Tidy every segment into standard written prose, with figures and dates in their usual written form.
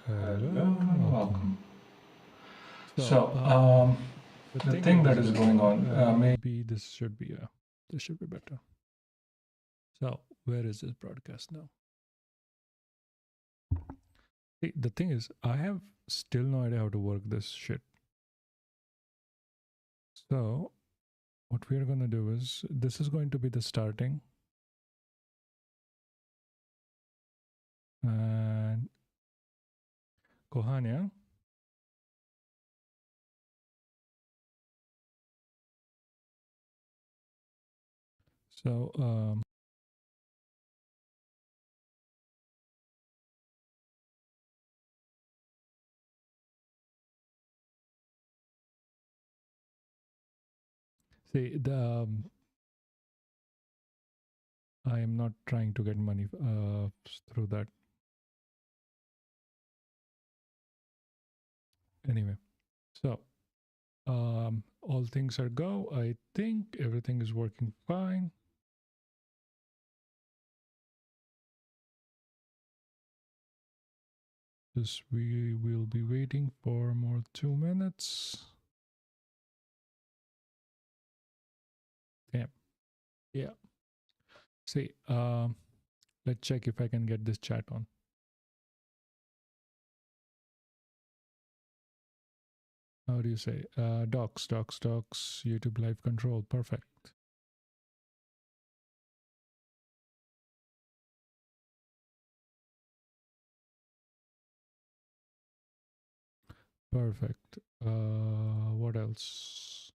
Hello and welcome. So, So, the the thing thing that that is is going going on, on, maybe this should be better. So, where is this broadcast now? See, the thing is, I have still no idea how to work this shit. So, what we are gonna do is this is going to be the starting, and Kohania. So, see the I am not trying to get money through that. Anyway, so all things are go. I think everything is working fine. Just we will be waiting for more 2 minutes. Damn. Yeah. See, let's check if I can get this chat on. How do you say? Docs, YouTube live control. Perfect. Perfect. What else?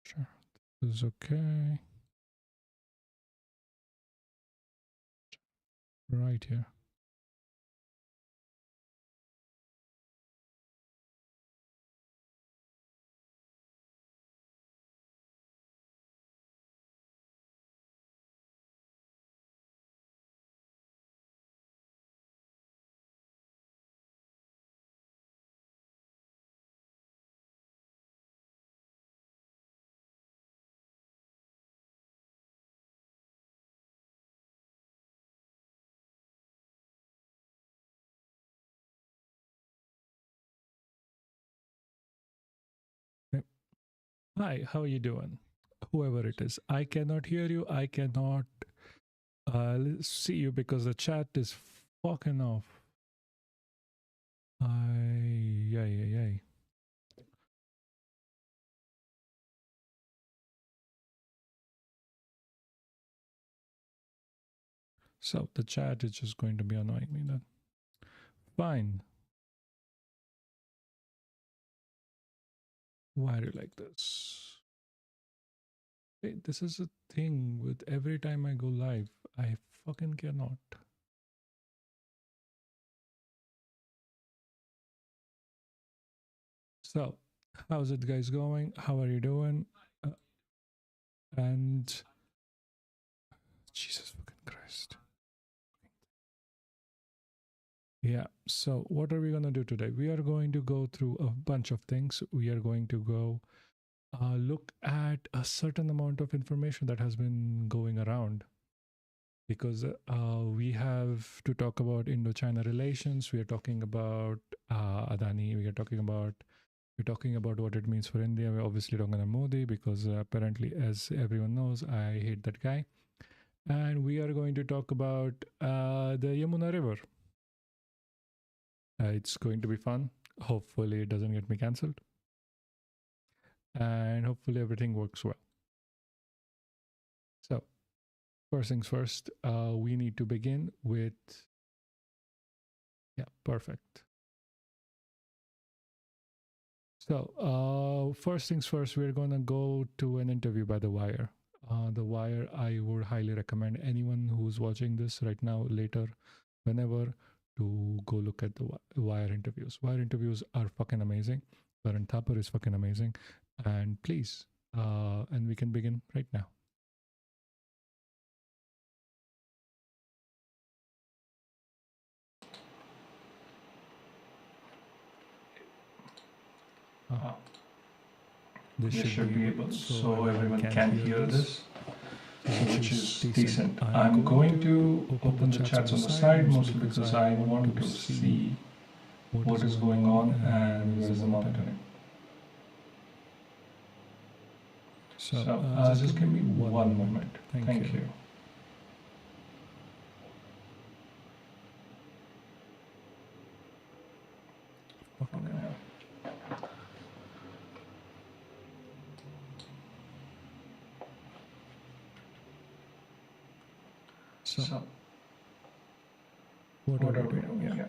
Sure. This is okay. Right here. Okay. Hi, how are you doing? Whoever it is, I cannot hear you. I cannot see you because the chat is fucking off. Ay. So the chat is just going to be annoying me then. Fine. Why do you like this? Hey, this is a thing with every time I go live. I fucking cannot. So, how's it guys going? How are you doing? And Jesus fucking Christ. Yeah, so what are we going to do today? We are going to go through a bunch of things. We are going to go look at a certain amount of information that has been going around because we have to talk about Indo-China relations. We are talking about Adani. We're talking about what it means for India. We're obviously talking about Modi because apparently, as everyone knows, I hate that guy. And we are going to talk about the Yamuna River. It's going to be fun. Hopefully, it doesn't get me cancelled. And hopefully, everything works well. So, first things first, we need to begin with. Yeah, perfect. So, first things first, we're going to go to an interview by The Wire. The Wire, I would highly recommend anyone who's watching this right now, later, whenever, to go look at the Wire interviews. Wire interviews are fucking amazing. Karan Thapar is fucking amazing. And please, and we can begin right now. This should be able, so everyone can hear this. which is decent. I'm going to open the chats on the side mostly because I want to see what is going on and where is the monitoring. So just give me one moment. Thank you. Okay. So what are we doing? Yeah.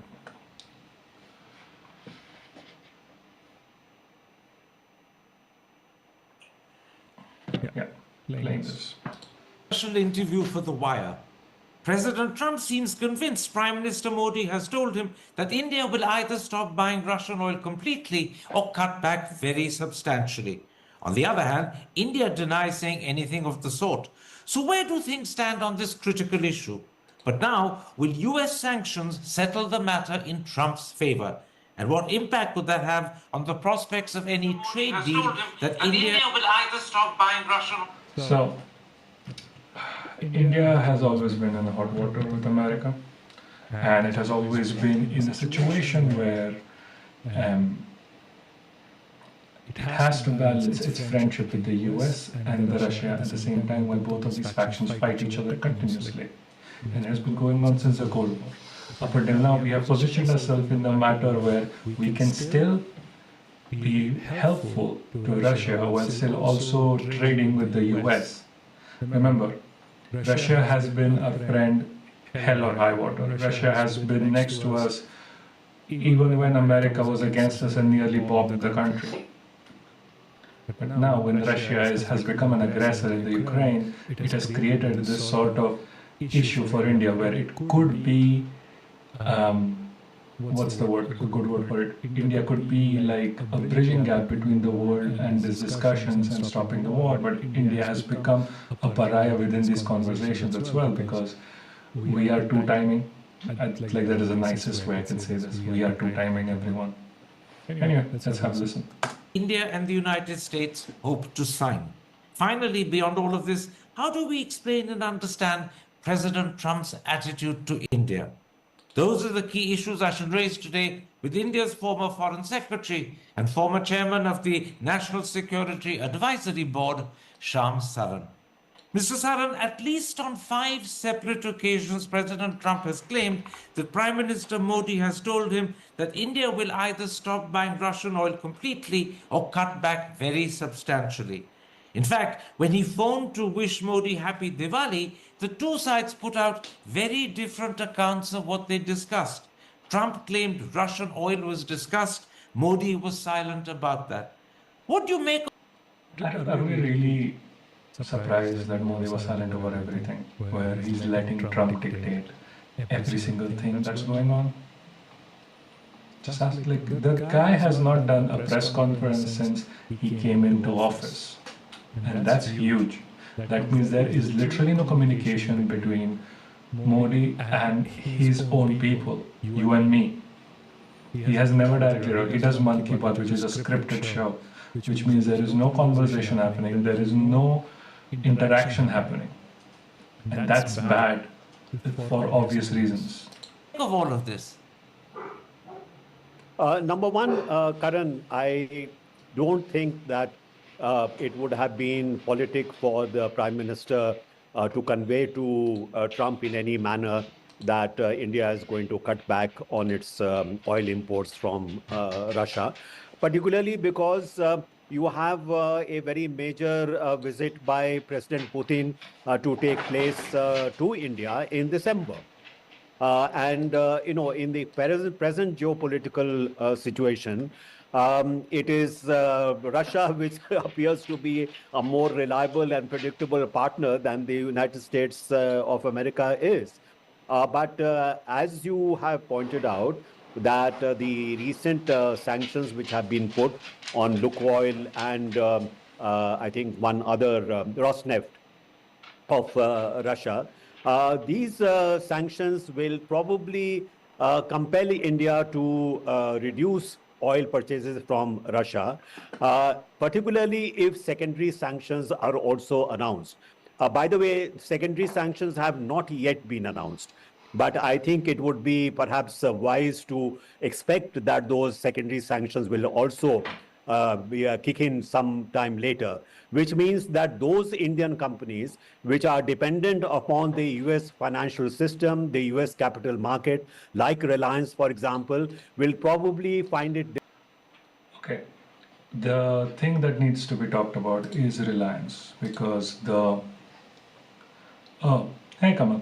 Yeah, playing this. Special interview for The Wire. President Trump seems convinced Prime Minister Modi has told him that India will either stop buying Russian oil completely or cut back very substantially. On the other hand, India denies saying anything of the sort. So, where do things stand on this critical issue? But now, will US sanctions settle the matter in Trump's favor? And what impact would that have on the prospects of any trade deal that India will either stop buying Russian oil? So, India has always been in hot water with America, and it has always been in a situation where it has to balance its friendship with the US and the Russia at the same time, while both of these factions fight each other continuously. And it has been going on since the Cold War. Up until now, we have positioned ourselves in a matter where we can still be helpful to Russia while still also trading with the US. Remember, Russia has been our friend, hell or high water. Russia has been next to us even when America was against us and nearly bombed the country. But now, when Russia has become an aggressor in the Ukraine, it has created this sort of issue for India where it could be, what's the word, a good word for it? India could be like a bridging gap between the world and these discussions and stopping the war. But India has become a pariah within these conversations as well because we are two-timing. Like that is the nicest way I can say this. We are two-timing everyone. Anyway, let's have a listen. India and the United States hope to sign. Finally, beyond all of this, how do we explain and understand President Trump's attitude to India? Those are the key issues I shall raise today with India's former Foreign Secretary and former Chairman of the National Security Advisory Board, Shyam Saran. Mr. Saran, at least on 5 separate occasions, President Trump has claimed that Prime Minister Modi has told him that India will either stop buying Russian oil completely or cut back very substantially. In fact, when he phoned to wish Modi happy Diwali, the two sides put out very different accounts of what they discussed. Trump claimed Russian oil was discussed. Modi was silent about that. What do you make of... Are we really surprised that Modi was silent over everything, where he's letting Trump dictate every single thing that's going on? Just ask, like, the guy has not done a press conference since he came into office. And that's huge. That means there is literally no communication between Modi and his own people, you and me. He has never directly, he does Man Ki Baat, which is a scripted show, which means there is no conversation happening, there is no interaction happening. And that's bad for obvious reasons. of all of this? Number one, Karan, I don't think that it would have been politic for the Prime Minister to convey to Trump in any manner that India is going to cut back on its oil imports from Russia, particularly because you have a very major visit by President Putin to take place to India in December. In the present geopolitical situation, it is Russia which appears to be a more reliable and predictable partner than the United States of America is. But as you have pointed out, that the recent sanctions which have been put on Lukoil and I think one other, Rosneft of Russia, these sanctions will probably compel India to reduce oil purchases from Russia, particularly if secondary sanctions are also announced. By the way, secondary sanctions have not yet been announced. But I think it would be perhaps wise to expect that those secondary sanctions will also kick in some time later, which means that those Indian companies which are dependent upon the US financial system, the US capital market, like Reliance, for example, will probably find it. Okay. The thing that needs to be talked about is Reliance because the. Oh, hey, Kamal.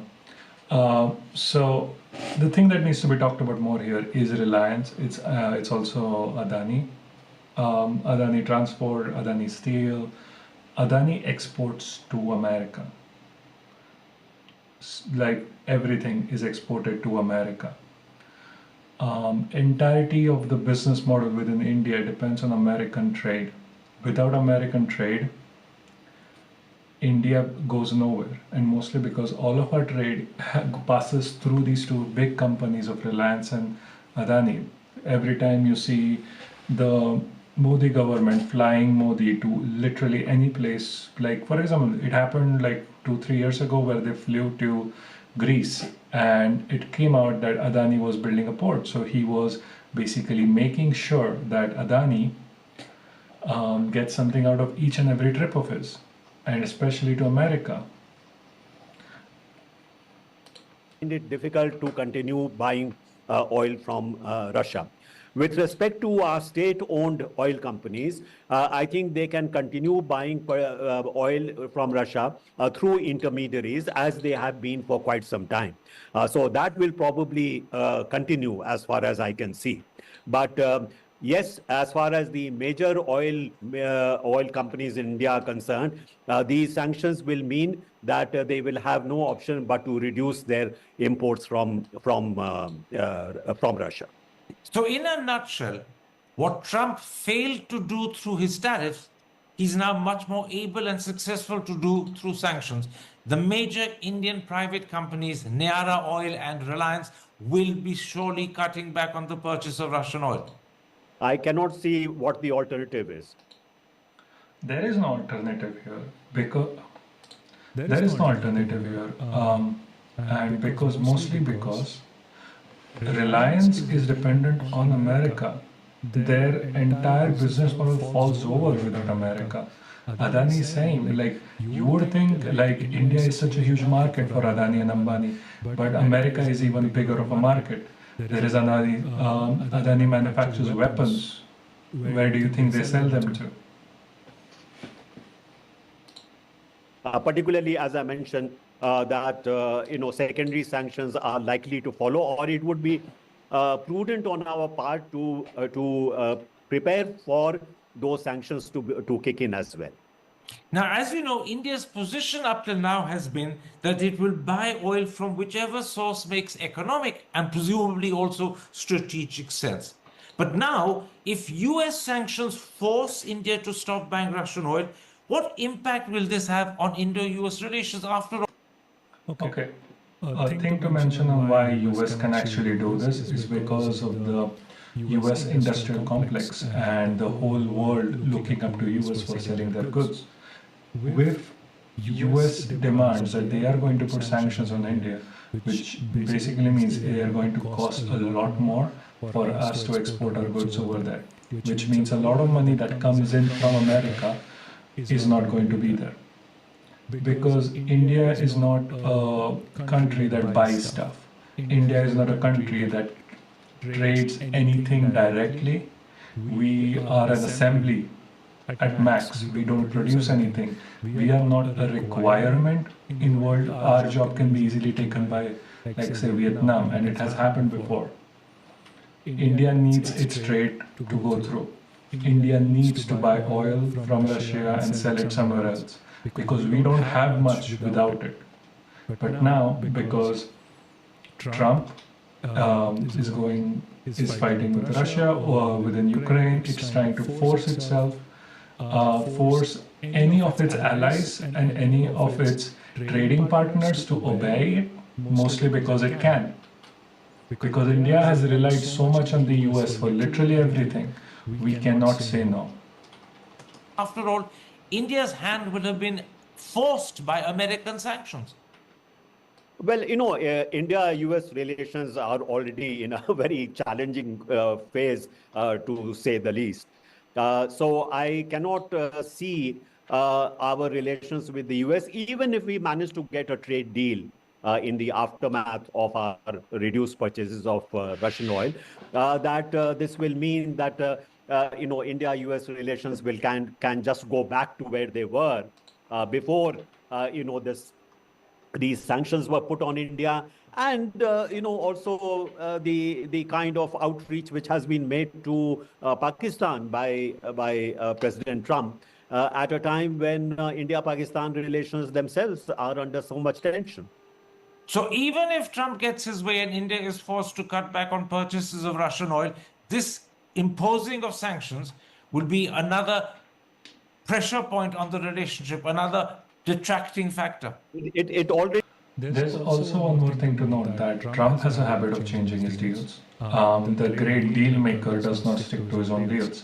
So the thing that needs to be talked about more here is Reliance. It's also Adani, Adani Transport, Adani Steel. Adani exports to America. Like everything is exported to America. Entirety of the business model within India depends on American trade. Without American trade, India goes nowhere, and mostly because all of our trade passes through these two big companies of Reliance and Adani. Every time you see the Modi government flying Modi to literally any place, like for example, it happened like 2-3 years ago where they flew to Greece, and it came out that Adani was building a port. So he was basically making sure that Adani gets something out of each and every trip of his, and especially to America. Find it difficult to continue buying oil from Russia. With respect to our state-owned oil companies, I think they can continue buying oil from Russia through intermediaries as they have been for quite some time. So that will probably continue as far as I can see. But yes, as far as the major oil companies in India are concerned, these sanctions will mean that they will have no option but to reduce their imports from Russia. So, in a nutshell, what Trump failed to do through his tariffs, he's now much more able and successful to do through sanctions. The major Indian private companies, Niara Oil and Reliance, will be surely cutting back on the purchase of Russian oil. I cannot see what the alternative is. There is no alternative here because there is no alternative here, and because mostly because Reliance is dependent on America. Their entire business model falls over without America. Adani is saying, like, you would think, like, India is such a huge market for Adani and Ambani, but America is even bigger of a market. There is Adani, Adani manufactures weapons. Where do you think they sell them to? Particularly, as I mentioned, that secondary sanctions are likely to follow, or it would be prudent on our part to prepare for those sanctions to kick in as well. Now, as you know, India's position up till now has been that it will buy oil from whichever source makes economic and presumably also strategic sense. But now, if US sanctions force India to stop buying Russian oil, what impact will this have on Indo-US relations after all? Okay. A thing to mention on why US can actually do this is because of the US industrial complex and the whole world looking up to US for selling their goods. With US demands that they are going to put sanctions on India, which basically means they are going to cost a lot more for us to export our goods over there, which means a lot of money that comes in from America is not going to be there. Because India is not a country that buys stuff. India is not a country that trades anything directly. We are an assembly at max. We don't produce anything. We are not a requirement in world. Our job can be easily taken by, like say, Vietnam, and it has happened before. India needs its trade to go through. India needs to buy oil from Russia and sell it somewhere else, because we don't have much without it. But now, because Trump is fighting with Russia or within Ukraine, it's trying to force itself, force any of its allies and any of its trading partners to obey it, mostly because it can. Because India has relied so much on the US for literally everything, we cannot say no. After all, India's hand would have been forced by American sanctions? Well, India-US relations are already in a very challenging phase, to say the least. So I cannot see our relations with the US, even if we manage to get a trade deal in the aftermath of our reduced purchases of Russian oil, that this will mean that India-US relations will can just go back to where they were before this these sanctions were put on India, and also the kind of outreach which has been made to Pakistan by President Trump at a time when India-Pakistan relations themselves are under so much tension. So even if Trump gets his way and India is forced to cut back on purchases of Russian oil, this imposing of sanctions will be another pressure point on the relationship, another detracting factor. It already. There's also one more thing to note that Trump has a habit of changing his deals. The great deal maker does not stick to his own deals.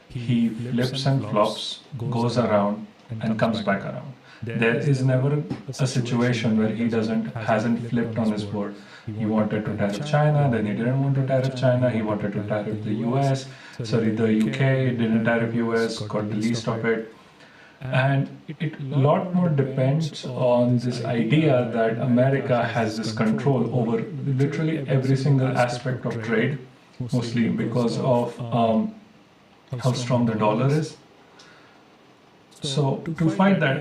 He flips and flops, goes around, and comes back around. There is never a situation where he hasn't flipped on his word. He wanted to tariff China, then he didn't want to tariff China. He wanted to tariff the the UK, didn't tariff US, got the least of it. And it a lot more depends on this idea that America has this control over literally every single aspect of trade, mostly because of how strong the dollar is. So to fight that,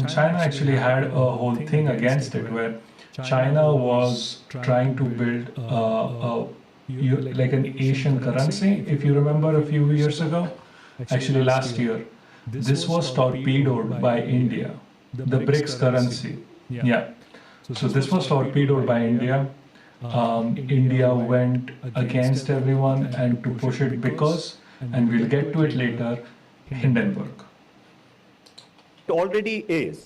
China actually had a whole thing against it, where China was trying to build like an Asian currency. If you remember a few years ago, actually last year, this was torpedoed by India, the BRICS currency. Yeah. So this was torpedoed by India. India went against everyone and to push it because, and we'll get to it later, Hindenburg. It already is.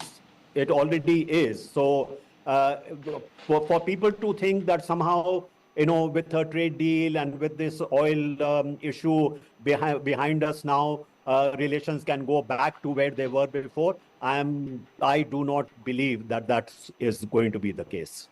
It already is. So for people to think that somehow, with a trade deal and with this oil issue behind us now, relations can go back to where they were before, I do not believe that is going to be the case.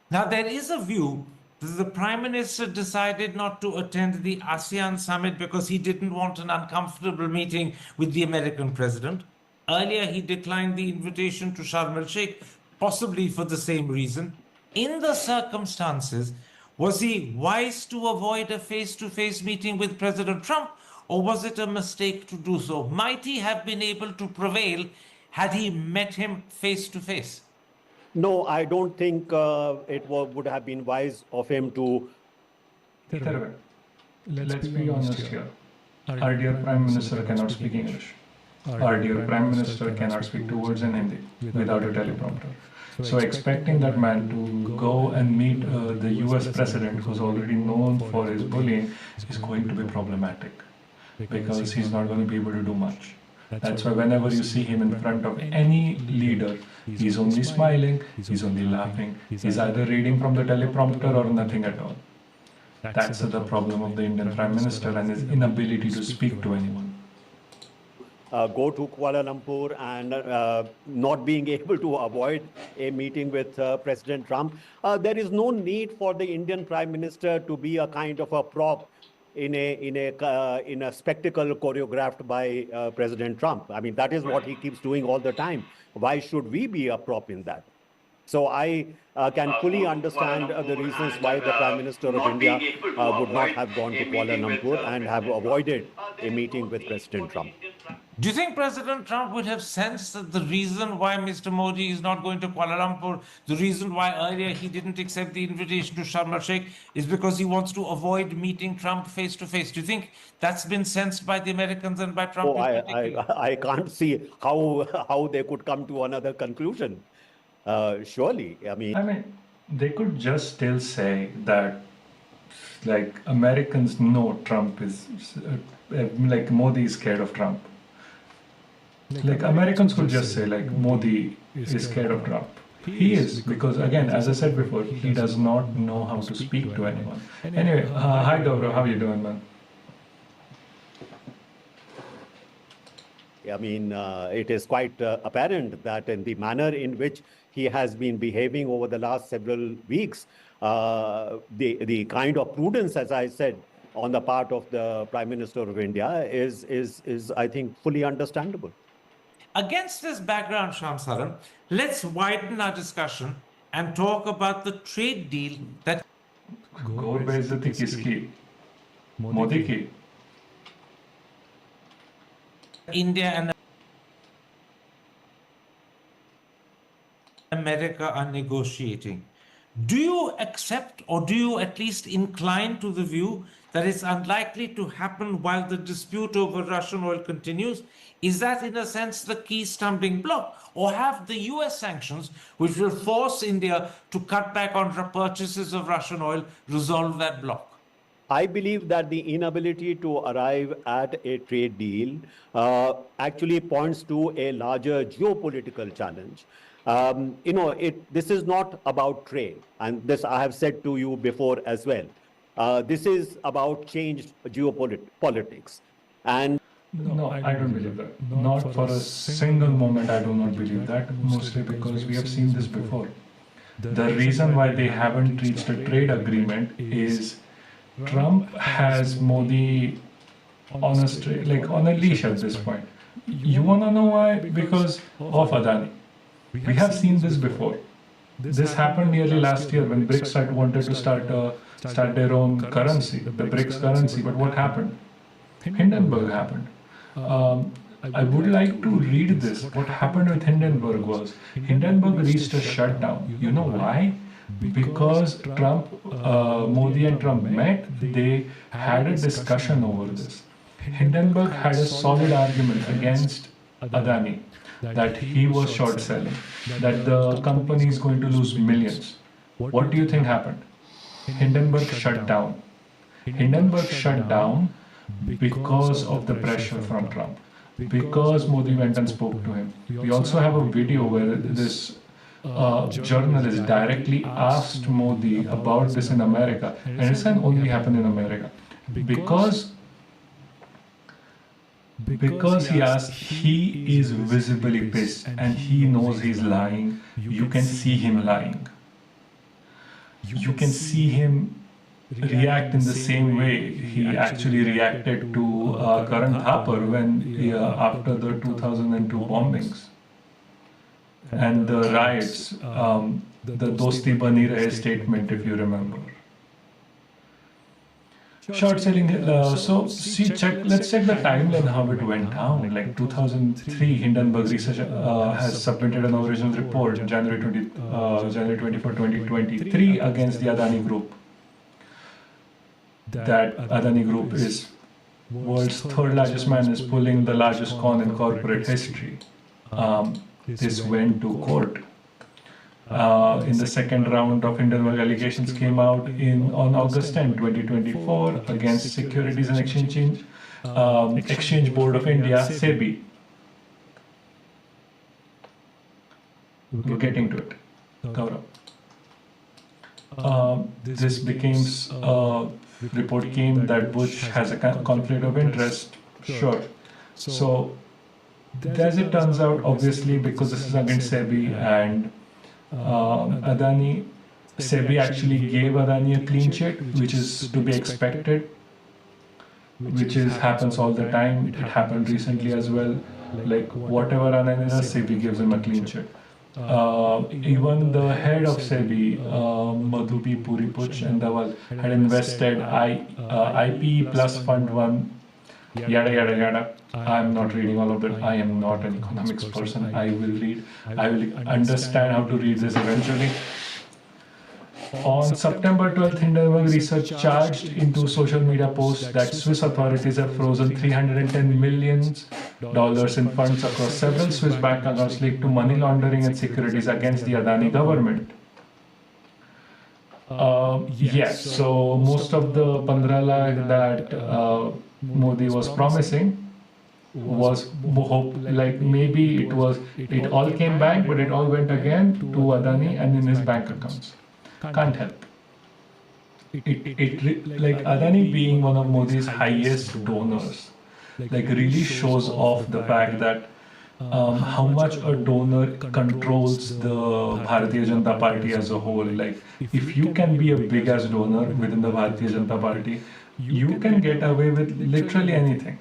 Now, there is a view that the Prime Minister decided not to attend the ASEAN summit because he didn't want an uncomfortable meeting with the American president. Earlier, he declined the invitation to Sharm el-Sheikh, possibly for the same reason. In the circumstances, was he wise to avoid a face-to-face meeting with President Trump, or was it a mistake to do so? Might he have been able to prevail had he met him face-to-face? No, I don't think would have been wise of him to. Let's be honest here. Our dear Prime Minister cannot speak English. Our dear Prime Minister cannot speak 2 words in Hindi without a teleprompter. So expecting that man to go and meet the US President, who's already known for his bullying, is going to be problematic because he's not going to be able to do much. That's why whenever you see him in front of any leader, he's only smiling, he's only laughing, he's either reading from the teleprompter or nothing at all. That's the problem of the Indian Prime Minister and his inability to speak to anyone. Go to Kuala Lumpur and not being able to avoid a meeting with President Trump. There is no need for the Indian Prime Minister to be a kind of a prop in a spectacle choreographed by President Trump. I mean, that is what he keeps doing all the time. Why should we be a prop in that? So I can fully understand the reasons why the Prime Minister of India would not have gone to Kuala Lumpur and have avoided a meeting with President Trump. Do you think President Trump would have sensed that the reason why Mr. Modi is not going to Kuala Lumpur, the reason why earlier he didn't accept the invitation to Sharm el-Sheikh, is because he wants to avoid meeting Trump face to face? Do you think that's been sensed by the Americans and by Trump? Oh, I can't see how they could come to another conclusion. Surely, I mean, they could just still say that, like, Americans know Trump is, like, Modi is scared of Trump. Like, Americans could just say, like, Modi is scared of Trump. He is, because, again, as I said before, he does not know how to speak to anyone. Anyway, hi, Gaurav, how are you doing, man? I mean, it is quite apparent that in the manner in which he has been behaving over the last several weeks, the kind of prudence, as I said, on the part of the Prime Minister of India is I think, fully understandable. Against this background, Shamsaran, let's widen our discussion and talk about the trade deal that गौर बेइज्जती किसकी? मोदी की? India and America are negotiating. Do you accept, or do you at least incline to the view that it's unlikely to happen while the dispute over Russian oil continues? Is that, in a sense, the key stumbling block? Or have the US sanctions, which will force India to cut back on purchases of Russian oil, resolve that block? I believe that the inability to arrive at a trade deal actually points to a larger geopolitical challenge. This is not about trade, and this I have said to you before as well. This is about changed geopolitics. And No, I don't believe that. Not for a single moment I do not believe that, mostly because we have seen this before. The reason why they haven't reached a trade agreement is Trump has Modi on a leash at this point. You wanna know why? Because of Adani. We have seen this before. This happened nearly last year when BRICS had wanted to start their own currency, the BRICS currency. But what happened? Hindenburg happened. I would like to read this. What happened with Hindenburg was Hindenburg reached a shutdown. You know why? Because Modi and Trump met, they had a discussion over this. Hindenburg had a solid argument against Adani that he was short selling, that the company is going to lose millions. What do you think happened? Hindenburg shut down. Hindenburg shut down because of the pressure from Trump, because Modi went and spoke to him. We also have a video where this journalist directly asked Modi about this in America, and it can only happen in America because he asked, he is visibly pissed and he knows he's lying. You can see him lying. You can see him react in the same way he actually reacted to Karan Thapar after the 2002 bombings and the riots, the Dosti Bani Rahe statement, if you remember. Short selling. Let's check the timeline how it went down. Like 2003, Hindenburg Research has submitted an original report January 24, 2023 against the Adani Group. That Adani Group is world's third largest man, is pulling the largest con in corporate history. This went to court. In the second round of Hindenburg allegations came out on August 10, 2024 against Securities and Exchange Board of India, SEBI. We're getting to it. Gaurav. This becomes report came that Bush has a conflict of interest. Sure. So, as it turns out, obviously, because this is against SEBI and Adani, SEBI actually gave Adani a clean sheet, which is to be expected, happens all the time. It happened recently as well. Like whatever Adani does, SEBI gives him a clean sheet. Even the head of SEBI, Madhubi Puripuch and Dawal, had invested IP plus Fund 1, yada yada yada. I'm not reading all of that. I am not an economics person. I will understand how to read this eventually. On September 12th, Hindenburg Research charged into social media posts that Swiss authorities have frozen $310 million in funds across several Swiss bank accounts linked to money laundering and securities against the Adani government. Yes, so most of the 15 lakh that Modi was promising was maybe it all came back, but it all went again to Adani and in his bank accounts. Can't help. Adani being one of Modi's highest donors, like really shows off the fact that how much a donor controls the Bharatiya Janata Party as a whole. Like, if you can be a big as donor within the Bharatiya Janata Party, you can get away with literally anything.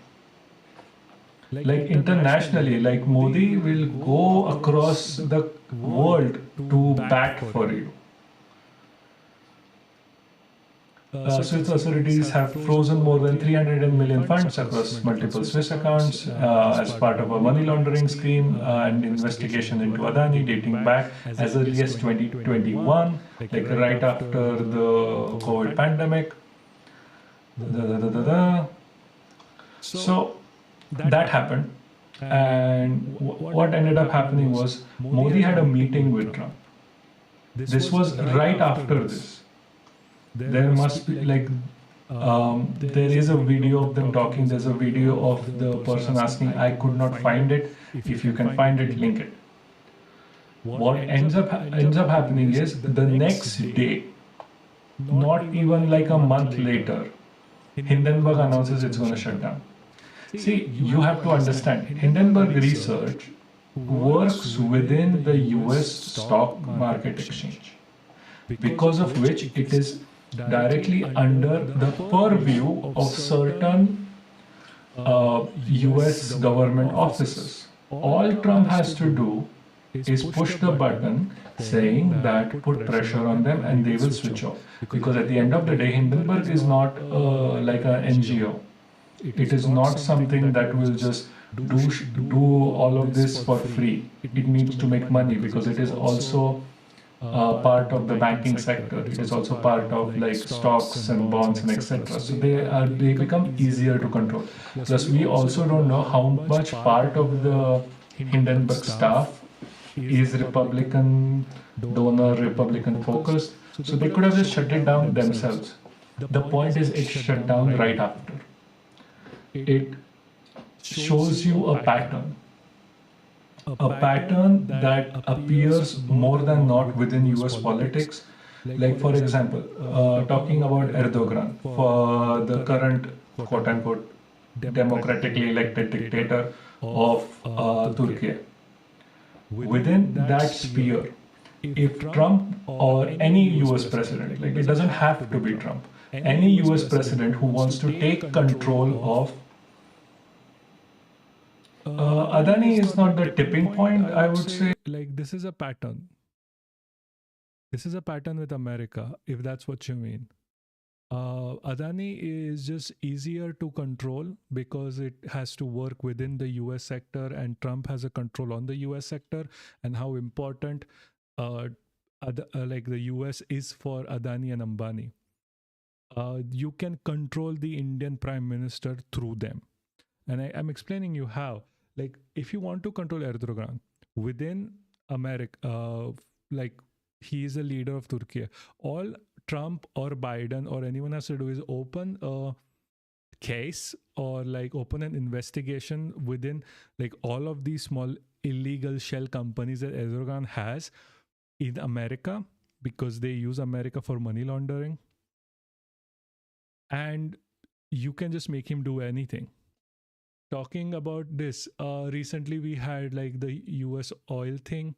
Like internationally, like Modi will go across the world to bat for you. Swiss authorities have frozen more than 300 million funds across multiple Swiss accounts as part of a money laundering scheme and investigation into Adani dating back as early as 2021, like right after the COVID pandemic. So that happened, and what ended up happening was Modi had a meeting with Trump. This was right after this. There must be like there is a video of them talking. There's a video of the person asking, "I could not find it. If you can find it, link it." What ends up happening is the next day, not even like a month later, Hindenburg announces it's going to shut down. See, you have to understand, Hindenburg Research works within the US stock market exchange, because of which it is directly under the purview of certain US government officers. All Trump has to do is push the button saying that put pressure on them and they will switch off. Because at the end of the day, Hindenburg is not like an NGO. It is not something that will just do all of this for free. It needs to make money because it is also part of the banking sector. It is also part of like stocks and bonds and etc. So they become easier to control. Plus, we also don't know how much part of the Hindenburg staff is Republican donor, Republican focused. So they could have just shut it down themselves. The point is, it shut down right after. It shows you a pattern that appears more than not within US politics. Like, for example, talking about Erdogan, for the current quote unquote democratically elected dictator of Turkey. Within that sphere, if Trump or any US president, like it doesn't have to be Trump, any US president who wants to take control of Adani is not the tipping point, I would say. Like, this is a pattern. This is a pattern with America, if that's what you mean. Adani is just easier to control because it has to work within the US sector, and Trump has a control on the US sector and how important like the US is for Adani and Ambani. You can control the Indian Prime Minister through them. And I'm explaining you how. Like, if you want to control Erdogan within America, like he is a leader of Turkey, all Trump or Biden or anyone has to do is open a case or like open an investigation within like all of these small illegal shell companies that Erdogan has in America, because they use America for money laundering. And you can just make him do anything. Talking about this, recently we had like the US oil thing.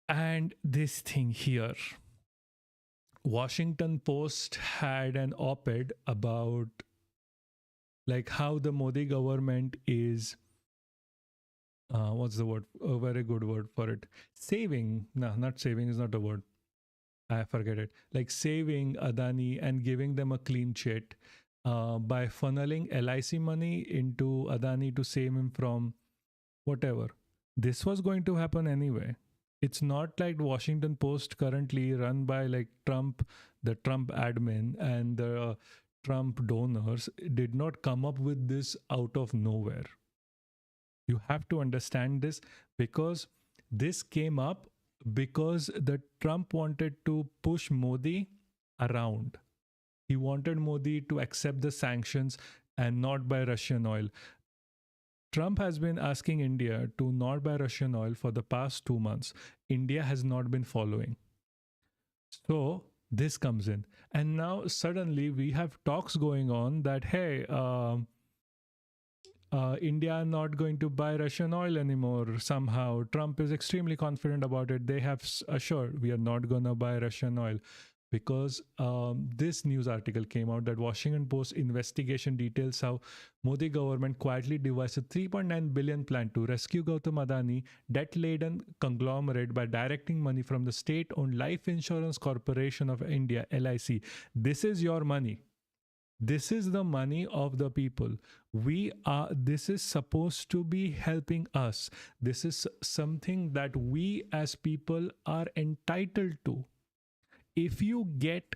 And this thing here, Washington Post had an op-ed about like how the Modi government is, what's the word? A very good word for it. Saving, no, not saving is not a word. I forget it. Like saving Adani and giving them a clean sheet by funneling LIC money into Adani to save him from whatever. This was going to happen anyway. It's not like Washington Post, currently run by like Trump, the Trump admin and the Trump donors, did not come up with this out of nowhere. You have to understand this, because this came up because the Trump wanted to push Modi around. He wanted Modi to accept the sanctions and not buy Russian oil. Trump has been asking India to not buy Russian oil for the past 2 months. India has not been following. So This comes in, and now suddenly we have talks going on that, hey, India are not going to buy Russian oil anymore. Somehow, Trump is extremely confident about it. They have assured we are not going to buy Russian oil because this news article came out that Washington Post investigation details how Modi government quietly devised a 3.9 billion plan to rescue Gautam Adani debt-laden conglomerate by directing money from the state-owned Life Insurance Corporation of India (LIC). This is your money. This is the money of the people. This is supposed to be helping us. This is something that we as people are entitled to. If you get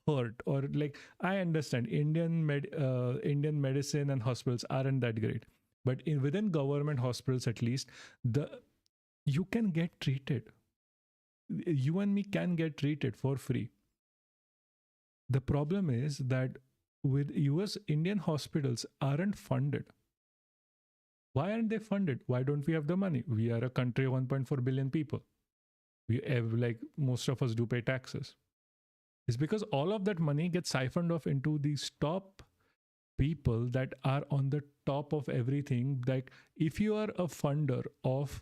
hurt, or like, I understand Indian medicine and hospitals aren't that great, but within government hospitals at least, you can get treated. You and me can get treated for free. The problem is that with US, Indian hospitals aren't funded. Why aren't they funded? Why don't we have the money? We are a country of 1.4 billion people. We have, like, most of us do pay taxes. It's because all of that money gets siphoned off into these top people that are on the top of everything. Like, if you are a funder of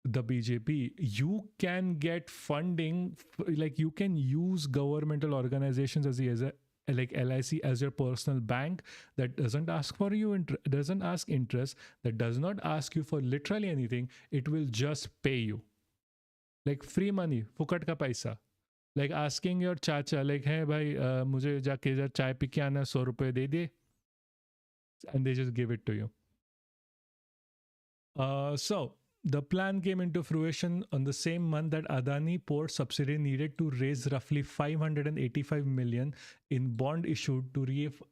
the BJP, you can get funding, like you can use governmental organizations as like LIC as your personal bank that doesn't ask for you, doesn't ask interest, that does not ask you for literally anything. It will just pay you. Like free money, fukat ka paisa. Like asking your chacha, like, hey bhai, mujhe jaake chai pi ke aana, 100 rupees de de. And they just give it to you. So the plan came into fruition on the same month that Adani port subsidiary needed to raise roughly 585 million in bond issued to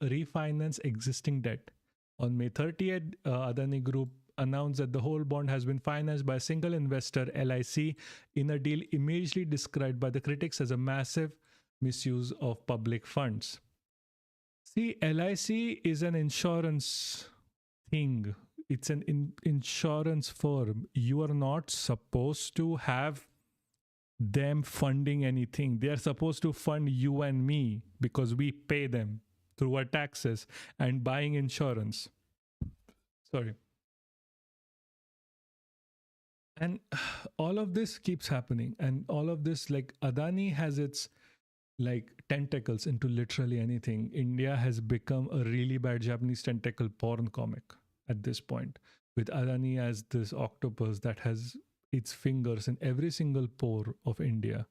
refinance existing debt. On May 30th, Adani Group announced that the whole bond has been financed by a single investor, LIC, in a deal immediately described by the critics as a massive misuse of public funds. See, LIC is an insurance thing. It's an insurance firm. You are not supposed to have them funding anything. They are supposed to fund you and me because we pay them through our taxes and buying insurance. Sorry. And all of this keeps happening. And all of this, like, Adani has its like tentacles into literally anything. India has become a really bad Japanese tentacle porn comic at this point, with Adani as this octopus that has its fingers in every single pore of India.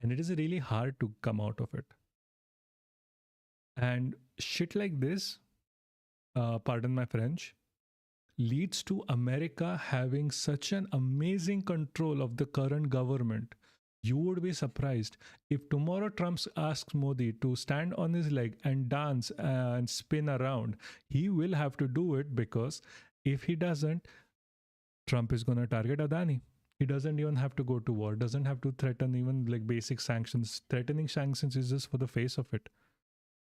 And it is really hard to come out of it. And shit like this, pardon my French, leads to America having such an amazing control of the current government. You would be surprised if tomorrow Trump asks Modi to stand on his leg and dance and spin around. He will have to do it, because if he doesn't, Trump is going to target Adani. He doesn't even have to go to war, doesn't have to threaten even like basic sanctions. Threatening sanctions is just for the face of it.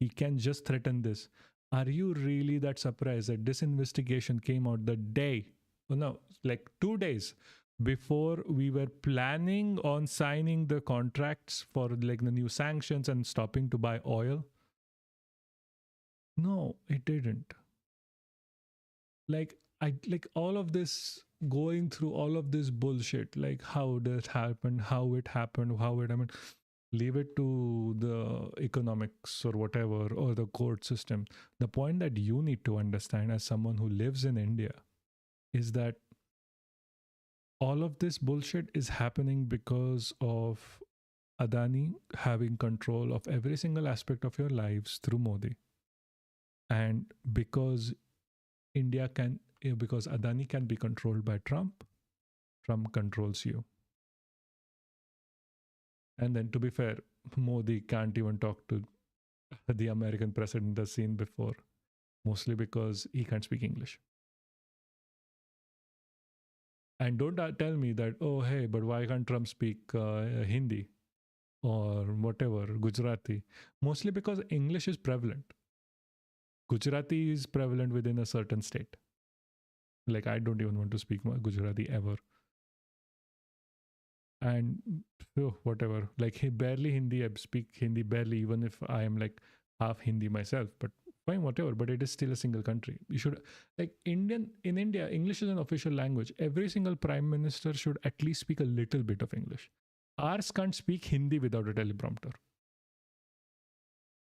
He can just threaten this. Are you really that surprised that this investigation came out the day, oh no, like 2 days before we were planning on signing the contracts for like the new sanctions and stopping to buy oil? No, it didn't. Like, all of this, going through all of this bullshit, like how this happened, how it happened, leave it to the economics or whatever, or the court system. The point that you need to understand as someone who lives in India is that all of this bullshit is happening because of Adani having control of every single aspect of your lives through Modi. And because because Adani can be controlled by Trump, Trump controls you. And then, to be fair, Modi can't even talk to the American president that's seen before, mostly because he can't speak English. And don't tell me that, oh, hey, but why can't Trump speak Hindi or whatever, Gujarati? Mostly because English is prevalent. Gujarati is prevalent within a certain state. Like, I don't even want to speak Gujarati ever. and whatever. Like barely Hindi, I speak Hindi barely, even if I am like half Hindi myself. But fine, whatever. But it is still a single country. You should like in India, English is an official language. Every single prime minister should at least speak a little bit of English. Ours can't speak Hindi without a teleprompter.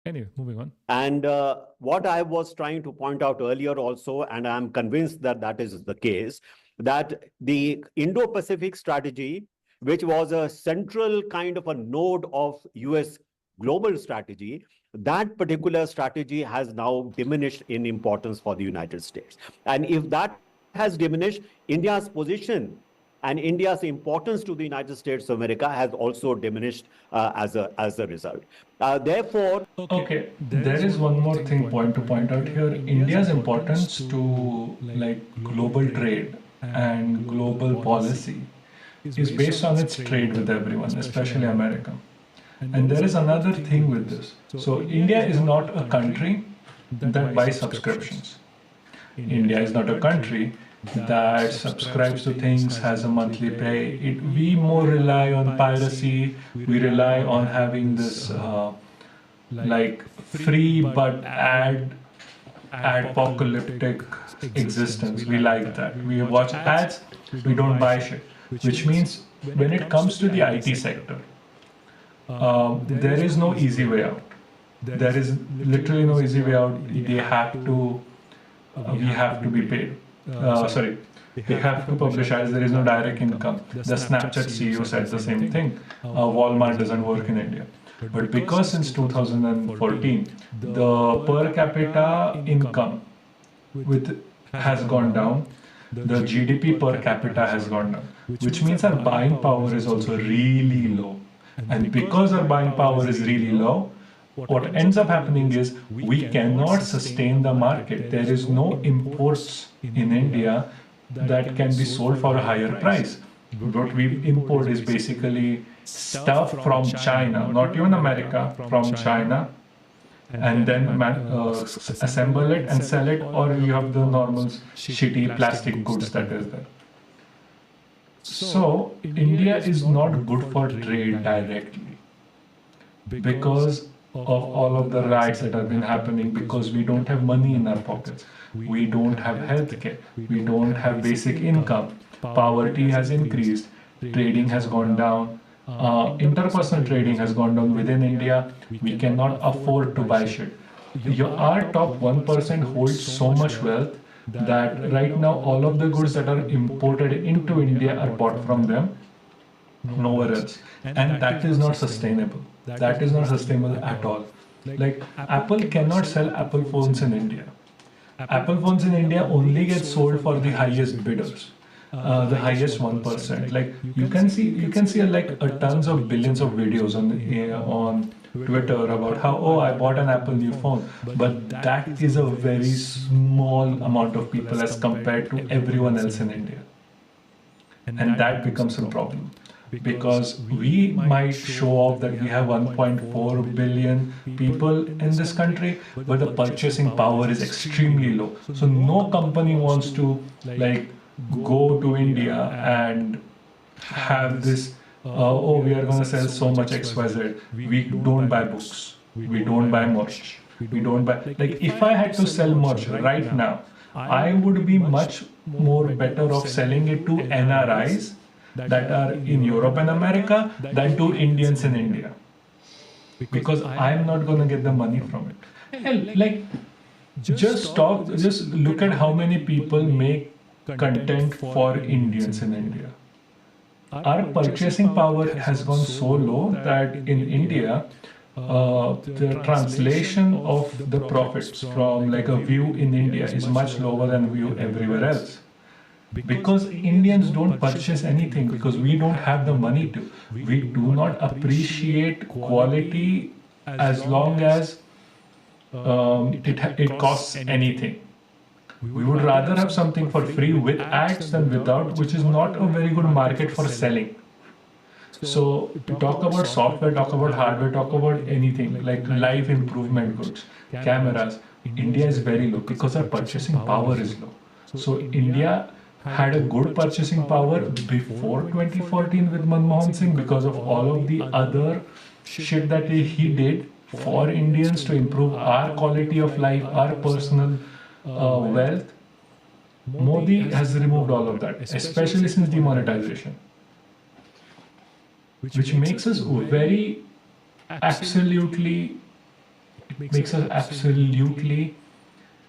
Anyway, moving on. And what I was trying to point out earlier also, and I'm convinced that that is the case, that the Indo-Pacific strategy, which was a central kind of a node of US global strategy, that particular strategy has now diminished in importance for the United States. And if that has diminished, India's position and India's importance to the United States of America has also diminished as a result. Therefore, Okay, there is one more point to point out here. India's importance to like global trade and global policy is based on its trade with everyone, especially America. And there is another thing with this. So India is not a country that buys subscriptions. India is not a country that subscribes to things, has a monthly pay. We more rely on piracy. We rely on having this like free but apocalyptic existence. We like that. We watch ads. We don't buy shit. Which means when it comes to the IT sector, there is no easy way out. There is literally no easy way out. They have to. We have to be paid. Sorry, we have to publish ads. There is no direct income. The Snapchat CEO said the same thing. Walmart doesn't work in India. But because since 2014, the per capita income has gone down, the GDP per capita has gone down, which means our buying power is also really low. And because our buying power is really low, what ends up happening is we cannot sustain the market. There is no imports in India that can be sold for a higher price. What we import is basically stuff from China, not even America, from China, and then assemble it and sell it, or you have the normal shitty plastic goods that is there. So India is not good for trade directly because of all of the riots that have been happening, because we don't have money in our pockets. We don't have healthcare. We don't have basic income. Poverty has increased. Trading has gone down. Interpersonal trading has gone down within India. We cannot afford to buy shit. Our top 1% holds so much wealth that right now all of the goods that are imported into India are bought from them, nowhere else. And that is not sustainable. That is not sustainable at all. Like Apple cannot sell Apple phones in India. Apple phones in India only get sold for the highest bidders, the highest 1%. Like you can see like tons of billions of videos on Twitter about how I bought an Apple new phone, but that is a very small amount of people as compared to everyone else in India, and that becomes a problem. Because we might show off that we have 1.4 billion people in this country, but the purchasing power is extremely low. So no company wants to like go to India and have this, we are going to sell so much XYZ. We don't buy books. We don't buy merch. We don't buy, like if I had to sell merch right now, I would be much more better off selling it to NRIs that are in Europe and America than to Indians in India, because I'm not going to get the money from it. Hell, like just look at how many people make content for Indians in India. Our purchasing power has gone so low that in India, the translation of the profits from like a view in India is much lower than view everywhere else. Because Indians don't purchase anything because we don't have the money to. We do not appreciate quality as long as it costs anything. We would rather have something for free with ads than without, which is not a very good market for selling. So to talk about software, talk about hardware, talk about anything like life improvement goods, cameras, India is very low because our purchasing power is low. So India had a good purchasing power before 2014 with Manmohan Singh because of all of the other shit that he did for Indians to improve our quality of life, our personal wealth. Modi has removed all of that, especially since demonetization, which makes us very absolutely, it makes us absolutely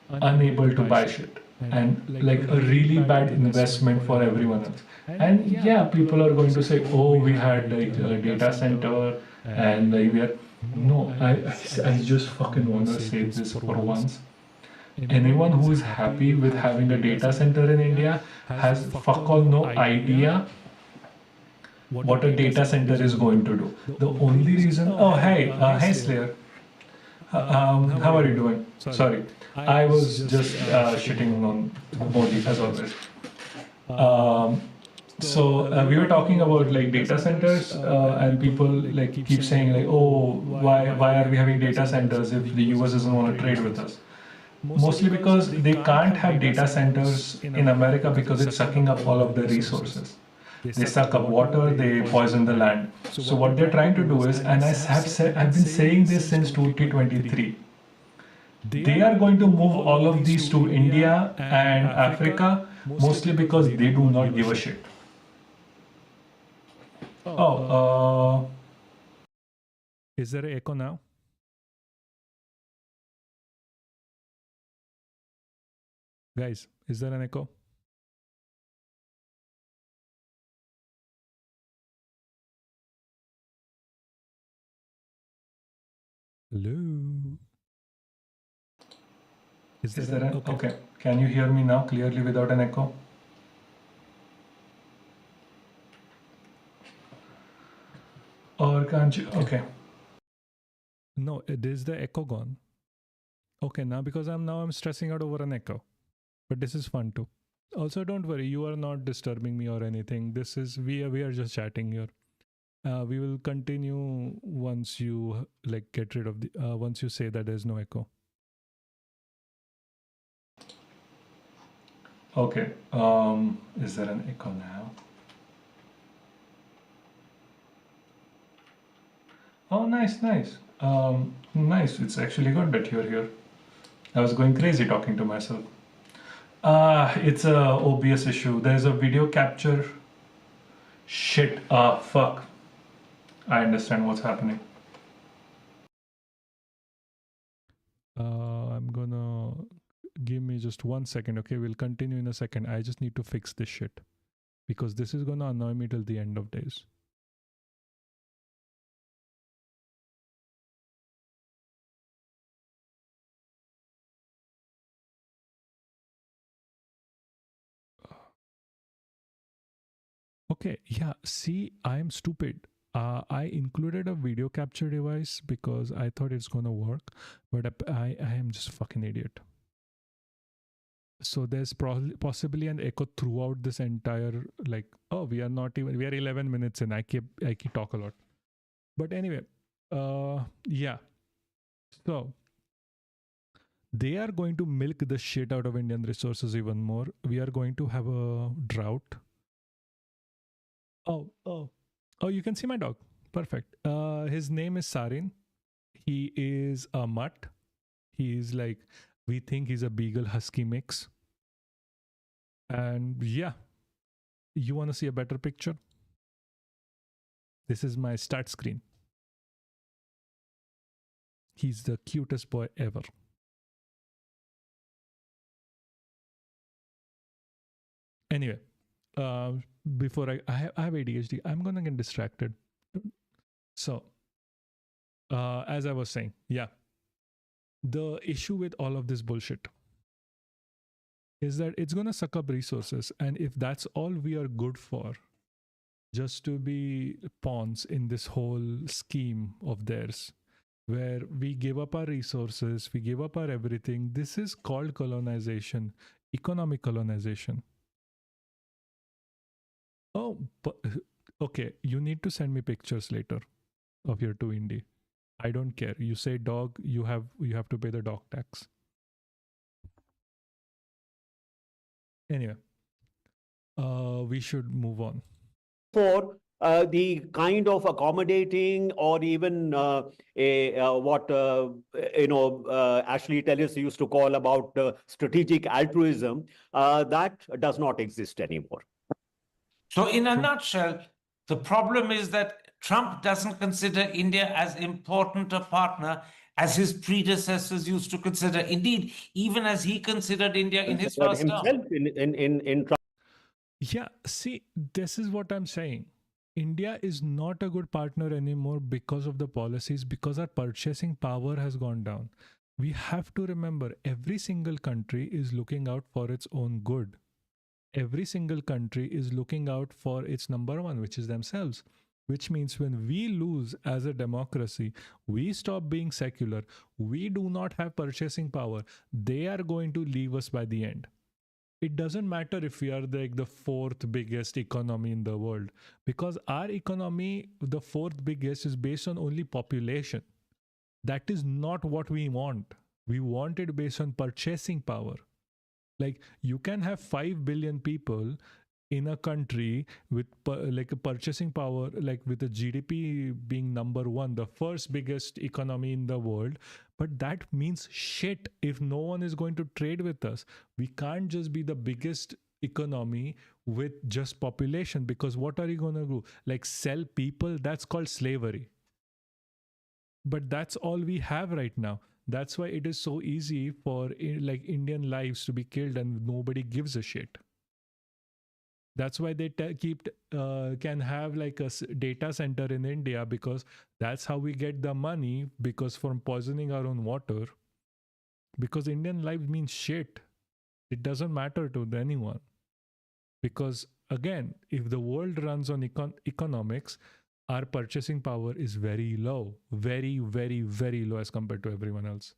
unable to buy shit and like a really bad investment for everyone else. And yeah, people are going to say, oh, we had like a data center and like we are. No, I just fucking want to say this for once. Anyone who is happy with having a data center in India has fuck all no idea what a data center is going to do. The only reason, oh, hey Slayer, how are you doing? Sorry, I was just shitting on Modi as always. So we were talking about like data centers, and people like keep saying like, oh, why are we having data centers if the US doesn't want to trade with us? Mostly because they can't have data centers in America because it's sucking up all of the resources. They suck up water, they poison the land. So what they're trying to do is, and I've been saying this since 2023, they are going to move all of these to India and Africa, mostly because they do not give a shit. Oh, is there an echo now? Guys, is there an echo? Hello? Is there an okay? Can you hear me now clearly without an echo? Or can't you? Okay. No, is the echo gone? Okay, now because I'm stressing out over an echo. But this is fun too. Also, don't worry, you are not disturbing me or anything. This is we are just chatting here. We will continue once you like get rid of the once you say that there's no echo. Okay. Is there an echo now? Oh, nice. Nice. It's actually good that you're here. I was going crazy talking to myself. It's a OBS issue. There's a video capture. Shit. Fuck. I understand what's happening. I'm gonna give me just 1 second. Okay, we'll continue in a second. I just need to fix this shit because this is gonna annoy me till the end of days. Okay, yeah, see, I'm stupid. I included a video capture device because I thought it's gonna work, but I am just fucking idiot. So there's possibly an echo throughout this entire like, oh, we are 11 minutes in. I keep talk a lot. But anyway, yeah. So they are going to milk the shit out of Indian resources even more. We are going to have a drought. Oh, you can see my dog. Perfect. His name is Sarin. He is a mutt. He's like, we think he's a beagle husky mix. And yeah, you want to see a better picture? This is my start screen. He's the cutest boy ever. Anyway, before I have ADHD, I'm gonna get distracted. So, as I was saying, yeah, the issue with all of this bullshit is that it's gonna suck up resources, and if that's all we are good for, just to be pawns in this whole scheme of theirs, where we give up our resources, we give up our everything. This is called colonization, economic colonization. Oh, but okay, you need to send me pictures later of your 2 indie. I don't care. You say dog, you have to pay the dog tax. Anyway, we should move on. For the kind of accommodating or even what Ashley Tellis used to call about strategic altruism, that does not exist anymore. So, in a nutshell, the problem is that Trump doesn't consider India as important a partner as his predecessors used to consider. Indeed, even as he considered India in his first term. Himself in Trump. Yeah, see, this is what I'm saying. India is not a good partner anymore because of the policies, because our purchasing power has gone down. We have to remember every single country is looking out for its own good. Every single country is looking out for its number one, which is themselves. Which means when we lose as a democracy, we stop being secular, we do not have purchasing power, they are going to leave us by the end. It doesn't matter if we are like the fourth biggest economy in the world, because our economy, the fourth biggest, is based on only population. That is not what we want. We want it based on purchasing power. Like you can have 5 billion people in a country with like a purchasing power, like with the GDP being number one, the first biggest economy in the world, but that means shit if no one is going to trade with us. We can't just be the biggest economy with just population, because what are you going to do, like sell people? That's called slavery. But that's all we have right now. That's why it is so easy for like Indian lives to be killed and nobody gives a shit. That's why they keep can have like a data center in India, because that's how we get the money, because from poisoning our own water. Because Indian life means shit. It doesn't matter to anyone. Because again, if the world runs on economics, our purchasing power is very low, very, very, very low as compared to everyone else.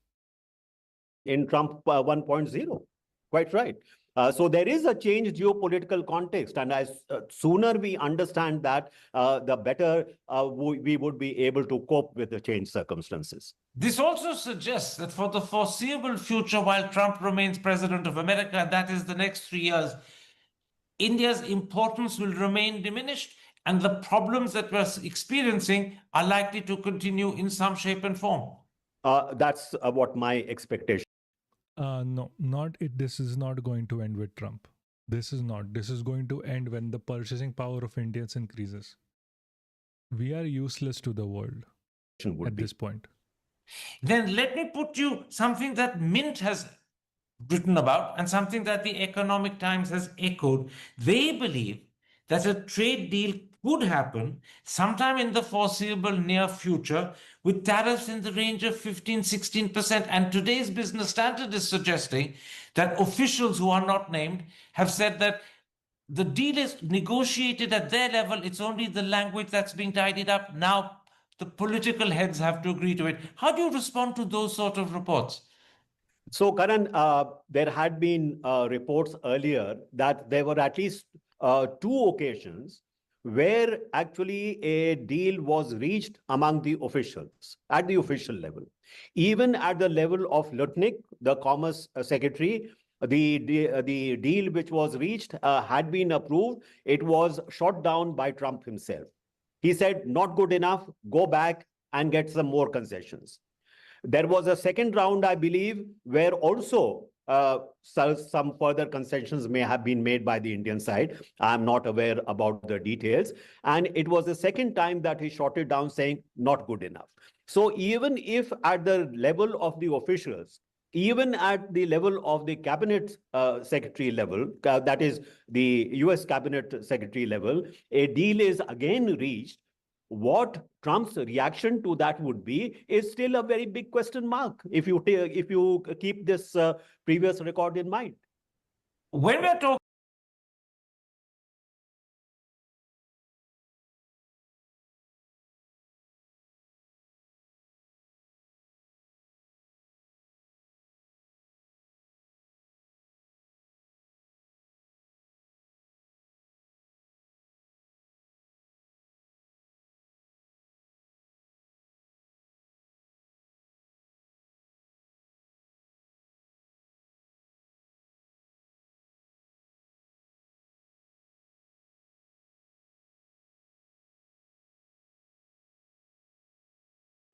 In Trump 1.0, quite right. So there is a changed geopolitical context, and as sooner we understand that, the better we would be able to cope with the changed circumstances. This also suggests that for the foreseeable future, while Trump remains president of America, that is the next 3 years, India's importance will remain diminished, and the problems that we're experiencing are likely to continue in some shape and form. That's what my expectation. No, not it. This is not going to end with Trump. This is not. This is going to end when the purchasing power of Indians increases. We are useless to the world at this point. Then let me put you something that Mint has written about and something that the Economic Times has echoed. They believe that a trade deal could happen sometime in the foreseeable near future with tariffs in the range of 15-16%. And today's Business Standard is suggesting that officials who are not named have said that the deal is negotiated at their level. It's only the language that's being tidied up. Now the political heads have to agree to it. How do you respond to those sort of reports? So, Karan, there had been reports earlier that there were at least 2 occasions where actually a deal was reached among the officials at the official level. Even at the level of Lutnick, the Commerce Secretary, the deal which was reached had been approved. It was shot down by Trump himself. He said, not good enough, go back and get some more concessions. There was a second round, I believe, where also some further concessions may have been made by the Indian side. I'm not aware about the details. And it was the second time that he shot it down saying, not good enough. So even if at the level of the officials, even at the level of the cabinet secretary level, that is the US cabinet secretary level, a deal is again reached, what Trump's reaction to that would be is still a very big question mark if you keep this previous record in mind. When we're talking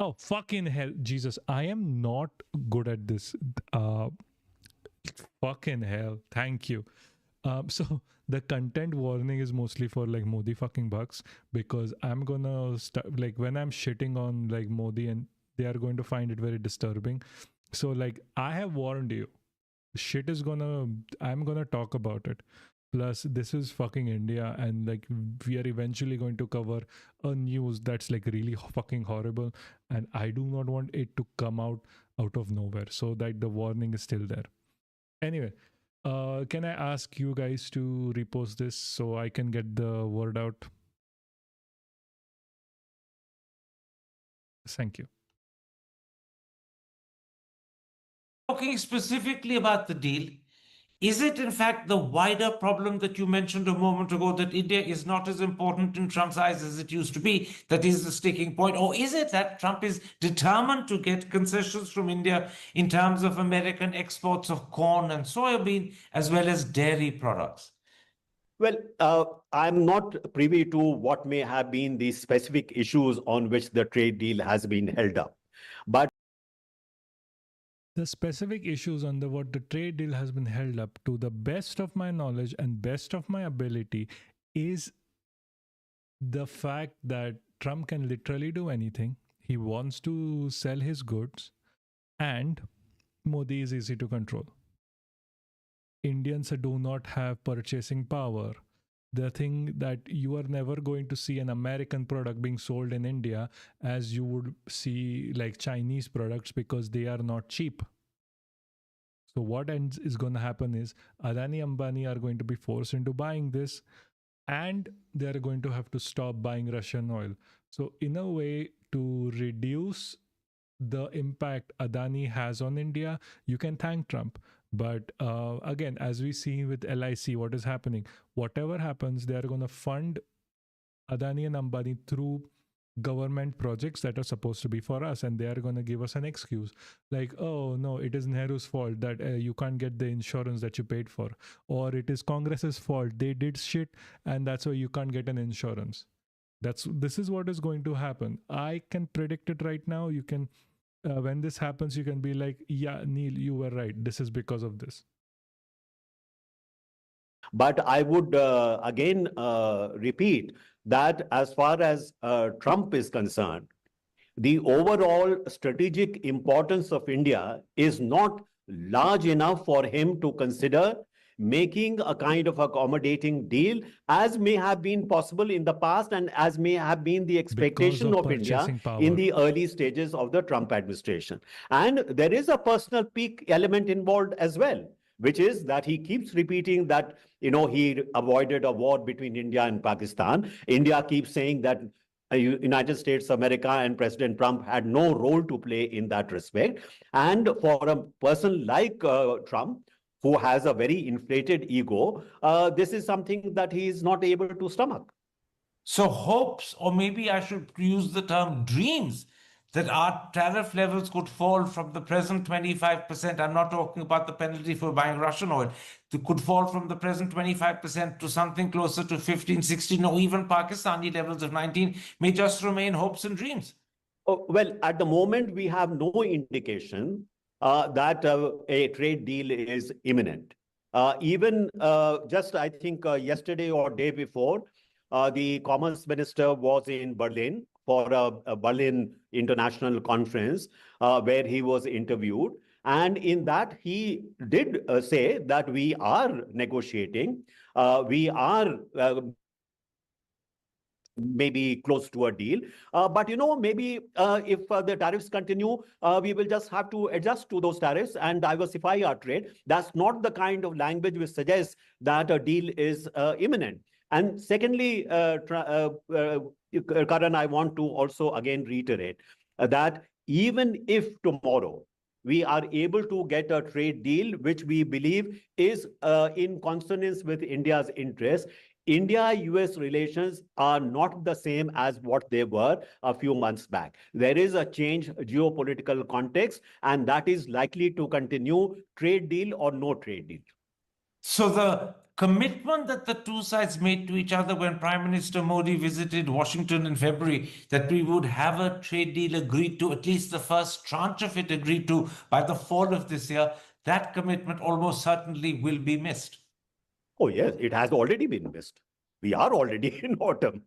Oh, fucking hell, Jesus. I am not good at this. Uh, Fucking hell. Thank you. So the content warning is mostly for like Modi fucking bucks, because I'm gonna start like when I'm shitting on like Modi, and they are going to find it very disturbing. So like I have warned you, shit is gonna, I'm gonna talk about it. Plus this is fucking India, and like we are eventually going to cover a news that's like really fucking horrible, and I do not want it to come out of nowhere, so that the warning is still there. Anyway, can I ask you guys to repost this so I can get the word out? Thank you. Talking specifically about the deal, is it in fact the wider problem that you mentioned a moment ago, that India is not as important in Trump's eyes as it used to be, that is the sticking point? Or is it that Trump is determined to get concessions from India in terms of American exports of corn and soybean, as well as dairy products? Well, I'm not privy to what may have been the specific issues on which the trade deal has been held up. But The specific issues on the what the trade deal has been held up, to the best of my knowledge and best of my ability, is the fact that Trump can literally do anything. He wants to sell his goods, and Modi is easy to control. Indians do not have purchasing power. The thing that you are never going to see an American product being sold in India as you would see like Chinese products, because they are not cheap. So what ends is going to happen is Adani Ambani are going to be forced into buying this, and they are going to have to stop buying Russian oil. So in a way, to reduce the impact Adani has on India, you can thank Trump. But again, as we see with LIC, what is happening? Whatever happens, they are going to fund Adani and Ambani through government projects that are supposed to be for us, and they are going to give us an excuse like, oh no, it is Nehru's fault that you can't get the insurance that you paid for, or it is Congress's fault, they did shit and that's why you can't get an insurance. This is what is going to happen. I can predict it right now. You can when this happens, you can be like, yeah, Neil, you were right, this is because of this. But I would again repeat that as far as Trump is concerned, the overall strategic importance of India is not large enough for him to consider making a kind of accommodating deal, as may have been possible in the past and as may have been the expectation of India in the early stages of the Trump administration. And there is a personal pique element involved as well, which is that he keeps repeating that, he avoided a war between India and Pakistan. India keeps saying that United States of America and President Trump had no role to play in that respect. And for a person like Trump, who has a very inflated ego, this is something that he is not able to stomach. So hopes, or maybe I should use the term dreams, that our tariff levels could fall from the present 25%. I'm not talking about the penalty for buying Russian oil. They could fall from the present 25% to something closer to 15, 16, or even Pakistani levels of 19 may just remain hopes and dreams. Oh, well, at the moment, we have no indication that a trade deal is imminent. Even just, I think, yesterday or day before, the Commerce Minister was in Berlin for a Berlin International Conference where he was interviewed. And in that, he did say that we are negotiating, we are maybe close to a deal. But, maybe if the tariffs continue, we will just have to adjust to those tariffs and diversify our trade. That's not the kind of language which suggests that a deal is imminent. And secondly, Karan, I want to also again reiterate that even if tomorrow we are able to get a trade deal which we believe is in consonance with India's interests, India-US relations are not the same as what they were a few months back. There is a change geopolitical context, and that is likely to continue, trade deal or no trade deal. So the commitment that the two sides made to each other when Prime Minister Modi visited Washington in February, that we would have a trade deal agreed to, at least the first tranche of it agreed to by the fall of this year, that commitment almost certainly will be missed. Oh, yes, it has already been missed. We are already in autumn.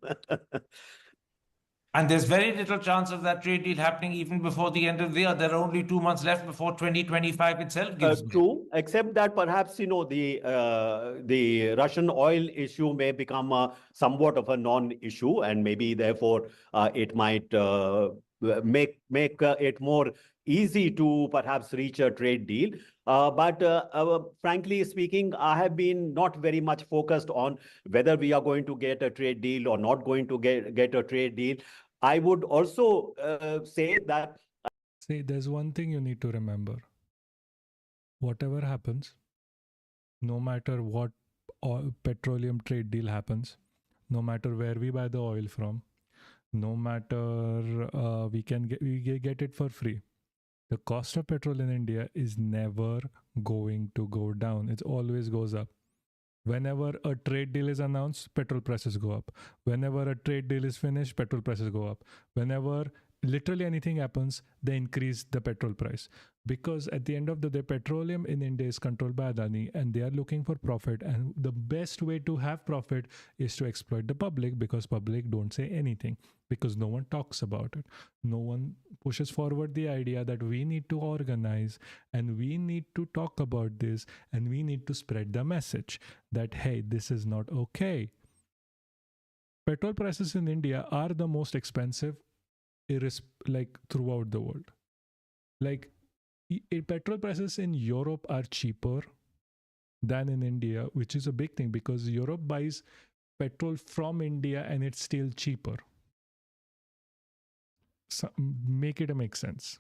And there's very little chance of that trade deal happening even before the end of the year. There are only 2 months left before 2025 itself gives way. True, except that perhaps the Russian oil issue may become somewhat of a non-issue, and maybe therefore it might make it more easy to perhaps reach a trade deal. But frankly speaking, I have been not very much focused on whether we are going to get a trade deal or not going to get a trade deal. I would also say that. See, there's one thing you need to remember. Whatever happens, no matter what petroleum trade deal happens, no matter where we buy the oil from, no matter we get it for free, the cost of petrol in India is never going to go down. It always goes up. Whenever a trade deal is announced, petrol prices go up. Whenever a trade deal is finished, petrol prices go up. Whenever literally anything happens, they increase the petrol price. Because at the end of the day, petroleum in India is controlled by Adani and they are looking for profit. And the best way to have profit is to exploit the public, because public don't say anything, because no one talks about it. No one pushes forward the idea that we need to organize and we need to talk about this and we need to spread the message that, hey, this is not okay. Petrol prices in India are the most expensive like throughout the world. Like petrol prices in Europe are cheaper than in India, which is a big thing because Europe buys petrol from India and it's still cheaper. So make it make sense.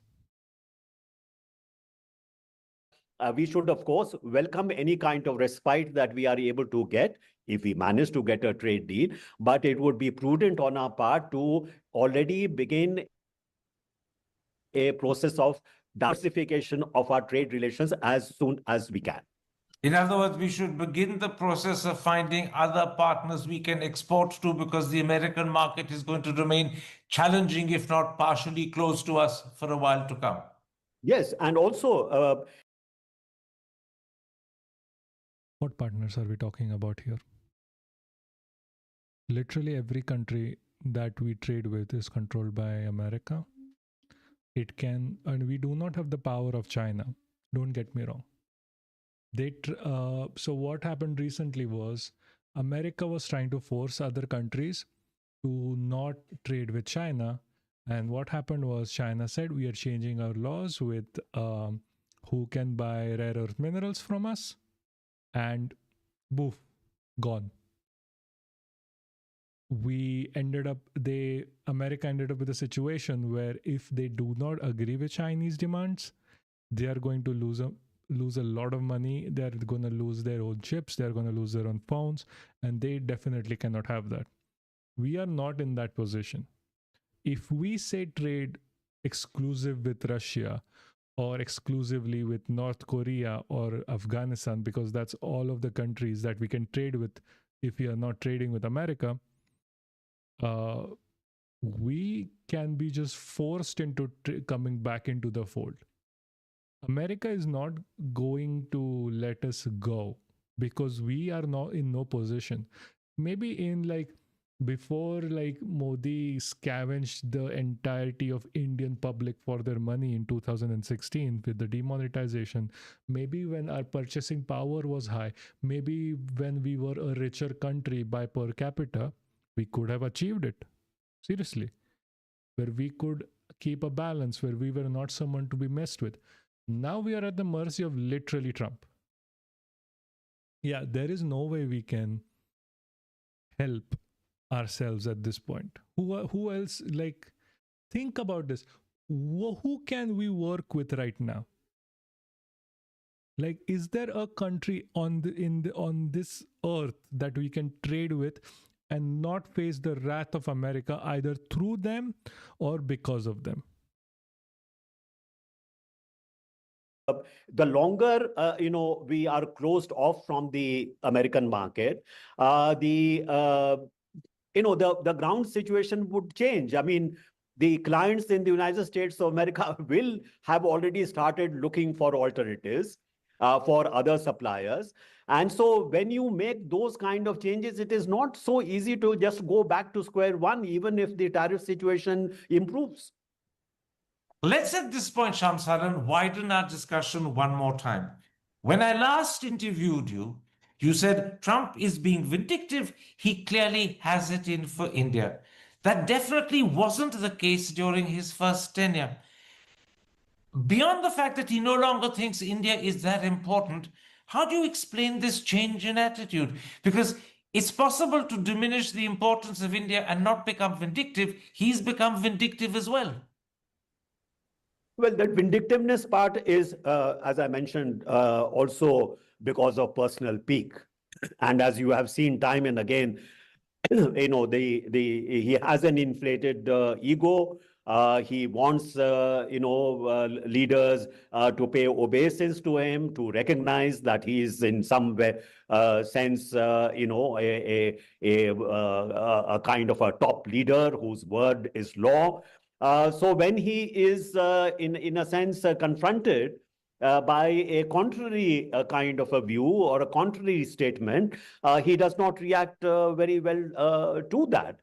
We should, of course, welcome any kind of respite that we are able to get if we manage to get a trade deal. But it would be prudent on our part to already begin a process of diversification of our trade relations as soon as we can. In other words, we should begin the process of finding other partners we can export to, because the American market is going to remain challenging, if not partially closed to us, for a while to come. Yes, and also... what partners are we talking about here? Literally every country that we trade with is controlled by America. It can, and we do not have the power of China. Don't get me wrong. So what happened recently was America was trying to force other countries to not trade with China. And what happened was China said, we are changing our laws with who can buy rare earth minerals from us. And boof, gone. America ended up with a situation where if they do not agree with Chinese demands, they are going to lose a lot of money. They're going to lose their own chips. They're going to lose their own phones. And they definitely cannot have that. We are not in that position. If we say trade exclusive with Russia or exclusively with North Korea or Afghanistan, because that's all of the countries that we can trade with if we are not trading with America, we can be just forced into coming back into the fold. America is not going to let us go because we are not in no position. Maybe in before Modi scavenged the entirety of Indian public for their money in 2016 with the demonetization, maybe when our purchasing power was high, maybe when we were a richer country by per capita, we could have achieved it. Seriously. Where we could keep a balance, where we were not someone to be messed with. Now we are at the mercy of literally Trump. Yeah, there is no way we can help ourselves at this point. Who else? Think about this. Who can we work with right now? Is there a country on this earth that we can trade with and not face the wrath of America either through them or because of them? the longer we are closed off from the American market, the ground situation would change. I mean, the clients in the United States of America will have already started looking for alternatives for other suppliers. And so when you make those kind of changes, it is not so easy to just go back to square one, even if the tariff situation improves. Let's at this point, Shamsaran, widen our discussion one more time. When I last interviewed you, you said Trump is being vindictive. He clearly has it in for India. That definitely wasn't the case during his first tenure. Beyond the fact that he no longer thinks India is that important, how do you explain this change in attitude? Because it's possible to diminish the importance of India and not become vindictive. He's become vindictive as well. Well, that vindictiveness part is, as I mentioned, also because of personal pique. And as you have seen time and again, he has an inflated ego. He wants, leaders to pay obeisance to him, to recognize that he is in some way, sense, a kind of a top leader whose word is law. So when he is, in a sense, confronted by a contrary kind of a view or a contrary statement, he does not react very well to that.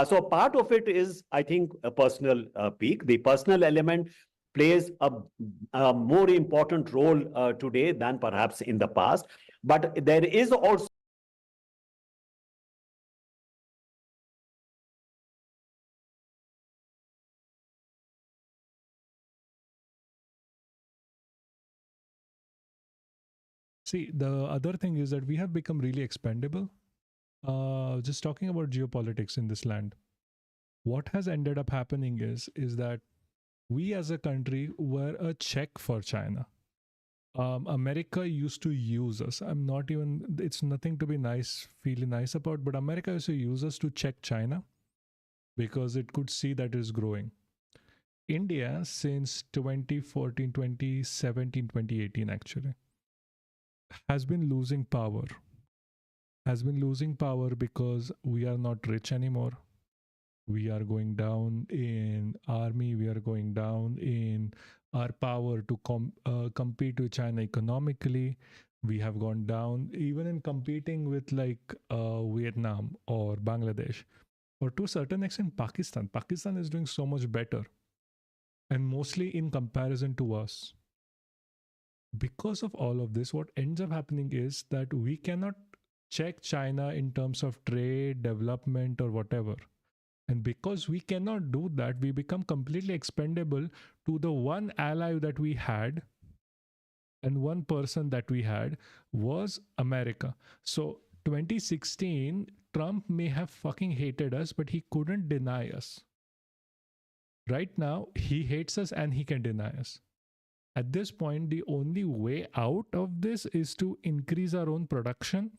So part of it is, I think, a personal pique. The personal element plays a more important role today than perhaps in the past. But there is also See, the other thing is that we have become really expendable. Just talking about geopolitics in this land, what has ended up happening is that we as a country were a check for China. America used to use us. It's nothing to be feeling nice about, but America used to use us to check China because it could see that it is growing. India, since 2014, 2017, 2018, actually, has been losing power. Because we are not rich anymore. We are going down in army. We are going down in our power to compete with China economically. We have gone down even in competing with Vietnam or Bangladesh, or to a certain extent Pakistan. Pakistan is doing so much better, and mostly in comparison to us. Because of all of this, what ends up happening is that we cannot check China in terms of trade, development, or whatever. And because we cannot do that, we become completely expendable to the one ally that we had, and one person that we had was America. So 2016, Trump may have fucking hated us, but he couldn't deny us. Right now, he hates us and he can deny us. At this point, the only way out of this is to increase our own production,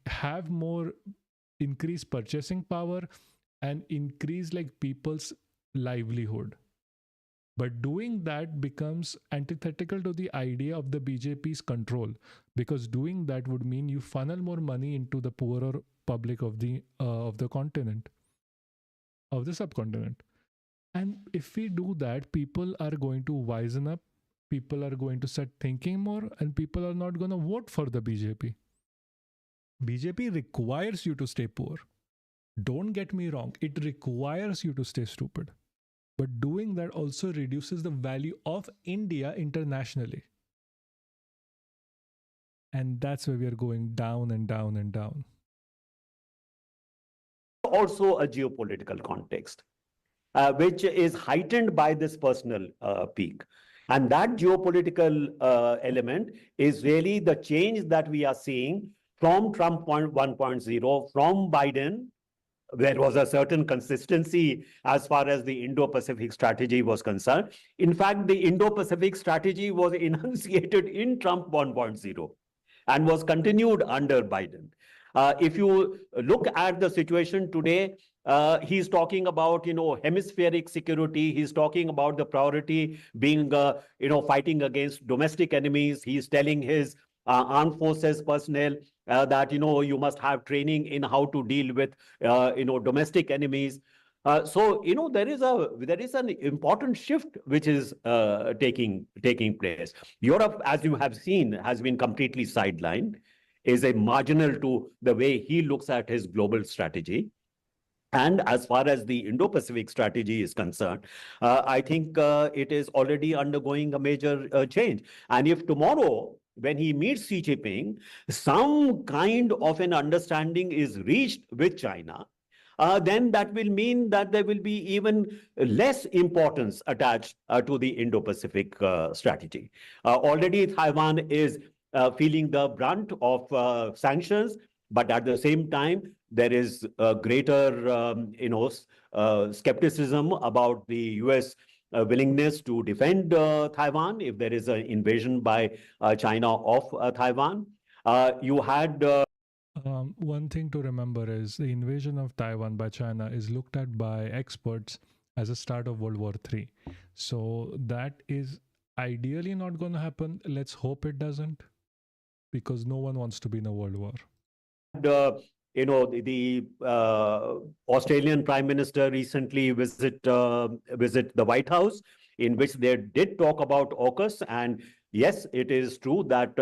have more increased purchasing power, and increase people's livelihood. But doing that becomes antithetical to the idea of the BJP's control, because doing that would mean you funnel more money into the poorer public of the continent, of the subcontinent. And if we do that, people are going to wisen up, people are going to start thinking more, and people are not going to vote for the BJP. BJP requires you to stay poor. Don't get me wrong, it requires you to stay stupid. But doing that also reduces the value of India internationally. And that's where we are going down and down and down. Also a geopolitical context, which is heightened by this personal pique. And that geopolitical element is really the change that we are seeing from Trump 1.0, from Biden. There was a certain consistency as far as the Indo-Pacific strategy was concerned. In fact, the Indo-Pacific strategy was enunciated in Trump 1.0 and was continued under Biden. If you look at the situation today, He's talking about, hemispheric security. He's talking about the priority being, fighting against domestic enemies. He's telling his armed forces personnel that, you must have training in how to deal with, domestic enemies. So there is an important shift which is taking place. Europe, as you have seen, has been completely sidelined, is a marginal to the way he looks at his global strategy. And as far as the Indo-Pacific strategy is concerned, I think it is already undergoing a major change. And if tomorrow, when he meets Xi Jinping, some kind of an understanding is reached with China, then that will mean that there will be even less importance attached to the Indo-Pacific strategy. Already Taiwan is feeling the brunt of sanctions, but at the same time, there is a greater, skepticism about the U.S. Willingness to defend Taiwan if there is an invasion by China of Taiwan. You had One thing to remember is the invasion of Taiwan by China is looked at by experts as a start of World War III. So that is ideally not going to happen. Let's hope it doesn't, because no one wants to be in a world war. The Australian Prime Minister recently visit the White House, in which they did talk about AUKUS. And yes, it is true that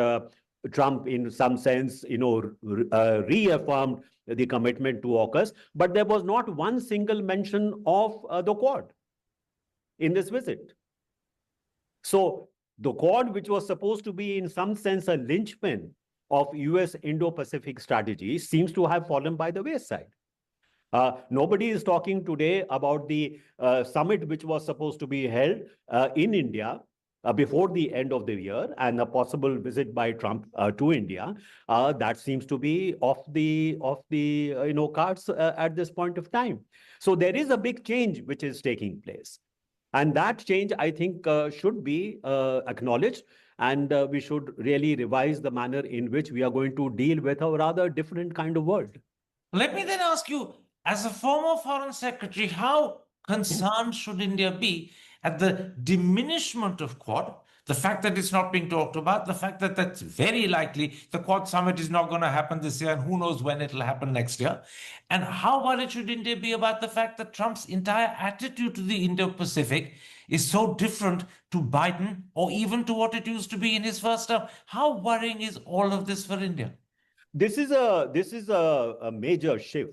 Trump, in some sense, reaffirmed the commitment to AUKUS, but there was not one single mention of the Quad in this visit. So the Quad, which was supposed to be in some sense a linchpin of US Indo-Pacific strategy, seems to have fallen by the wayside. Nobody is talking today about the summit which was supposed to be held in India before the end of the year, and a possible visit by Trump to India. That seems to be off the cards at this point of time. So there is a big change which is taking place. And that change, I think, should be acknowledged, and we should really revise the manner in which we are going to deal with a rather different kind of world. Let me then ask you, as a former foreign secretary, how concerned should India be at the diminishment of Quad, the fact that it's not being talked about, the fact that that's very likely the Quad summit is not going to happen this year, and who knows when it'll happen next year? And how worried should India be about the fact that Trump's entire attitude to the Indo-Pacific is so different to Biden, or even to what it used to be in his first term? How worrying is all of this for India? This is a major shift.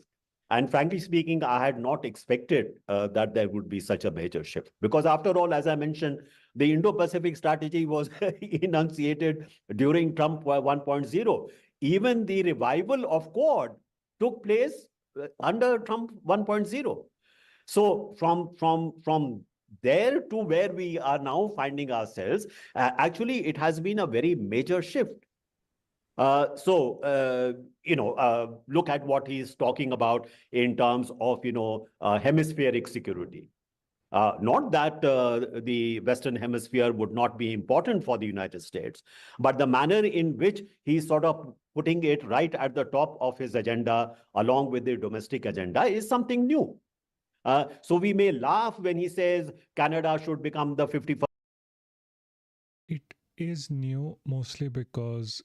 And frankly speaking, I had not expected that there would be such a major shift. Because after all, as I mentioned, the Indo-Pacific strategy was enunciated during Trump 1.0. Even the revival of Quad took place under Trump 1.0. So from there to where we are now finding ourselves, actually, it has been a very major shift. Look at what he's talking about in terms of, hemispheric security. Not that the Western Hemisphere would not be important for the United States, but the manner in which he's sort of putting it right at the top of his agenda, along with the domestic agenda, is something new. So we may laugh when he says Canada should become the 51st. It is new mostly because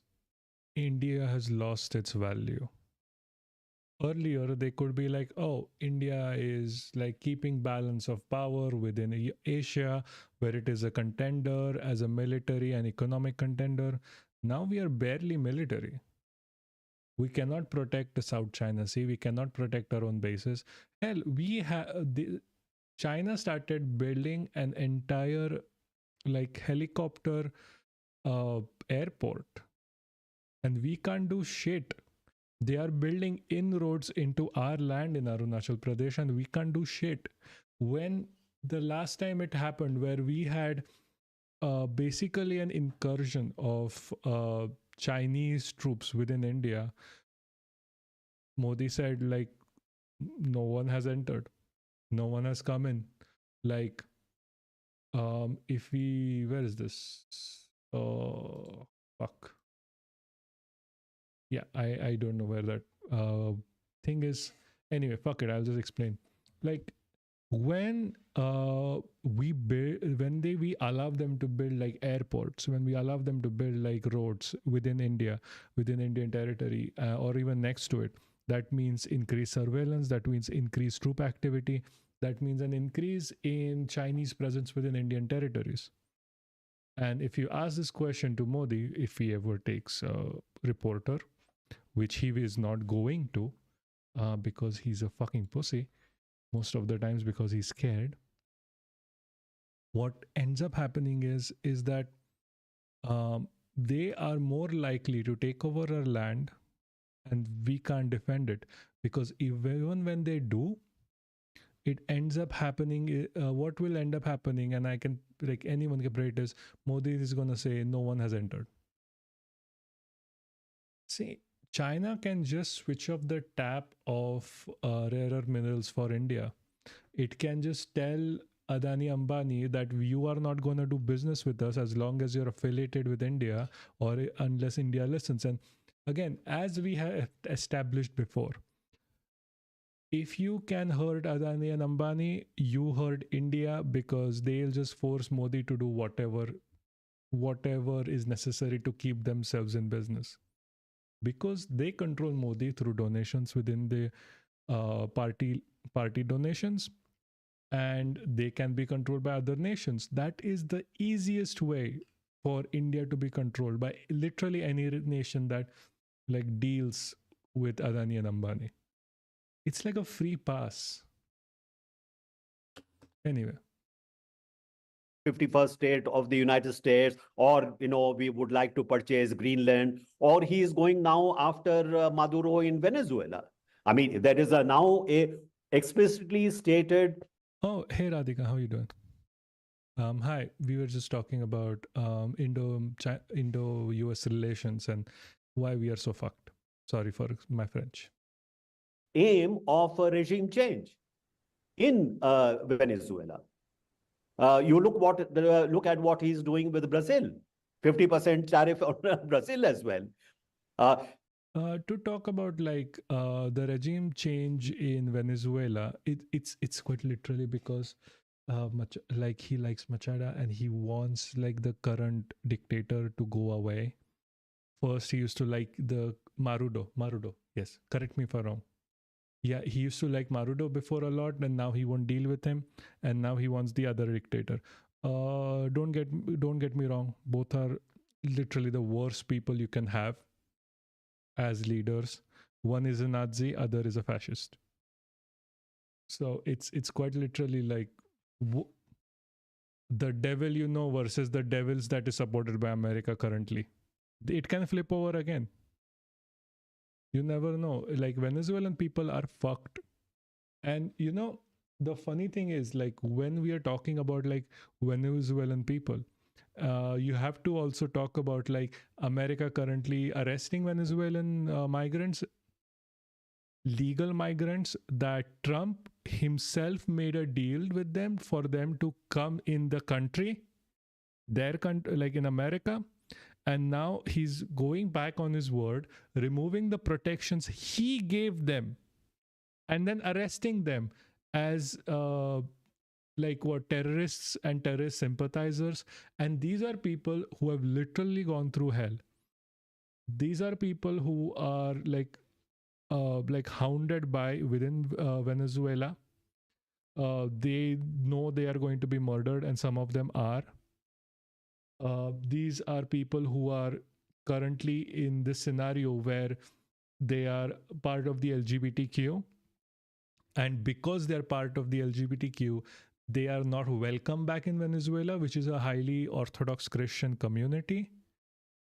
India has lost its value. Earlier, they could be like, oh, India is like keeping balance of power within Asia, where it is a contender as a military and economic contender. Now we are barely military. We cannot protect the South China Sea. We cannot protect our own bases. Hell, China started building an entire like helicopter airport, and we can't do shit. They are building inroads into our land in Arunachal Pradesh, and we can't do shit. When the last time it happened, where we had basically an incursion of Chinese troops within India, Modi said, like, no one has entered, no one has come in. Like, if we, where is this? Fuck. Yeah, I don't know where that thing is. Anyway, fuck it, I'll just explain. Like, when we allow them to build like airports, when we allow them to build like roads within India, within Indian territory, or even next to it, that means increased surveillance, that means increased troop activity, that means an increase in Chinese presence within Indian territories. And if you ask this question to Modi, if he ever takes a reporter, which he is not going to, because he's a fucking pussy most of the times, because he's scared, what ends up happening is that they are more likely to take over our land, and we can't defend it, because even when they do, it ends up happening. What will end up happening, and I can, like, anyone can predict, is Modi is going to say no one has entered. See, China can just switch off the tap of rare earth minerals for India. It can just tell Adani Ambani that you are not going to do business with us as long as you're affiliated with India, or unless India listens. And again, as we have established before, if you can hurt Adani and Ambani, you hurt India, because they'll just force Modi to do whatever is necessary to keep themselves in business, because they control Modi through donations within the party donations, and they can be controlled by other nations. That is the easiest way for India to be controlled by literally any nation that like deals with Adani and Ambani. It's like a free pass. Anyway, 51st state of the United States, or we would like to purchase Greenland, or he is going now after Maduro in Venezuela. I mean, there is now a explicitly stated. Oh, hey Radhika, how are you doing? Hi, we were just talking about Indo-US relations and why we are so fucked. Sorry for my French. Aim of a regime change in Venezuela. You look at what he's doing with Brazil, 50% tariff on Brazil as well. To talk about like the regime change in Venezuela, it's quite literally because like he likes Machada and he wants like the current dictator to go away. First, he used to like the Marudo. Yes, correct me if I'm wrong. Yeah, he used to like Marudo before a lot, and now he won't deal with him, and now he wants the other dictator. Don't get me wrong. Both are literally the worst people you can have as leaders. One is a Nazi, other is a fascist. So it's quite literally like the devil you know versus the devils that is supported by America currently. It can flip over again. You never know. Like, Venezuelan people are fucked. And the funny thing is, like, when we are talking about like Venezuelan people, you have to also talk about like America currently arresting Venezuelan migrants, legal migrants, that Trump himself made a deal with them for them to come in the country, their country, like in America. And now he's going back on his word, removing the protections he gave them, and then arresting them as like what, terrorists and terrorist sympathizers. And these are people who have literally gone through hell. These are people who are like hounded by within Venezuela. They know they are going to be murdered, and some of them are. These are people who are currently in this scenario where they are part of the LGBTQ, and because they're part of the LGBTQ, they are not welcome back in Venezuela, which is a highly Orthodox Christian community,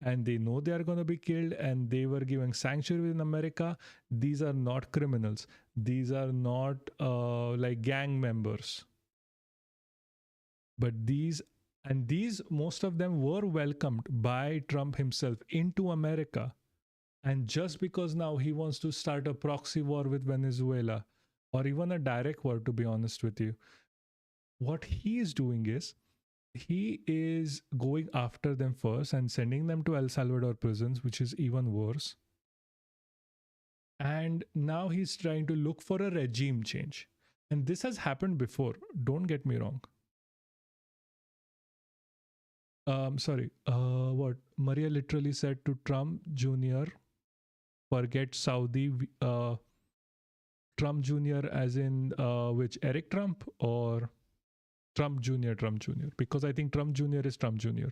and they know they are going to be killed, and they were given sanctuary in America. These are not criminals. These are not like gang members. But these most of them were welcomed by Trump himself into America. And just because now he wants to start a proxy war with Venezuela, or even a direct war, to be honest with you, what he is doing is he is going after them first and sending them to El Salvador prisons, which is even worse. And now he's trying to look for a regime change. And this has happened before. Don't get me wrong. Sorry. What? Maria literally said to Trump Jr., forget Saudi. Trump Jr. as in which? Eric Trump or Trump Jr.? Trump Jr. Because I think Trump Jr. is Trump Jr.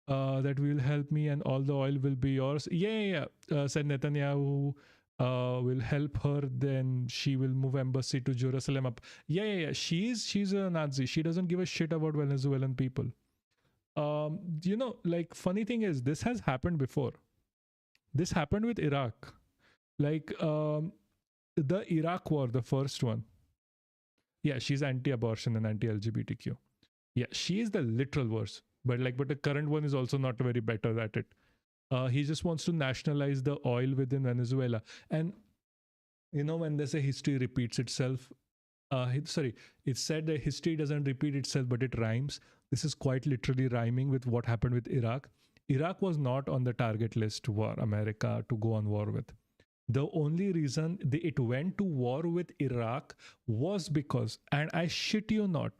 That will help me and all the oil will be yours. Yeah. Said Netanyahu will help her, then she will move embassy to Jerusalem up. Yeah. She's a Nazi. She doesn't give a shit about Venezuelan people. Like, funny thing is, this has happened before. This happened with Iraq. Like, the Iraq war, the first one. Yeah, she's anti-abortion and anti-LGBTQ. Yeah, she is the literal worst. But the current one is also not very better at it. He just wants to nationalize the oil within Venezuela. And, when they say history repeats itself, it's said that history doesn't repeat itself, but it rhymes. This is quite literally rhyming with what happened with Iraq. Iraq was not on the target list for America to go on war with. The only reason it went to war with Iraq was because, and I shit you not,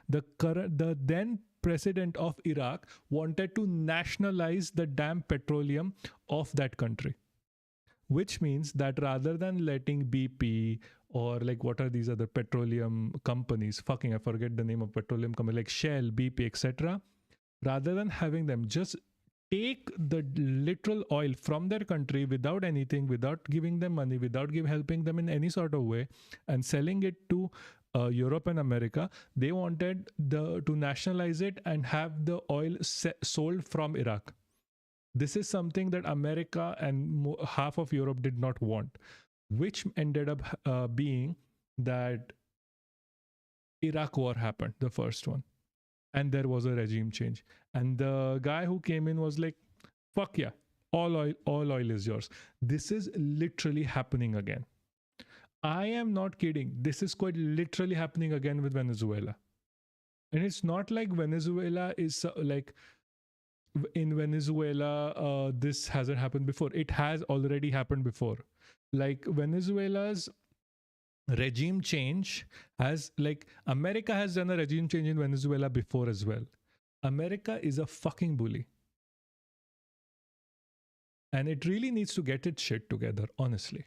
the then president of Iraq wanted to nationalize the damn petroleum of that country. Which means that rather than letting BP or like what are these other petroleum companies, I forget the name of petroleum company, like Shell, BP, etc. Rather than having them just take the literal oil from their country without anything, without giving them money, without helping them in any sort of way, and selling it to Europe and America, they wanted to nationalize it and have the oil sold from Iraq. This is something that America and half of Europe did not want, which ended up being that Iraq war happened, the first one. And there was a regime change. And the guy who came in was like, fuck yeah, all oil is yours. This is literally happening again. I am not kidding. This is quite literally happening again with Venezuela. And it's not like Venezuela is like, in Venezuela, this hasn't happened before. It has already happened before. Like Venezuela's regime change has, like, America has done a regime change in Venezuela before as well. America is a fucking bully. And it really needs to get its shit together, honestly.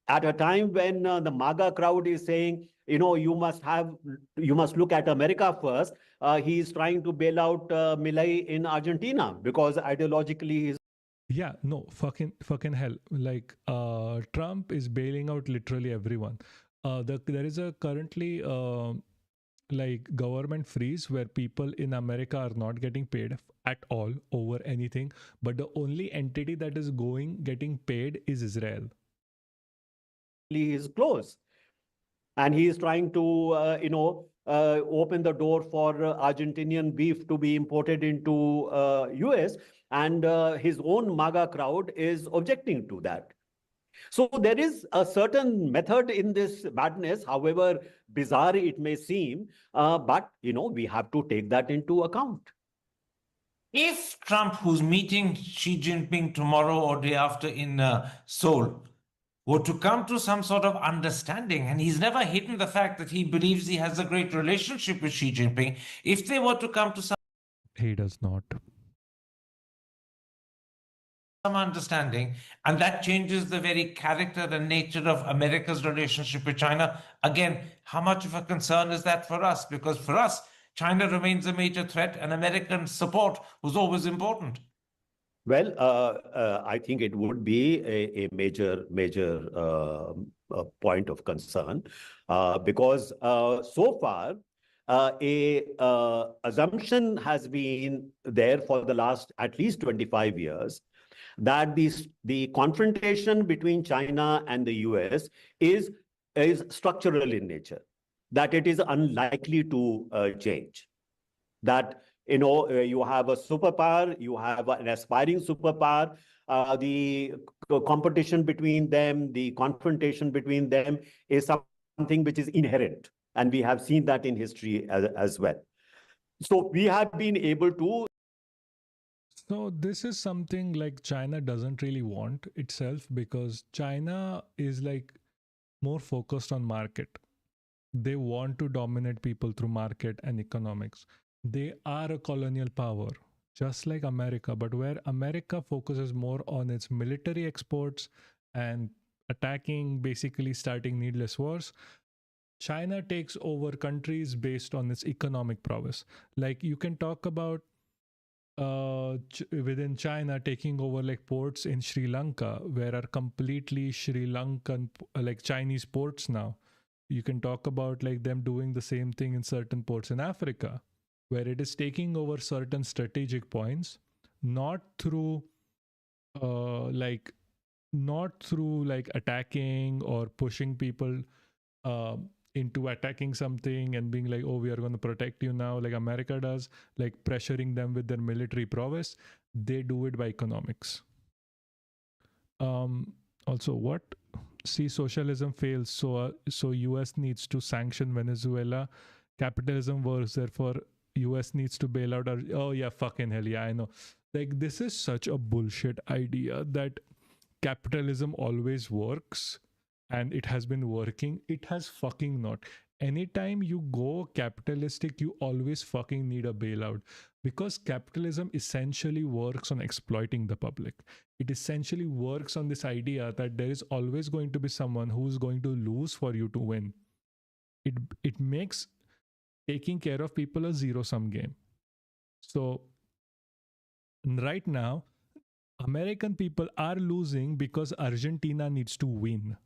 At a time when the MAGA crowd is saying, you must look at America first, he is trying to bail out Milei in Argentina because ideologically he's. Yeah, no, fucking hell. Like, Trump is bailing out literally everyone. There is a currently like government freeze where people in America are not getting paid at all over anything, but the only entity that is getting paid is Israel. He is close, and he is trying to open the door for Argentinian beef to be imported into US, and his own MAGA crowd is objecting to that. So there is a certain method in this madness, however bizarre it may seem, but we have to take that into account. If Trump, who's meeting Xi Jinping tomorrow or day after in Seoul, were to come to some sort of understanding, and he's never hidden the fact that he believes he has a great relationship with Xi Jinping, if they were to come to some He does not. Understanding, and that changes the very character and nature of America's relationship with China, again, how much of a concern is that for us? Because for us, China remains a major threat, and American support was always important. Well, I think it would be a major point of concern because so far a assumption has been there for the last at least 25 years that the confrontation between China and the US is structural in nature, that it is unlikely to change. That you have a superpower, you have an aspiring superpower, the competition between them, the confrontation between them is something which is inherent. And we have seen that in history as well. So we have been able to. So this is something like China doesn't really want itself, because China is like more focused on market. They want to dominate people through market and economics. They are a colonial power, just like America, but where America focuses more on its military exports and attacking, basically starting needless wars, China takes over countries based on its economic prowess. Like you can talk about within China taking over like ports in Sri Lanka, where are completely Sri Lankan like Chinese ports now. You can talk about like them doing the same thing in certain ports in Africa, where it is taking over certain strategic points, not through like not through like attacking or pushing people uh, into attacking something and being like, oh, we are going to protect you now, like America does, like pressuring them with their military prowess. They do it by economics. Also, what? See, socialism fails, so US needs to sanction Venezuela. Capitalism works, therefore US needs to bail out. Oh yeah, fucking hell yeah, I know. Like this is such a bullshit idea that capitalism always works and it has been working. It has fucking not. Anytime you go capitalistic, you always fucking need a bailout, because capitalism essentially works on exploiting the public. It essentially works on this idea that there is always going to be someone who's going to lose for you to win. It makes taking care of people a zero-sum game. So right now, American people are losing because Argentina needs to win,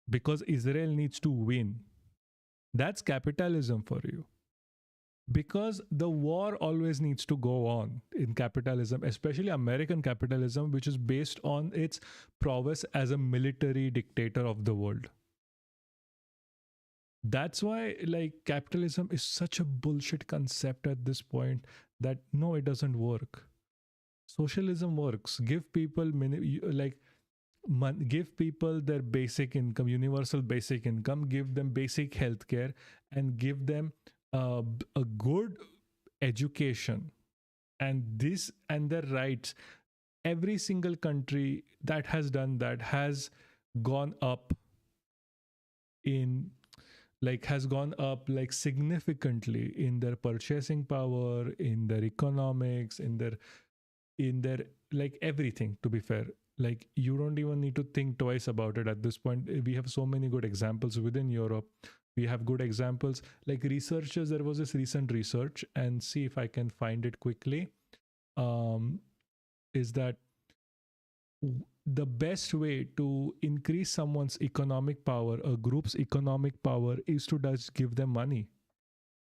because Israel needs to win. That's capitalism for you. Because the war always needs to go on in capitalism, especially American capitalism, which is based on its prowess as a military dictator of the world. That's why like capitalism is such a bullshit concept at this point, that no, it doesn't work. Socialism works. Give people give people their basic income, universal basic income, give them basic healthcare, and give them a good education, and this and their rights. Every single country that has done that has gone up in has gone up like significantly in their purchasing power, in their economics, in their like everything, to be fair. Like you don't even need to think twice about it at this point. We have so many good examples within Europe. We have good examples like researchers. There was this recent research, and see if I can find it quickly. Is that the best way to increase someone's economic power, a group's economic power, is to just give them money.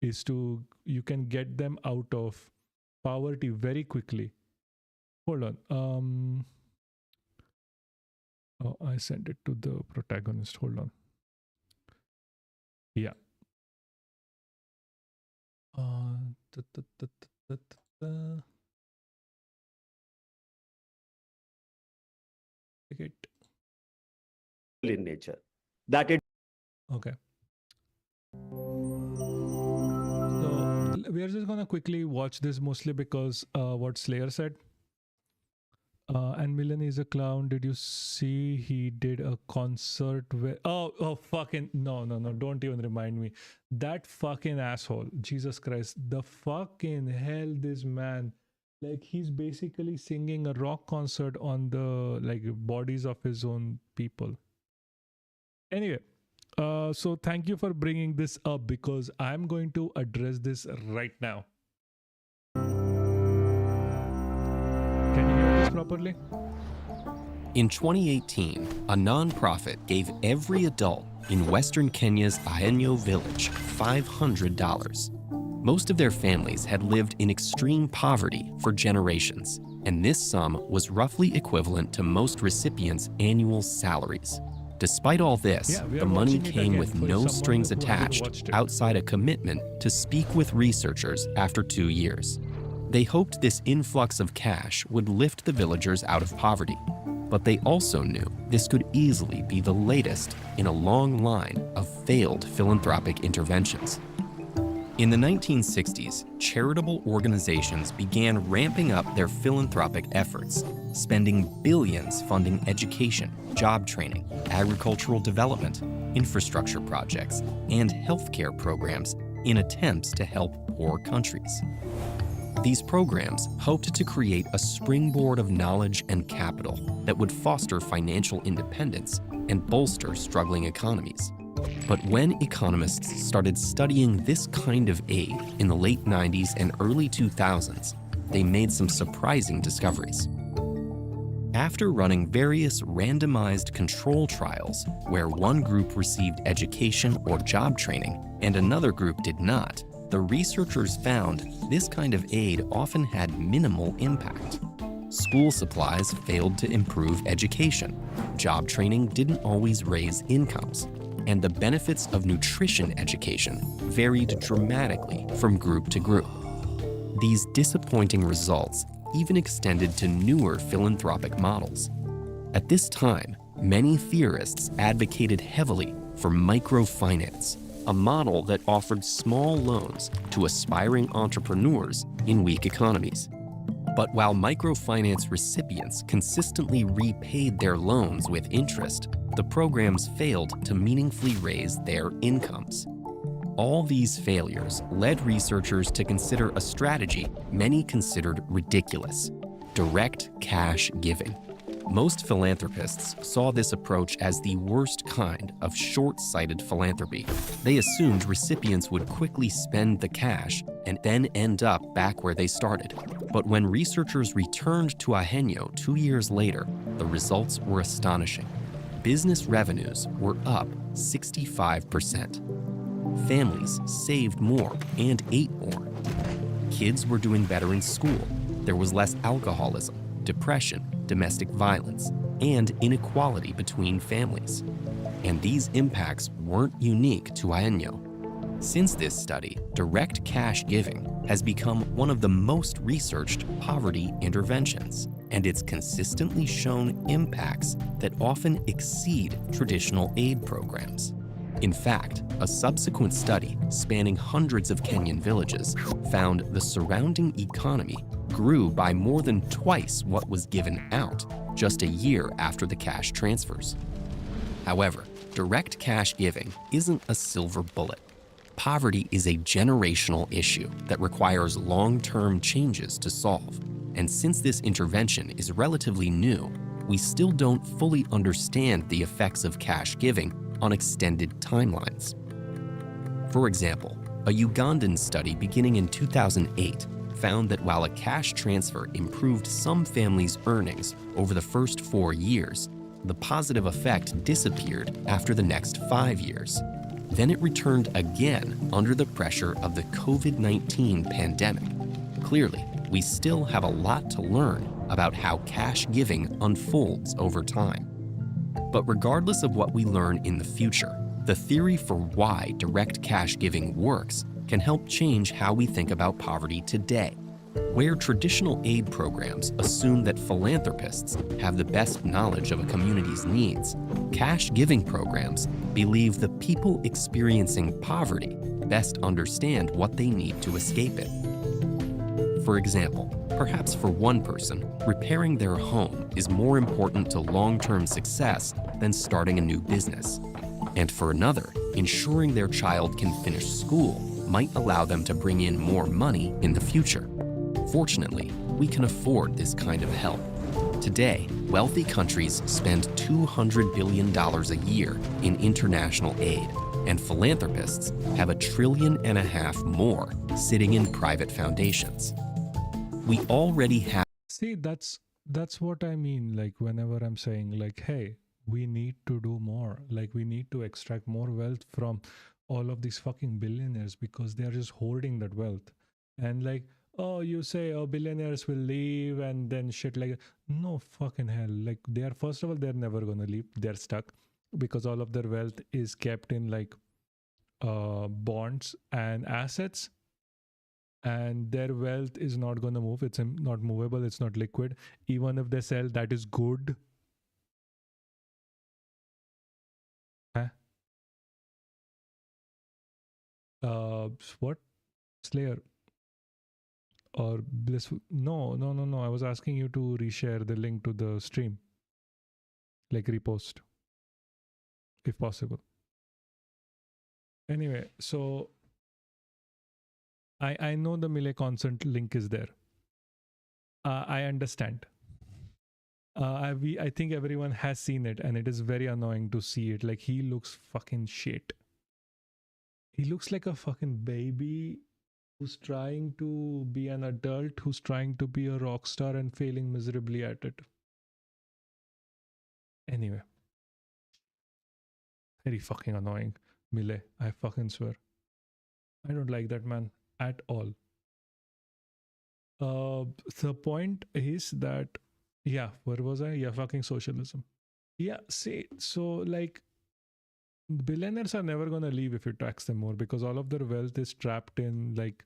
You can get them out of poverty very quickly. Hold on. Oh, I sent it to the protagonist. Hold on. Yeah. In nature. That it. Okay. So we are just going to quickly watch this, mostly because what Slayer said. And Milan is a clown. Did you see he did a concert where... Oh, fucking... No. Don't even remind me. That fucking asshole. Jesus Christ. The fucking hell, this man. Like, he's basically singing a rock concert on the, like, bodies of his own people. Anyway, so thank you for bringing this up, because I'm going to address this right now. Can you hear this properly? In 2018, a nonprofit gave every adult in Western Kenya's Aenyo village $500. Most of their families had lived in extreme poverty for generations, and this sum was roughly equivalent to most recipients' annual salaries. Despite all this, the money came with no strings attached outside a commitment to speak with researchers after 2 years. They hoped this influx of cash would lift the villagers out of poverty, but they also knew this could easily be the latest in a long line of failed philanthropic interventions. In the 1960s, charitable organizations began ramping up their philanthropic efforts, spending billions funding education, job training, agricultural development, infrastructure projects, and healthcare programs in attempts to help poor countries. These programs hoped to create a springboard of knowledge and capital that would foster financial independence and bolster struggling economies. But when economists started studying this kind of aid in the late 90s and early 2000s, they made some surprising discoveries. After running various randomized control trials where one group received education or job training and another group did not, the researchers found this kind of aid often had minimal impact. School supplies failed to improve education, job training didn't always raise incomes, and the benefits of nutrition education varied dramatically from group to group. These disappointing results even extended to newer philanthropic models. At this time, many theorists advocated heavily for microfinance, a model that offered small loans to aspiring entrepreneurs in weak economies. But while microfinance recipients consistently repaid their loans with interest, the programs failed to meaningfully raise their incomes. All these failures led researchers to consider a strategy many considered ridiculous: direct cash giving. Most philanthropists saw this approach as the worst kind of short-sighted philanthropy. They assumed recipients would quickly spend the cash and then end up back where they started. But when researchers returned to Ahenyo 2 years later, the results were astonishing. Business revenues were up 65%. Families saved more and ate more. Kids were doing better in school. There was less alcoholism, depression, domestic violence, and inequality between families. And these impacts weren't unique to Ahenyo. Since this study, direct cash giving has become one of the most researched poverty interventions, and it's consistently shown impacts that often exceed traditional aid programs. In fact, a subsequent study spanning hundreds of Kenyan villages found the surrounding economy grew by more than twice what was given out just a year after the cash transfers. However, direct cash giving isn't a silver bullet. Poverty is a generational issue that requires long-term changes to solve. And since this intervention is relatively new, we still don't fully understand the effects of cash giving on extended timelines. For example, a Ugandan study beginning in 2008 found that while a cash transfer improved some families' earnings over the first 4 years, the positive effect disappeared after the next 5 years. Then it returned again under the pressure of the COVID-19 pandemic. Clearly, we still have a lot to learn about how cash giving unfolds over time. But regardless of what we learn in the future, the theory for why direct cash giving works can help change how we think about poverty today. Where traditional aid programs assume that philanthropists have the best knowledge of a community's needs, cash giving programs believe the people experiencing poverty best understand what they need to escape it. For example, perhaps for one person, repairing their home is more important to long-term success than starting a new business. And for another, ensuring their child can finish school might allow them to bring in more money in the future. Fortunately, we can afford this kind of help. Today, wealthy countries spend $200 billion a year in international aid, and philanthropists have $1.5 trillion more sitting in private foundations. We already have. See, that's what I mean. Like whenever I'm saying like, hey, we need to do more. Like we need to extract more wealth from all of these fucking billionaires because they are just hoarding that wealth. And like, oh, you say, oh, billionaires will leave and then shit like, no fucking hell. Like they are, first of all, they're never gonna leave. They're stuck because all of their wealth is kept in like bonds and assets, and their wealth is not going to move. It's not movable, it's not liquid. Even if they sell, that is good. Huh? What? Slayer or Blissful. No. I was asking you to reshare the link to the stream, like repost, if possible. Anyway, so I know the Millet consent link is there. I understand. I think everyone has seen it, and it is very annoying to see it. Like, he looks fucking shit. He looks like a fucking baby who's trying to be an adult, who's trying to be a rock star and failing miserably at it. Anyway, very fucking annoying. Millet, I fucking swear. I don't like that man at all. The point is that, yeah, where was I? Yeah, fucking socialism. Yeah, see, so like, billionaires are never gonna leave if you tax them more, because all of their wealth is trapped in like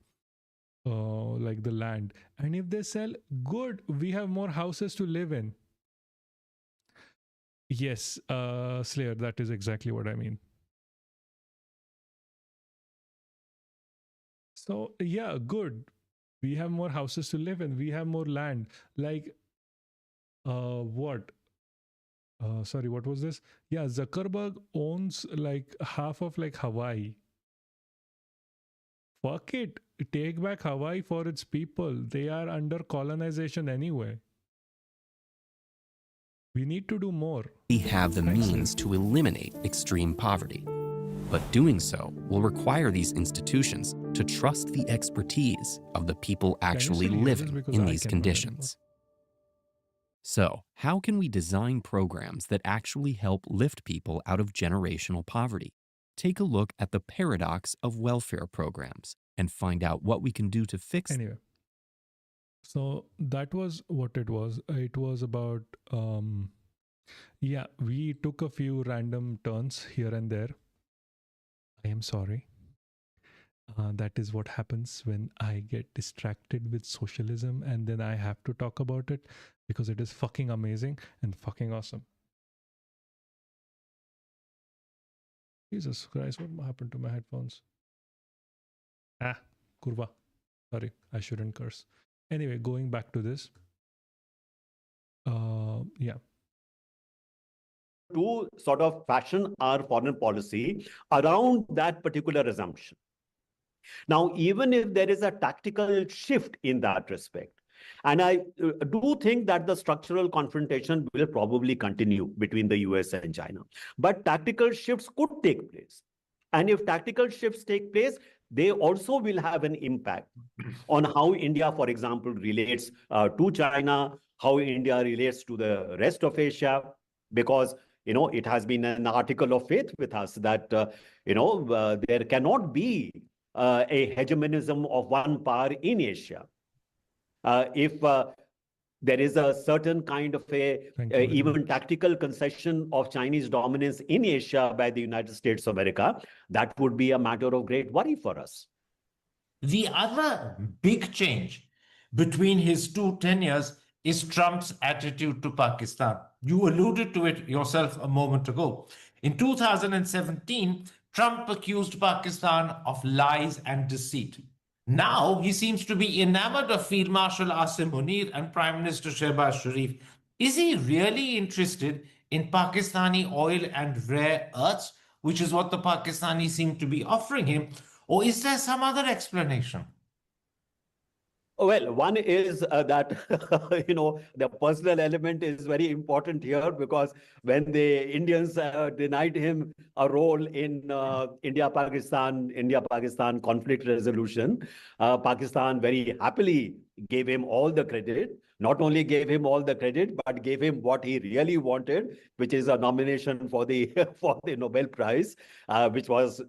the land. And if they sell, good, we have more houses to live in. Yes, Slayer, that is exactly what I mean. So yeah, good. We have more houses to live in. We have more land. Like, what? Sorry, what was this? Yeah, Zuckerberg owns like half of like Hawaii. Fuck it. Take back Hawaii for its people. They are under colonization anyway. We need to do more. We have the means to eliminate extreme poverty. But doing so will require these institutions to trust the expertise of the people actually living in these conditions. So, how can we design programs that actually help lift people out of generational poverty? Take a look at the paradox of welfare programs and find out what we can do to fix it. Anyway, so that was what it was. It was about, yeah, we took a few random turns here and there. I am sorry. That is what happens when I get distracted with socialism, and then I have to talk about it because it is fucking amazing and fucking awesome. Jesus Christ, what happened to my headphones? Kurva. Sorry, I shouldn't curse. Anyway, going back to this. Yeah. To sort of fashion our foreign policy around that particular assumption. Now, even if there is a tactical shift in that respect, and I do think that the structural confrontation will probably continue between the US and China, but tactical shifts could take place. And if tactical shifts take place, they also will have an impact on how India, for example, relates to China, how India relates to the rest of Asia, because it has been an article of faith with us that there cannot be a hegemonism of one power in Asia. If there is a certain kind of even tactical concession of Chinese dominance in Asia by the United States of America, that would be a matter of great worry for us. The other big change between his two tenures is Trump's attitude to Pakistan. You alluded to it yourself a moment ago. In 2017, Trump accused Pakistan of lies and deceit. Now he seems to be enamored of Field Marshal Asim Munir and Prime Minister Shehbaz Sharif. Is he really interested in Pakistani oil and rare earths, which is what the Pakistanis seem to be offering him? Or is there some other explanation? Well, one is that, the personal element is very important here, because when the Indians denied him a role in India-Pakistan conflict resolution, Pakistan very happily gave him all the credit. Not only gave him all the credit, but gave him what he really wanted, which is a nomination for the Nobel Prize, which was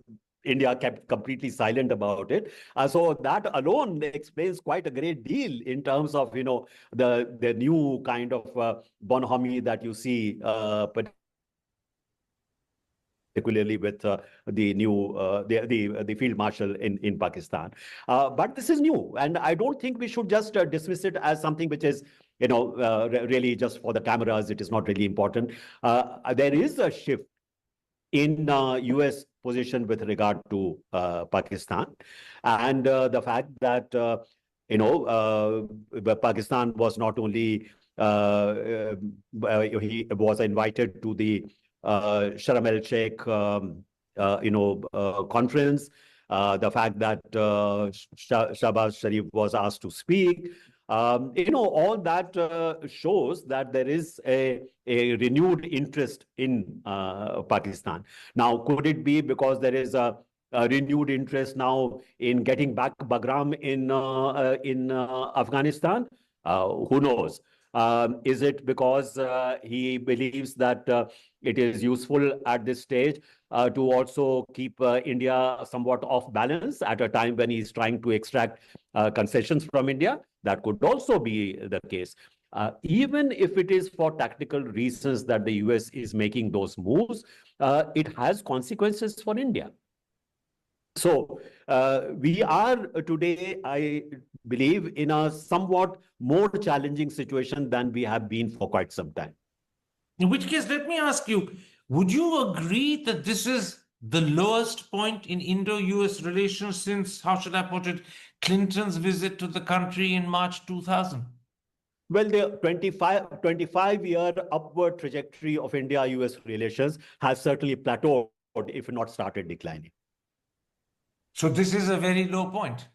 India kept completely silent about it. So that alone explains quite a great deal in terms of, the new kind of bonhomie that you see, particularly with the new the field marshal in Pakistan. But this is new, and I don't think we should just dismiss it as something which is really just for the cameras. It is not really important. There is a shift in US position with regard to Pakistan, and the fact that Pakistan was not only he was invited to the Sharm el Sheikh conference. The fact that Shahbaz Sharif was asked to speak, all that shows that there is a renewed interest in Pakistan. Now, could it be because there is a renewed interest now in getting back Bagram in Afghanistan? Who knows? Is it because he believes that it is useful at this stage to also keep India somewhat off balance at a time when he's trying to extract concessions from India? That could also be the case. Even if it is for tactical reasons that the US is making those moves, it has consequences for India. So we are today, I believe, in a somewhat more challenging situation than we have been for quite some time. In which case, let me ask you, would you agree that this is the lowest point in Indo-US relations since, how should I put it, Clinton's visit to the country in March 2000? Well, the 25-year upward trajectory of India-US relations has certainly plateaued, if not started declining. So this is a very low point.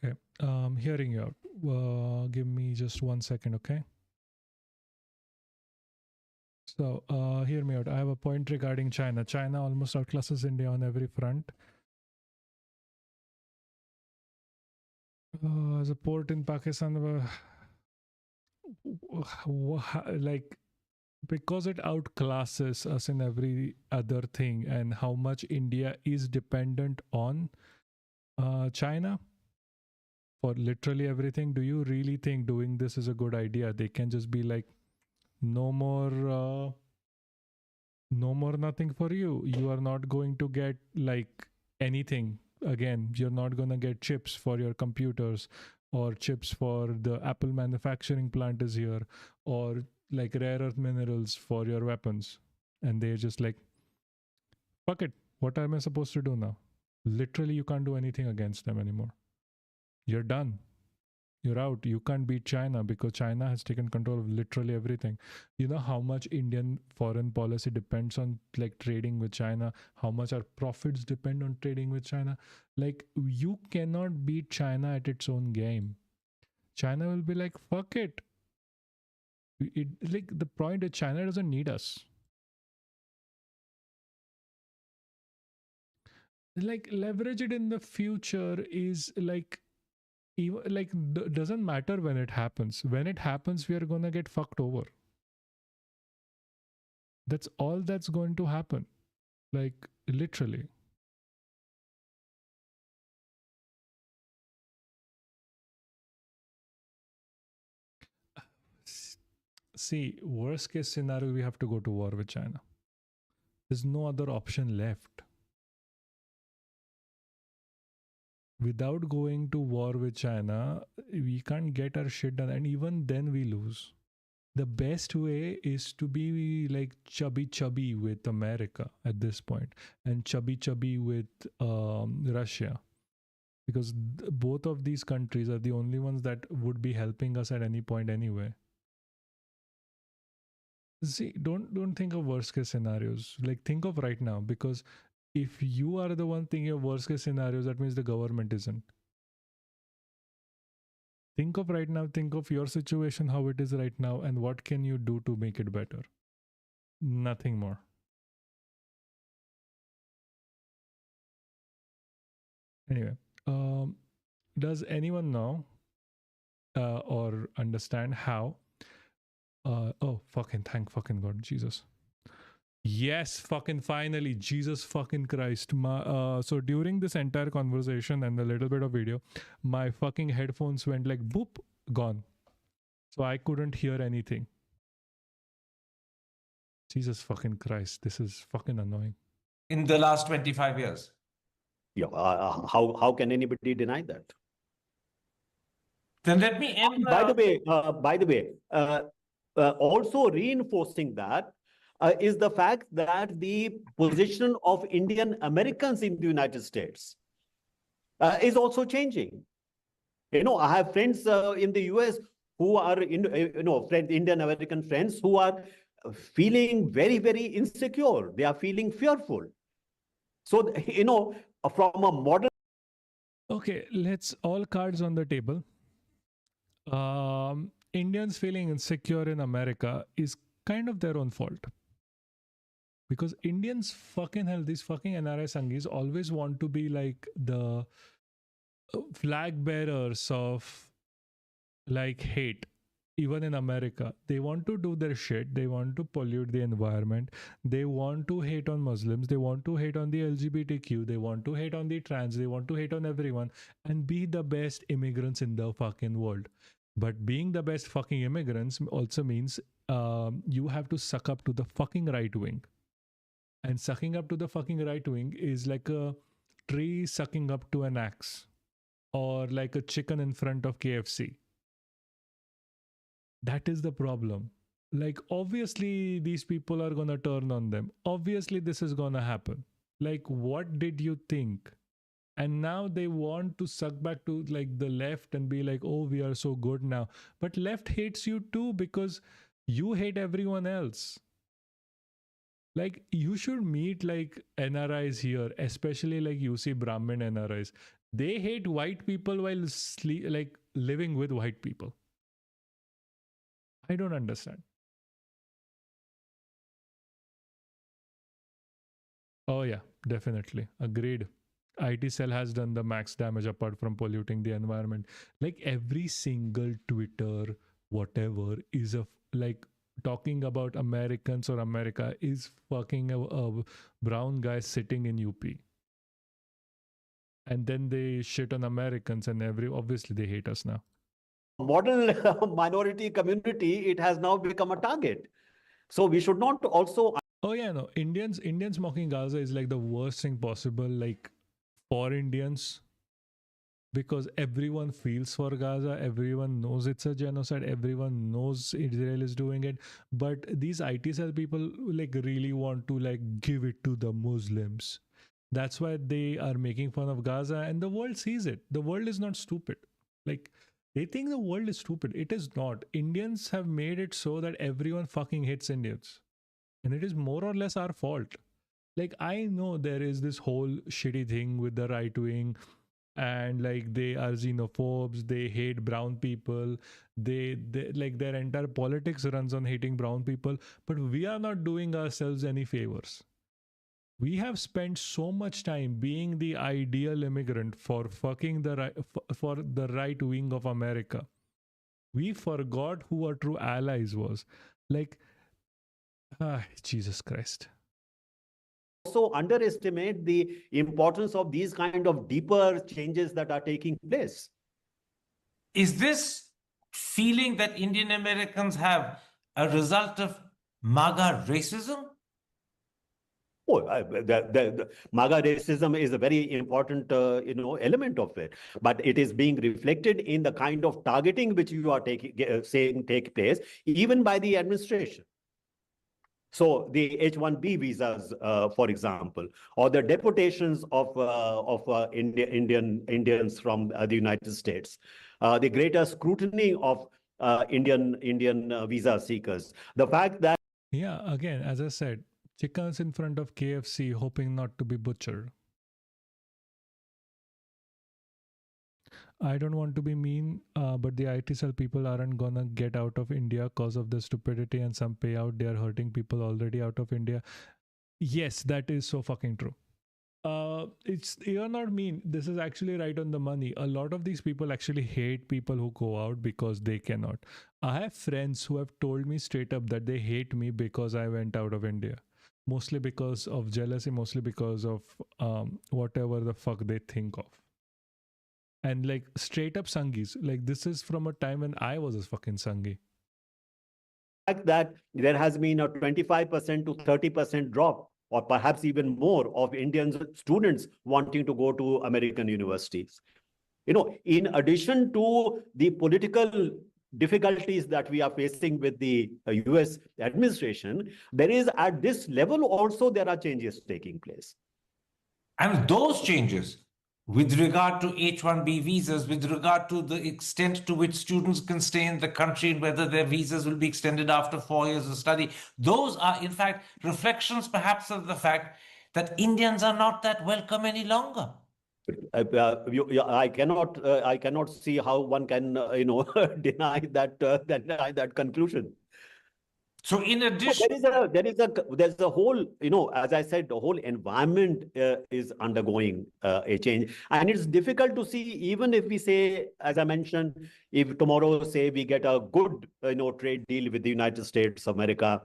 Okay, hearing you out. Give me just 1 second, okay? So, hear me out. I have a point regarding China. China almost outclasses India on every front. As a port in Pakistan, like, because it outclasses us in every other thing, and how much India is dependent on China for literally everything. Do you really think doing this is a good idea? They can just be like, no more nothing for you. You are not going to get like anything. Again, you're not going to get chips for your computers, or chips for the Apple manufacturing plant is here, or like rare earth minerals for your weapons. And they're just like, fuck it, what am I supposed to do now? Literally, you can't do anything against them anymore. You're done. You're out. You can't beat China because China has taken control of literally everything. You know how much Indian foreign policy depends on like trading with China, how much our profits depend on trading with China. Like, you cannot beat China at its own game. China will be like, fuck it. Like, the point is, China doesn't need us. Like, leverage it in the future is like, even like, doesn't matter when it happens. When it happens, we are gonna get fucked over. That's all that's going to happen. Like, literally. See, worst case scenario, we have to go to war with China. There's no other option left. Without going to war with China, we can't get our shit done, and even then we lose. The best way is to be like chubby with America at this point, and chubby with Russia, because both of these countries are the only ones that would be helping us at any point anyway. See, don't think of worst case scenarios. Like, think of right now, because if you are the one thinking of worst case scenarios, that means the government isn't. Think of right now, think of your situation, how it is right now, and what can you do to make it better. Nothing more. Anyway, does anyone know or understand how oh, fucking thank fucking God, Jesus. Yes, fucking finally, Jesus fucking Christ. So during this entire conversation and a little bit of video, my fucking headphones went like boop, gone. So I couldn't hear anything. Jesus fucking Christ, this is fucking annoying. In the last 25 years. Yeah, how can anybody deny that? Then let me end. By the way, also reinforcing that, is the fact that the position of Indian Americans in the United States is also changing. I have friends in the US who are, Indian American friends who are feeling very, very insecure. They are feeling fearful. So, from a modern. Okay, let's all cards on the table. Indians feeling insecure in America is kind of their own fault. Because Indians fucking hell, these fucking NRI Sanghis always want to be like the flag bearers of like hate. Even in America, they want to do their shit. They want to pollute the environment. They want to hate on Muslims. They want to hate on the LGBTQ. They want to hate on the trans. They want to hate on everyone and be the best immigrants in the fucking world. But being the best fucking immigrants also means you have to suck up to the fucking right wing. And sucking up to the fucking right wing is like a tree sucking up to an axe or like a chicken in front of KFC. That is the problem. Like, obviously, these people are gonna turn on them. Obviously, this is gonna happen. Like, what did you think? And now they want to suck back to like the left and be like, oh, we are so good now. But left hates you too because you hate everyone else. Like, you should meet like NRIs here, especially like you see Brahmin NRIs. They hate white people while like living with white people. I don't understand. Oh yeah, definitely. Agreed. IT cell has done the max damage apart from polluting the environment. Like every single Twitter, whatever, is like talking about Americans or America is fucking a brown guy sitting in UP. And then they shit on Americans and obviously they hate us now. Modern minority community, it has now become a target. So we should not also. Oh yeah, no. Indians mocking Gaza is like the worst thing possible, like for Indians, because everyone feels for Gaza, everyone knows it's a genocide, everyone knows Israel is doing it, but these IT cell people like really want to like give it to the Muslims. That's why they are making fun of Gaza, and the world sees it. The world is not stupid. Like, they think the world is stupid. It is not. Indians have made it so that everyone fucking hates Indians. And it is more or less our fault. Like, I know there is this whole shitty thing with the right wing, and like they are xenophobes, they hate brown people, they like their entire politics runs on hating brown people, but we are not doing ourselves any favors. We have spent so much time being the ideal immigrant for fucking the right for the right wing of America. We forgot who our true allies was. Like, Jesus Christ. Also underestimate the importance of these kind of deeper changes that are taking place. Is this feeling that Indian Americans have a result of MAGA racism? Oh, the MAGA racism is a very important, element of it. But it is being reflected in the kind of targeting which you are saying take place, even by the administration. So the H-1B visas, for example, or the deportations of Indians from the United States, the greater scrutiny of Indian visa seekers, the fact that. Yeah, again, as I said, chickens in front of KFC hoping not to be butchered. I don't want to be mean, but the IT cell people aren't gonna get out of India because of the stupidity and some payout. They are hurting people already out of India. Yes, that is so fucking true. You're not mean. This is actually right on the money. A lot of these people actually hate people who go out because they cannot. I have friends who have told me straight up that they hate me because I went out of India. Mostly because of jealousy, mostly because of whatever the fuck they think of. And like straight up Sanghis, like this is from a time when I was a fucking Sanghi. That there has been a 25% to 30% drop, or perhaps even more, of Indian students wanting to go to American universities. In addition to the political difficulties that we are facing with the US administration, there is at this level also there are changes taking place. And those changes, with regard to H-1B visas, with regard to the extent to which students can stay in the country and whether their visas will be extended after 4 years of study, those are, in fact, reflections perhaps of the fact that Indians are not that welcome any longer. I cannot see how one can deny that conclusion. So in addition, there's a whole, as I said, the whole environment is undergoing a change, and it's difficult to see, even if we say, as I mentioned, if tomorrow say we get a good trade deal with the United States of America,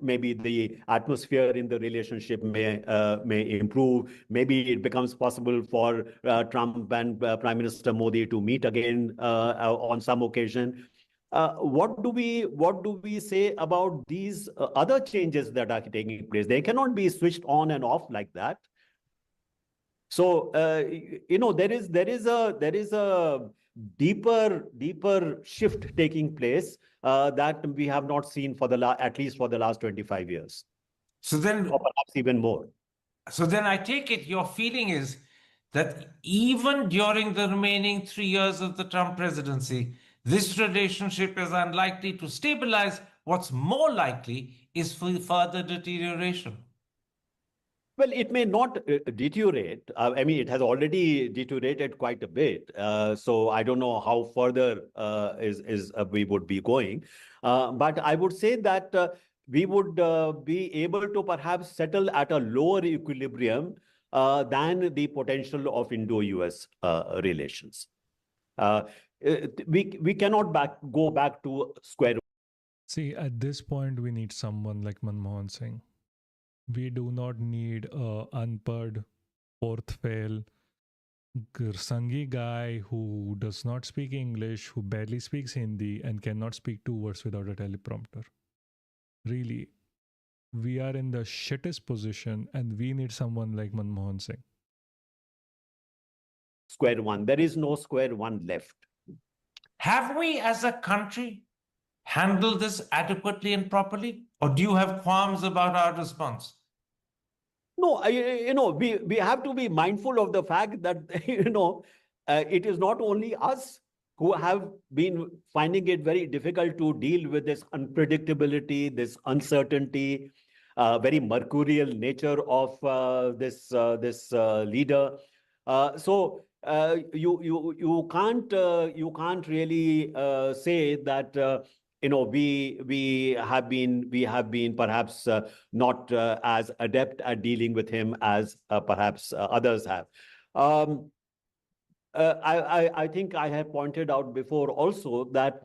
maybe the atmosphere in the relationship may improve. Maybe it becomes possible for Trump and Prime Minister Modi to meet again on some occasion. What do we say about these other changes that are taking place? They cannot be switched on and off like that. So there is a deeper shift taking place that we have not seen for at least for the last 25 years. So then, or perhaps even more. So then I take it your feeling is that even during the remaining 3 years of the Trump presidency, this relationship is unlikely to stabilize. What's more likely is for further deterioration. Well, it may not deteriorate. I mean, it has already deteriorated quite a bit. So I don't know how further we would be going. But I would say that we would be able to perhaps settle at a lower equilibrium than the potential of Indo-US relations. We cannot go back to square one. See, at this point, we need someone like Manmohan Singh. We do not need a unpaired, fourth fail, Sangi guy who does not speak English, who barely speaks Hindi, and cannot speak 2 words without a teleprompter. Really, we are in the shittest position, and we need someone like Manmohan Singh. Square one. There is no square one left. Have we as a country handled this adequately and properly? Or do you have qualms about our response? No, we have to be mindful of the fact that, it is not only us who have been finding it very difficult to deal with this unpredictability, this uncertainty, very mercurial nature of this leader. So you can't really say that we have been perhaps not as adept at dealing with him as perhaps others have. I think I have pointed out before also that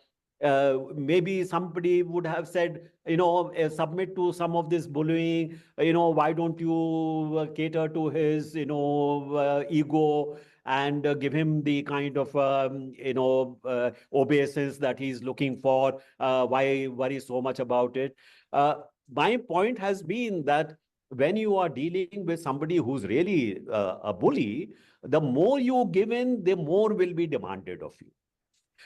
maybe somebody would have said, submit to some of this bullying, why don't you cater to his, ego and give him the kind of, obeisance that he's looking for. Why worry so much about it? My point has been that when you are dealing with somebody who's really a bully, the more you give in, the more will be demanded of you.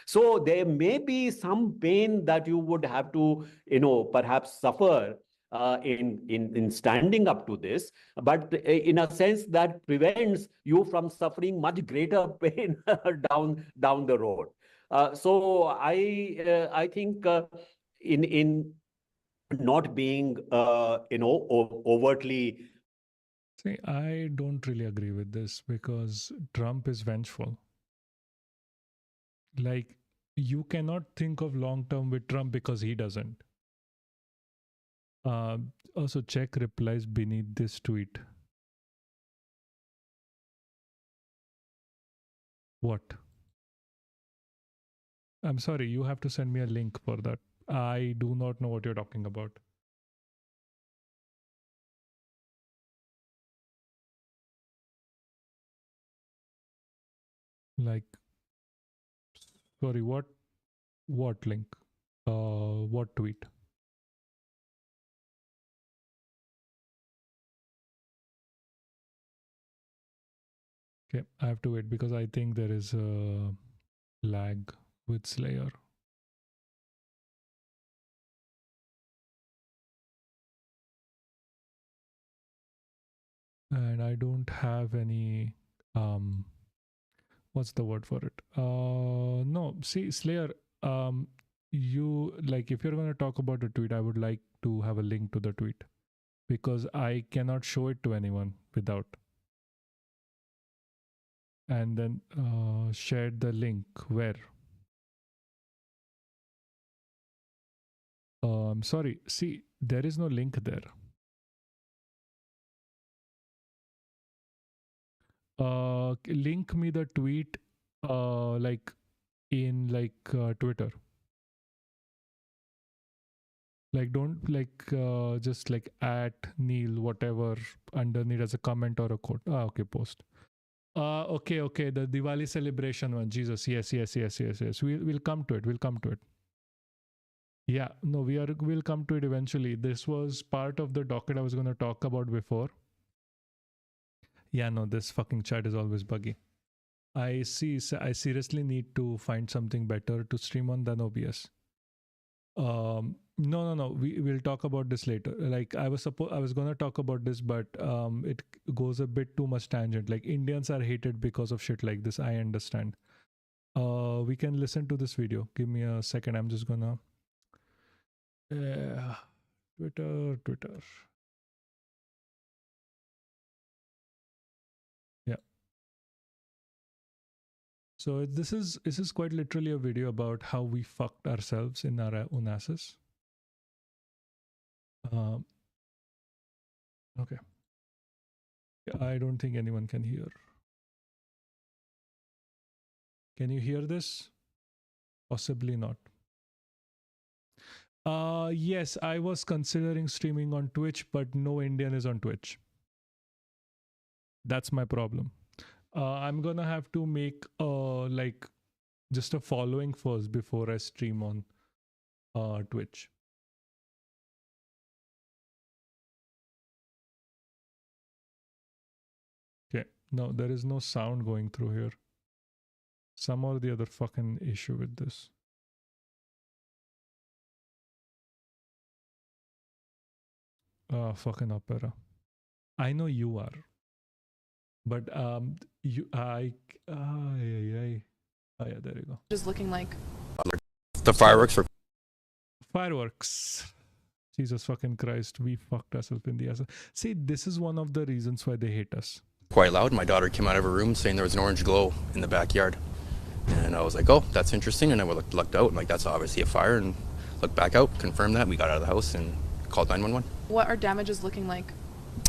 So there may be some pain that you would have to, perhaps suffer in standing up to this, but in a sense that prevents you from suffering much greater pain down the road. So I think in not being overtly. See, I don't really agree with this because Trump is vengeful. Like, you cannot think of long term with Trump because he doesn't. Also, check replies beneath this tweet. What? I'm sorry, you have to send me a link for that. I do not know what you're talking about. Like, sorry, what link? What tweet? Okay, I have to wait because I think there is a lag with Slayer. don't have any what's the word for it? No, see, Slayer, you like if you're going to talk about a tweet, I would like to have a link to the tweet because I cannot show it to anyone without. And then shared the link where. Sorry, see, there is no link there. Link me the tweet like in Twitter. Like don't just like at Neil whatever underneath as a comment or a quote. Okay, post. Okay, the Diwali celebration one. Jesus, yes. We'll come to it. We'll come to it. Yeah, no, we'll come to it eventually. This was part of the docket I was going to talk about before. Yeah, no, this fucking chat is always buggy. I seriously need to find something better to stream on than OBS. No. We'll talk about this later. Like I was gonna talk about this, but it goes a bit too much tangent. Like Indians are hated because of shit like this. I understand. We can listen to this video. Give me a second. I'm just gonna Twitter. Yeah. So this is quite literally a video about how we fucked ourselves in our own asses. Okay. I don't think anyone can hear. Can you hear this? Possibly not. Yes, I was considering streaming on Twitch, but no Indian is on Twitch. That's my problem. I'm gonna have to make like just a following first before I stream on Twitch. Okay, no, there is no sound going through here. Some or the other fucking issue with this. Fucking opera. I know you are. But oh yeah, there you go. Just looking like the fireworks were fireworks. Jesus fucking Christ, we fucked ourselves in the ass. See, this is one of the reasons why they hate us. quite loud. My daughter came out of her room saying there was an orange glow in the backyard. And I was like, oh, that's interesting. And I looked out, and like, that's obviously a fire. And looked back out, confirmed that. We got out of the house and called 911. what are damages looking like?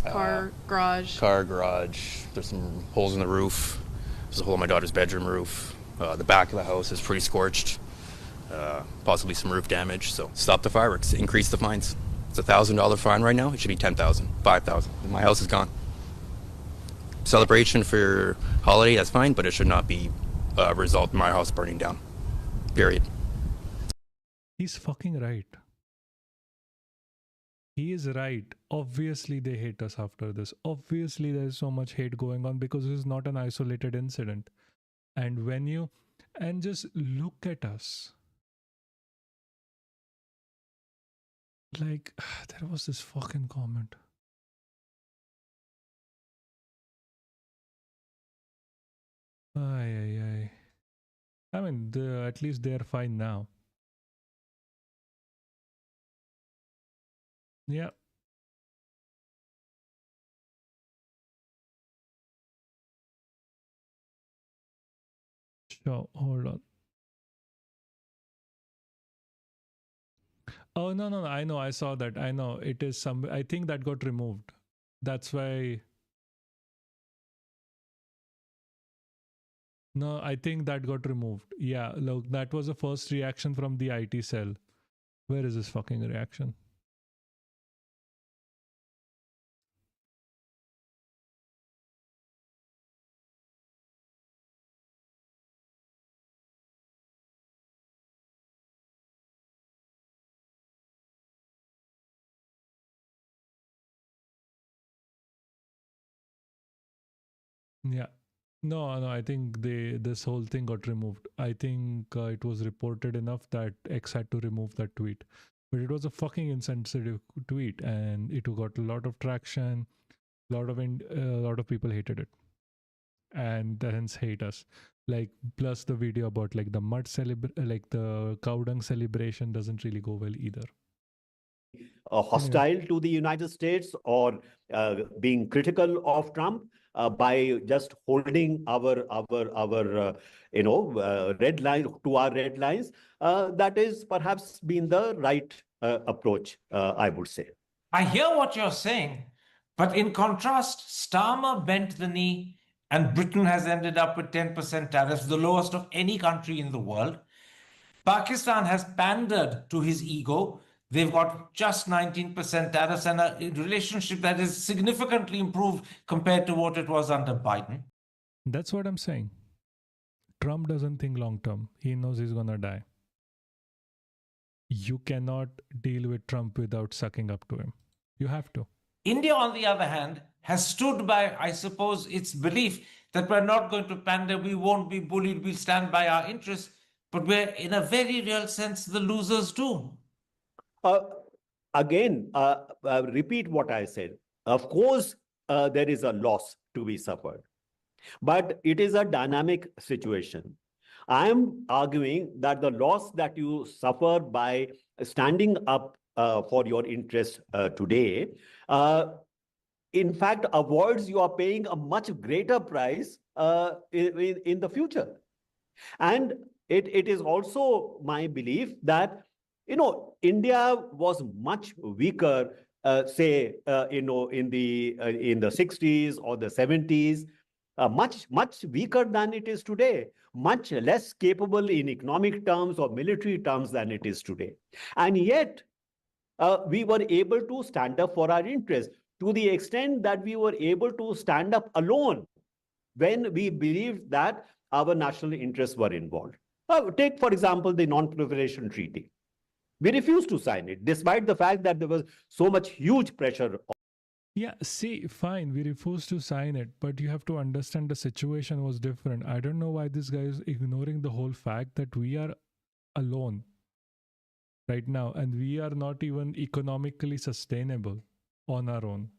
Car, garage. Car, garage. There's some holes in the roof. There's a hole in my daughter's bedroom roof. The back of the house is pretty scorched. Possibly some roof damage. So stop the fireworks. Increase the fines. It's $1,000 fine right now. It should be $10,000, $5,000. My house is gone. Celebration for your holiday, that's fine, but it should not be result in my house burning down. Period. He's fucking right. He is right. Obviously, they hate us after this. Obviously, there's so much hate going on because this is not an isolated incident. And when you, and just look at us. Like, there was this fucking comment. Ay. I mean, at least they're fine now. Yeah. Sure, hold on. Oh, no. I know, I saw that. I know. It is some, I think that got removed. That's why. No, I think that got removed. Yeah, look, that was the first reaction from the IT cell. Where is this fucking reaction? Yeah. No, I think this whole thing got removed. I think it was reported enough that X had to remove that tweet. But it was a fucking insensitive tweet and it got a lot of traction. lot of people hated it, and hence hate us. Like, plus the video about like the like the cow dung celebration doesn't really go well either. Hostile to the United States or being critical of Trump by just holding our red line to our red lines. That is perhaps been the right approach, I would say. I hear what you're saying, but in contrast, Starmer bent the knee and Britain has ended up with 10% tariffs, the lowest of any country in the world. Pakistan has pandered to his ego. They've got just 19% tariffs and a relationship that is significantly improved compared to what it was under Biden. That's what I'm saying. Trump doesn't think long term. He knows he's gonna die. You cannot deal with Trump without sucking up to him. You have to. India, on the other hand, has stood by, I suppose, its belief that we're not going to pander, we won't be bullied, we'll stand by our interests, but we're, in a very real sense, the losers too. Again, repeat what I said. Of course, there is a loss to be suffered, but it is a dynamic situation. I am arguing that the loss that you suffer by standing up for your interests today, in fact, avoids you are paying a much greater price in the future. And it is also my belief that, India was much weaker, say, in the 60s or the 70s, much weaker than it is today, much less capable in economic terms or military terms than it is today. And yet, we were able to stand up for our interests to the extent that we were able to stand up alone when we believed that our national interests were involved. Take, for example, the Non-Proliferation Treaty. We refused to sign it, despite the fact that there was so much huge pressure. Yeah, see, fine, we refused to sign it, but you have to understand the situation was different. I don't know why this guy is ignoring the whole fact that we are alone right now, and we are not even economically sustainable on our own.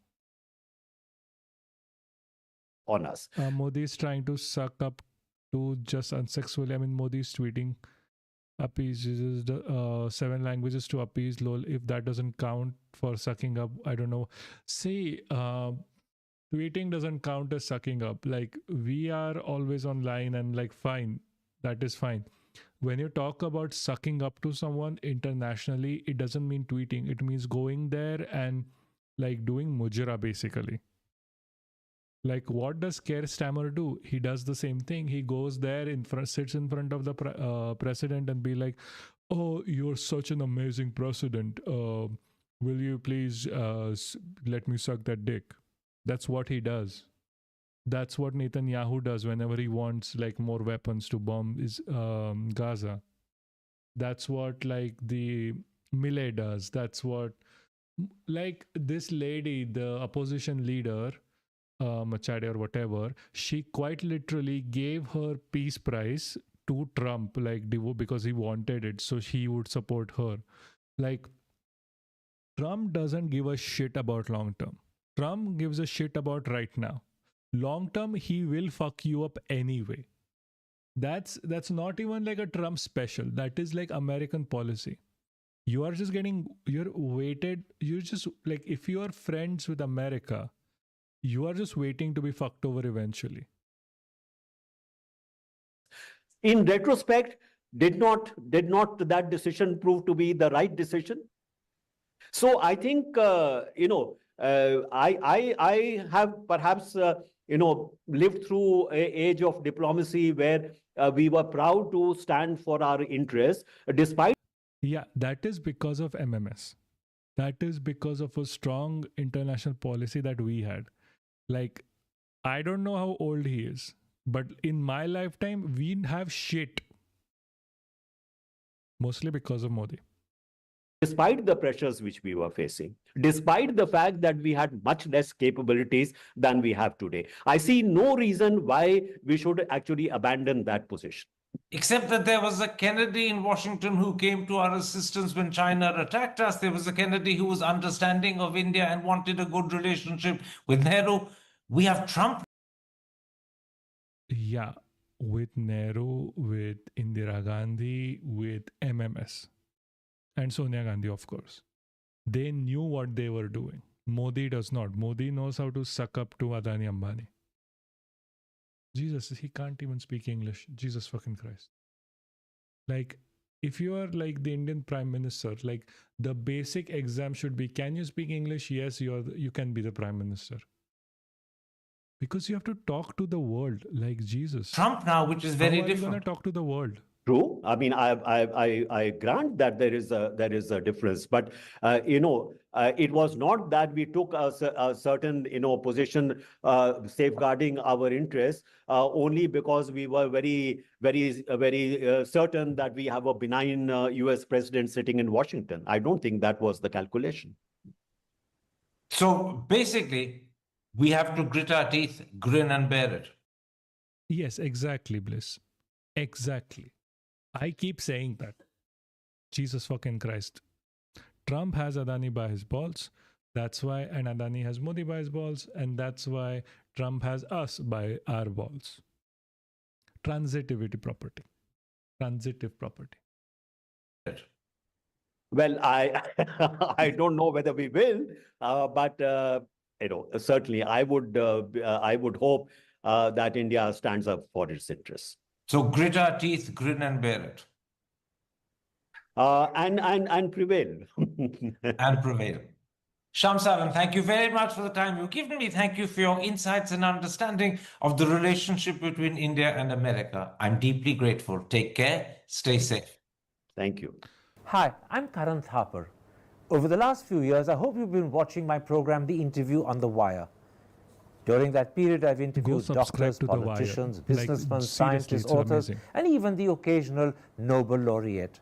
On us. Modi is trying to suck up to just unsexually. I mean, Modi is tweeting, appease uses the 7 languages to appease lol. If that doesn't count for sucking up, I don't know. See, tweeting doesn't count as sucking up. Like, we are always online and like, fine, that is fine. When you talk about sucking up to someone internationally, it doesn't mean tweeting. It means going there and like doing mujra basically. Like, what does Keir Starmer do? He does the same thing. He goes there, sits in front of the president and be like, oh, you're such an amazing president. Will you please let me suck that dick? That's what he does. That's what Netanyahu does whenever he wants like more weapons to bomb Gaza. That's what like the Millet does. That's what like this lady, the opposition leader, Machade or whatever, she quite literally gave her peace prize to Trump, like because he wanted it, so he would support her. Like, Trump doesn't give a shit about long term. Trump gives a shit about right now. Long term, he will fuck you up anyway. That's not even like a Trump special. That is like American policy. You are just you're just like, if you are friends with America, you are just waiting to be fucked over eventually. In retrospect, did not that decision prove to be the right decision? So I think I have perhaps lived through an age of diplomacy where we were proud to stand for our interests despite. Yeah, that is because of MMS. That is because of a strong international policy that we had. Like, I don't know how old he is, but in my lifetime, we have shit. Mostly because of Modi. Despite the pressures which we were facing, despite the fact that we had much less capabilities than we have today, I see no reason why we should actually abandon that position. Except that there was a Kennedy in Washington who came to our assistance when China attacked us. There was a Kennedy who was understanding of India and wanted a good relationship with Nehru. We have Trump. Yeah, with Nehru, with Indira Gandhi, with MMS, and Sonia Gandhi, of course. They knew what they were doing. Modi does not. Modi knows how to suck up to Adani Ambani. Jesus, he can't even speak English. Jesus fucking Christ. Like, if you are like the Indian Prime Minister, like the basic exam should be, can you speak English? Yes, you can be the Prime Minister. Because you have to talk to the world like Jesus. Trump now, which is very How are you different. going to talk to the world? True. I mean, I grant that there is a difference, but it was not that we took a certain position safeguarding our interests only because we were very certain that we have a benign U.S. president sitting in Washington. I don't think that was the calculation. So basically, we have to grit our teeth, grin and bear it. Yes, exactly, Bliss. Exactly. I keep saying that. Jesus fucking Christ. Trump has Adani by his balls. That's why, and Adani has Modi by his balls, and that's why Trump has us by our balls. Transitivity property. Transitive property. Well, I I don't know whether we will, but certainly I would hope that India stands up for its interests. So grit our teeth, grin and bear it. And prevail. And prevail. Shamsaran, thank you very much for the time you've given me. Thank you for your insights and understanding of the relationship between India and America. I'm deeply grateful. Take care. Stay safe. Thank you. Hi, I'm Karan Thapar. Over the last few years, I hope you've been watching my program, The Interview on the Wire. During that period, I've interviewed doctors, politicians, businessmen, scientists, authors, and even the occasional Nobel laureate.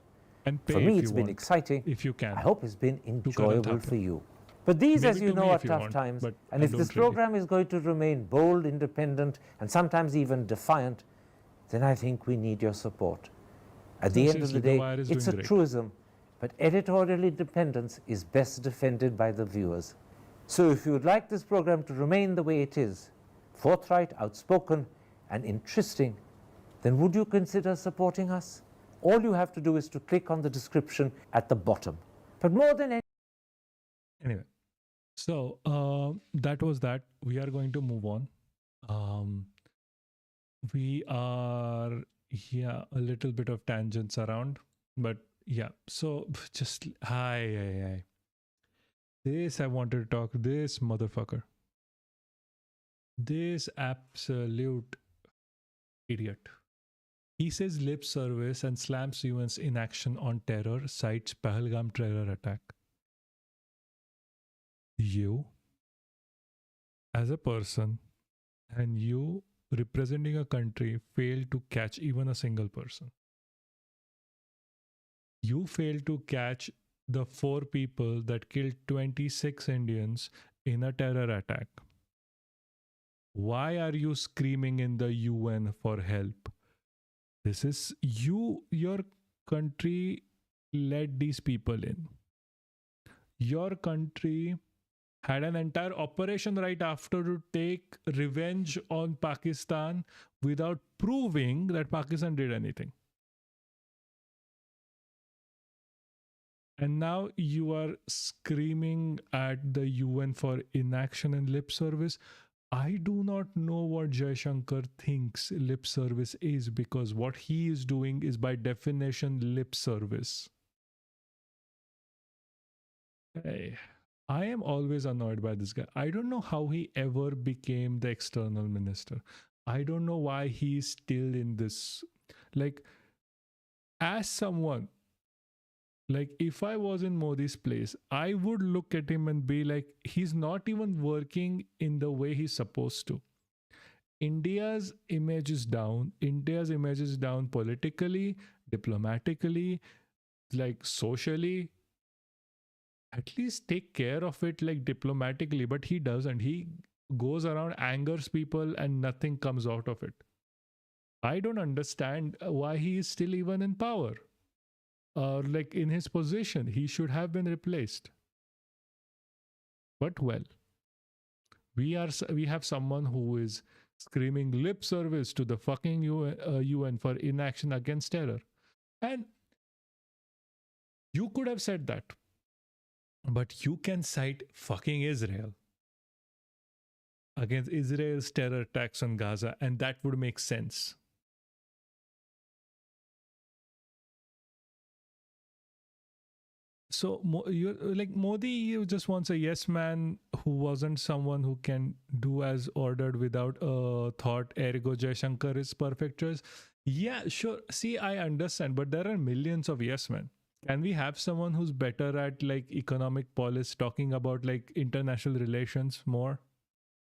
For me, it's been exciting. If you can. I hope it's been enjoyable for you. But these, as you know, are tough times. And if this program is going to remain bold, independent, and sometimes even defiant, then I think we need your support. At the end of the day, it's a truism, but editorial independence is best defended by the viewers. So if you would like this program to remain the way it is, forthright, outspoken, and interesting, then would you consider supporting us? All you have to do is to click on the description at the bottom. But more than anyway, so that was that. We are going to move on. We are a little bit of tangents around, but yeah. So just hi. This I wanted to talk. This motherfucker. This absolute idiot. He says lip service and slams UN's inaction on terror, cites Pahalgam terror attack. You, as a person, and you representing a country, failed to catch even a single person. You failed to catch the 4 people that killed 26 Indians in a terror attack. Why are you screaming in the UN for help? This is your country let these people in. Your country had an entire operation right after to take revenge on Pakistan without proving that Pakistan did anything. And now you are screaming at the UN for inaction and lip service. I do not know what Jaishankar thinks lip service is, because what he is doing is by definition lip service. Hey, I am always annoyed by this guy. I don't know how he ever became the external minister. I don't know why he is still in this. Like, as someone, like if I was in Modi's place, I would look at him and be like, he's not even working in the way he's supposed to. India's image is down. India's image is down politically, diplomatically, like socially. At least take care of it like diplomatically, but he doesn't. He goes around, angers people, and nothing comes out of it. I don't understand why he is still even in power or like in his position. He should have been replaced. But well, we have someone who is screaming lip service to the fucking UN for inaction against terror. And you could have said that. But you can cite fucking Israel against Israel's terror attacks on Gaza, and that would make sense. So you're like Modi, you just wants a yes man who wasn't someone who can do as ordered without a thought. Ergo Jaishankar is perfect choice. Yeah, sure. See, I understand, but there are millions of yes men. Can we have someone who's better at like economic policy, talking about like international relations more?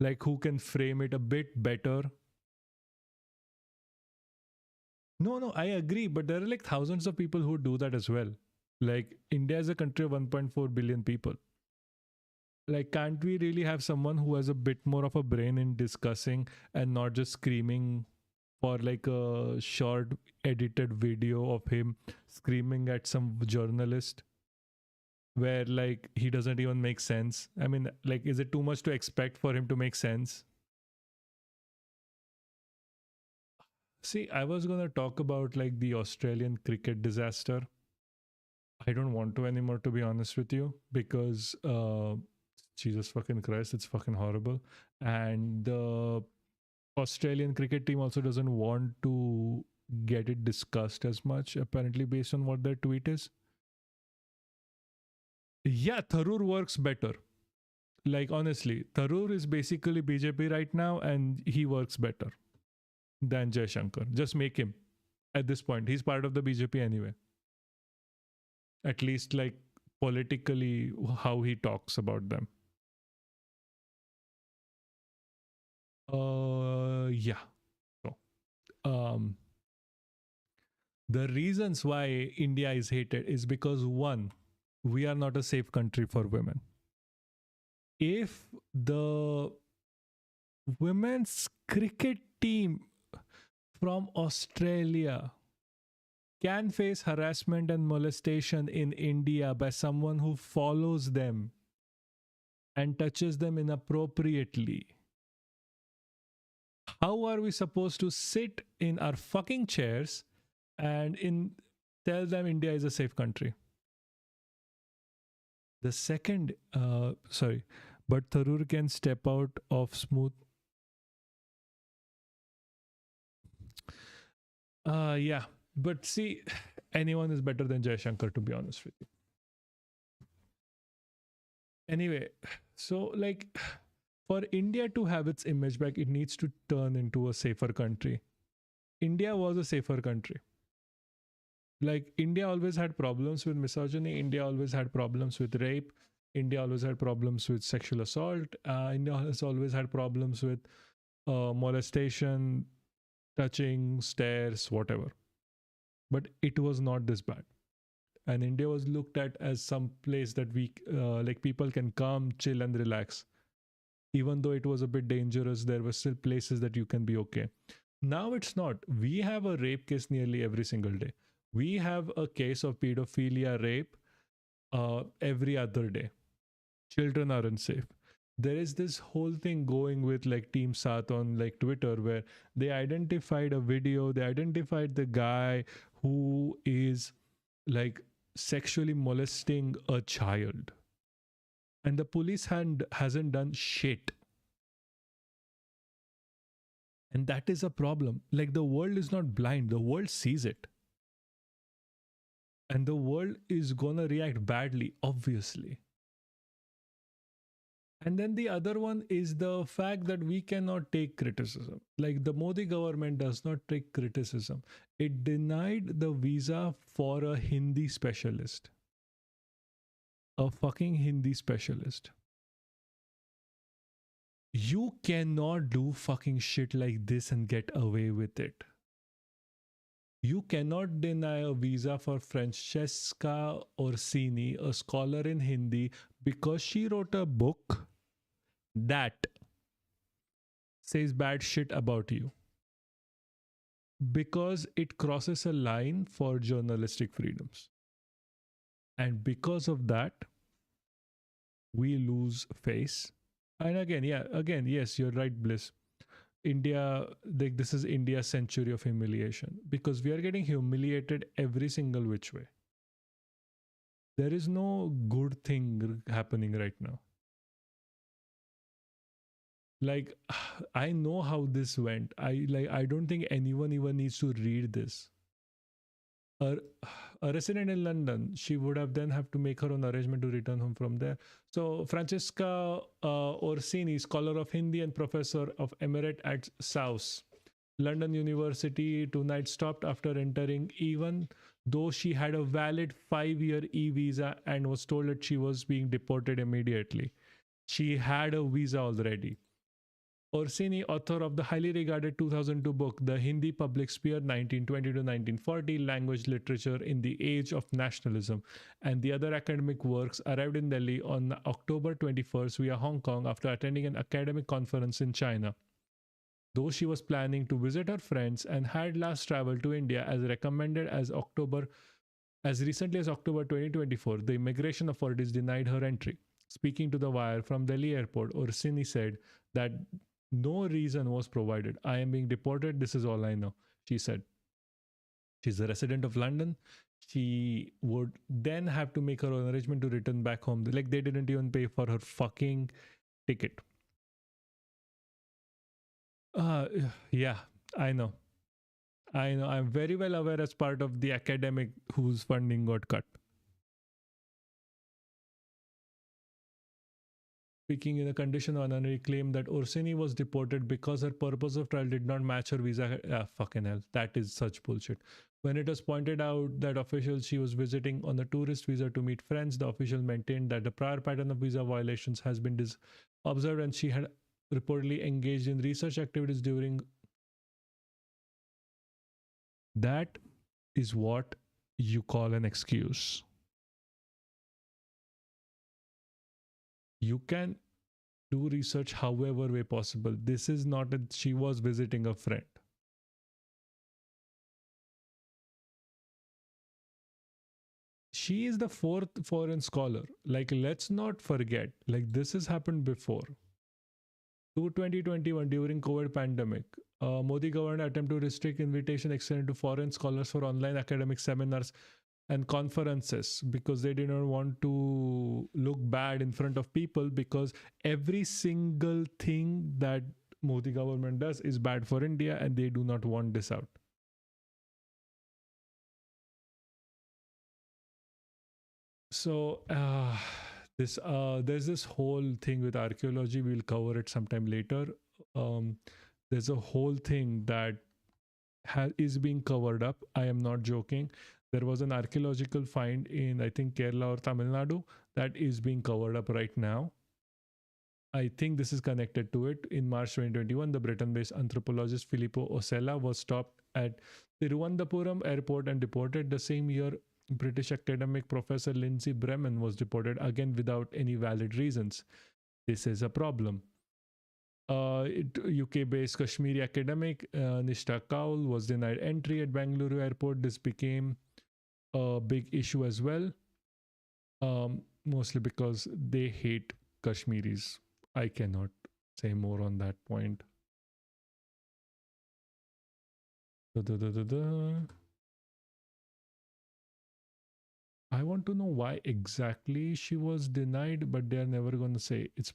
Like who can frame it a bit better? No, I agree, but there are like thousands of people who do that as well. Like India is a country of 1.4 billion people. Like, can't we really have someone who has a bit more of a brain in discussing and not just screaming for like a short edited video of him screaming at some journalist where like he doesn't even make sense? I mean, like, is it too much to expect for him to make sense? See, I was going to talk about like the Australian cricket disaster. I don't want to anymore, to be honest with you, because Jesus fucking Christ, it's fucking horrible. And the Australian cricket team also doesn't want to get it discussed as much, apparently, based on what their tweet is. Yeah, Tharoor works better. Like, honestly, Tharoor is basically BJP right now, and he works better than Jaishankar. Just make him at this point. He's part of the BJP anyway. At least, like, politically, how he talks about them. Yeah. So, the reasons why India is hated is because, one, we are not a safe country for women. If the women's cricket team from Australia can face harassment and molestation in India by someone who follows them and touches them inappropriately, how are we supposed to sit in our fucking chairs and tell them India is a safe country? The second, but Tharoor can step out of smooth. Yeah, but see, anyone is better than Jaishankar, to be honest with you. Anyway, so like, for India to have its image back, it needs to turn into a safer country. India was a safer country. Like, India always had problems with misogyny. India always had problems with rape. India always had problems with sexual assault. India has always had problems with molestation, touching, stares, whatever. But it was not this bad. And India was looked at as some place that we, like, people can come, chill, and relax. Even though it was a bit dangerous, there were still places that you can be okay. Now it's not. We have a rape case nearly every single day. We have a case of pedophilia, rape every other day. Children are unsafe. There is this whole thing going with like Team Saath on like Twitter where they identified a video, they identified the guy who is like sexually molesting a child. And the police hasn't done shit. And that is a problem. Like, the world is not blind. The world sees it. And the world is gonna react badly, obviously. And then the other one is the fact that we cannot take criticism. Like, the Modi government does not take criticism. It denied the visa for a Hindi specialist. A fucking Hindi specialist. You cannot do fucking shit like this and get away with it. You cannot deny a visa for Francesca Orsini, a scholar in Hindi, because she wrote a book that says bad shit about you. because it crosses a line for journalistic freedoms. And because of that, we lose face. And again, yes, you're right, Bliss. India, like, this is India's century of humiliation because we are getting humiliated every single which way. There is no good thing happening right now. Like, I know how this went. I don't think anyone even needs to read this. A resident in London, she would have then have to make her own arrangement to return home from there. So Francesca Orsini, scholar of Hindi and professor of emirate at South London University, tonight stopped after entering, even though she had a valid 5-year e-visa and was told that she was being deported immediately. She had a visa already. Orsini, author of the highly regarded 2002 book, The Hindi Public Sphere 1920 to 1940, Language Literature in the Age of Nationalism, and the other academic works, arrived in Delhi on October 21st via Hong Kong after attending an academic conference in China. Though she was planning to visit her friends and had last traveled to India as recommended as recently as October 2024, the immigration authorities denied her entry. Speaking to The Wire from Delhi airport, Orsini said that no reason was provided. I am being deported. This is all I know, she said. She's a resident of London. She would then have to make her own arrangement to return back home. Like, they didn't even pay for her fucking ticket. Yeah, I know. I'm very well aware as part of the academic whose funding got cut. Speaking in a condition of anonymity, claimed that Orsini was deported because her purpose of trial did not match her visa. Fucking hell, that is such bullshit. When it was pointed out that officials she was visiting on a tourist visa to meet friends, the official maintained that the prior pattern of visa violations has been observed and she had reportedly engaged in research activities during. That is what you call an excuse. You can do research however way possible. This is not that she was visiting a friend. She is the 4th foreign scholar. Like, let's not forget, like, this has happened before. To 2021, during COVID pandemic, Modi government attempt to restrict invitation extended to foreign scholars for online academic seminars and conferences because they did not want to look bad in front of people, because every single thing that Modi government does is bad for India and they do not want this out. So there's this whole thing with archaeology. We'll cover it sometime later. There's a whole thing that is being covered up. I am not joking. There was an archaeological find in, I think, Kerala or Tamil Nadu that is being covered up right now. I think this is connected to it. In March 2021, the Britain-based anthropologist Filippo Osella was stopped at Thiruvananthapuram airport and deported. The same year, British academic professor Lindsay Bremen was deported, again without any valid reasons. This is a problem. UK-based Kashmiri academic Nishtha Kaul was denied entry at Bengaluru airport. This became a big issue as well, mostly because they hate Kashmiris. I cannot say more on that point. I want to know why exactly she was denied, but they are never going to say. It's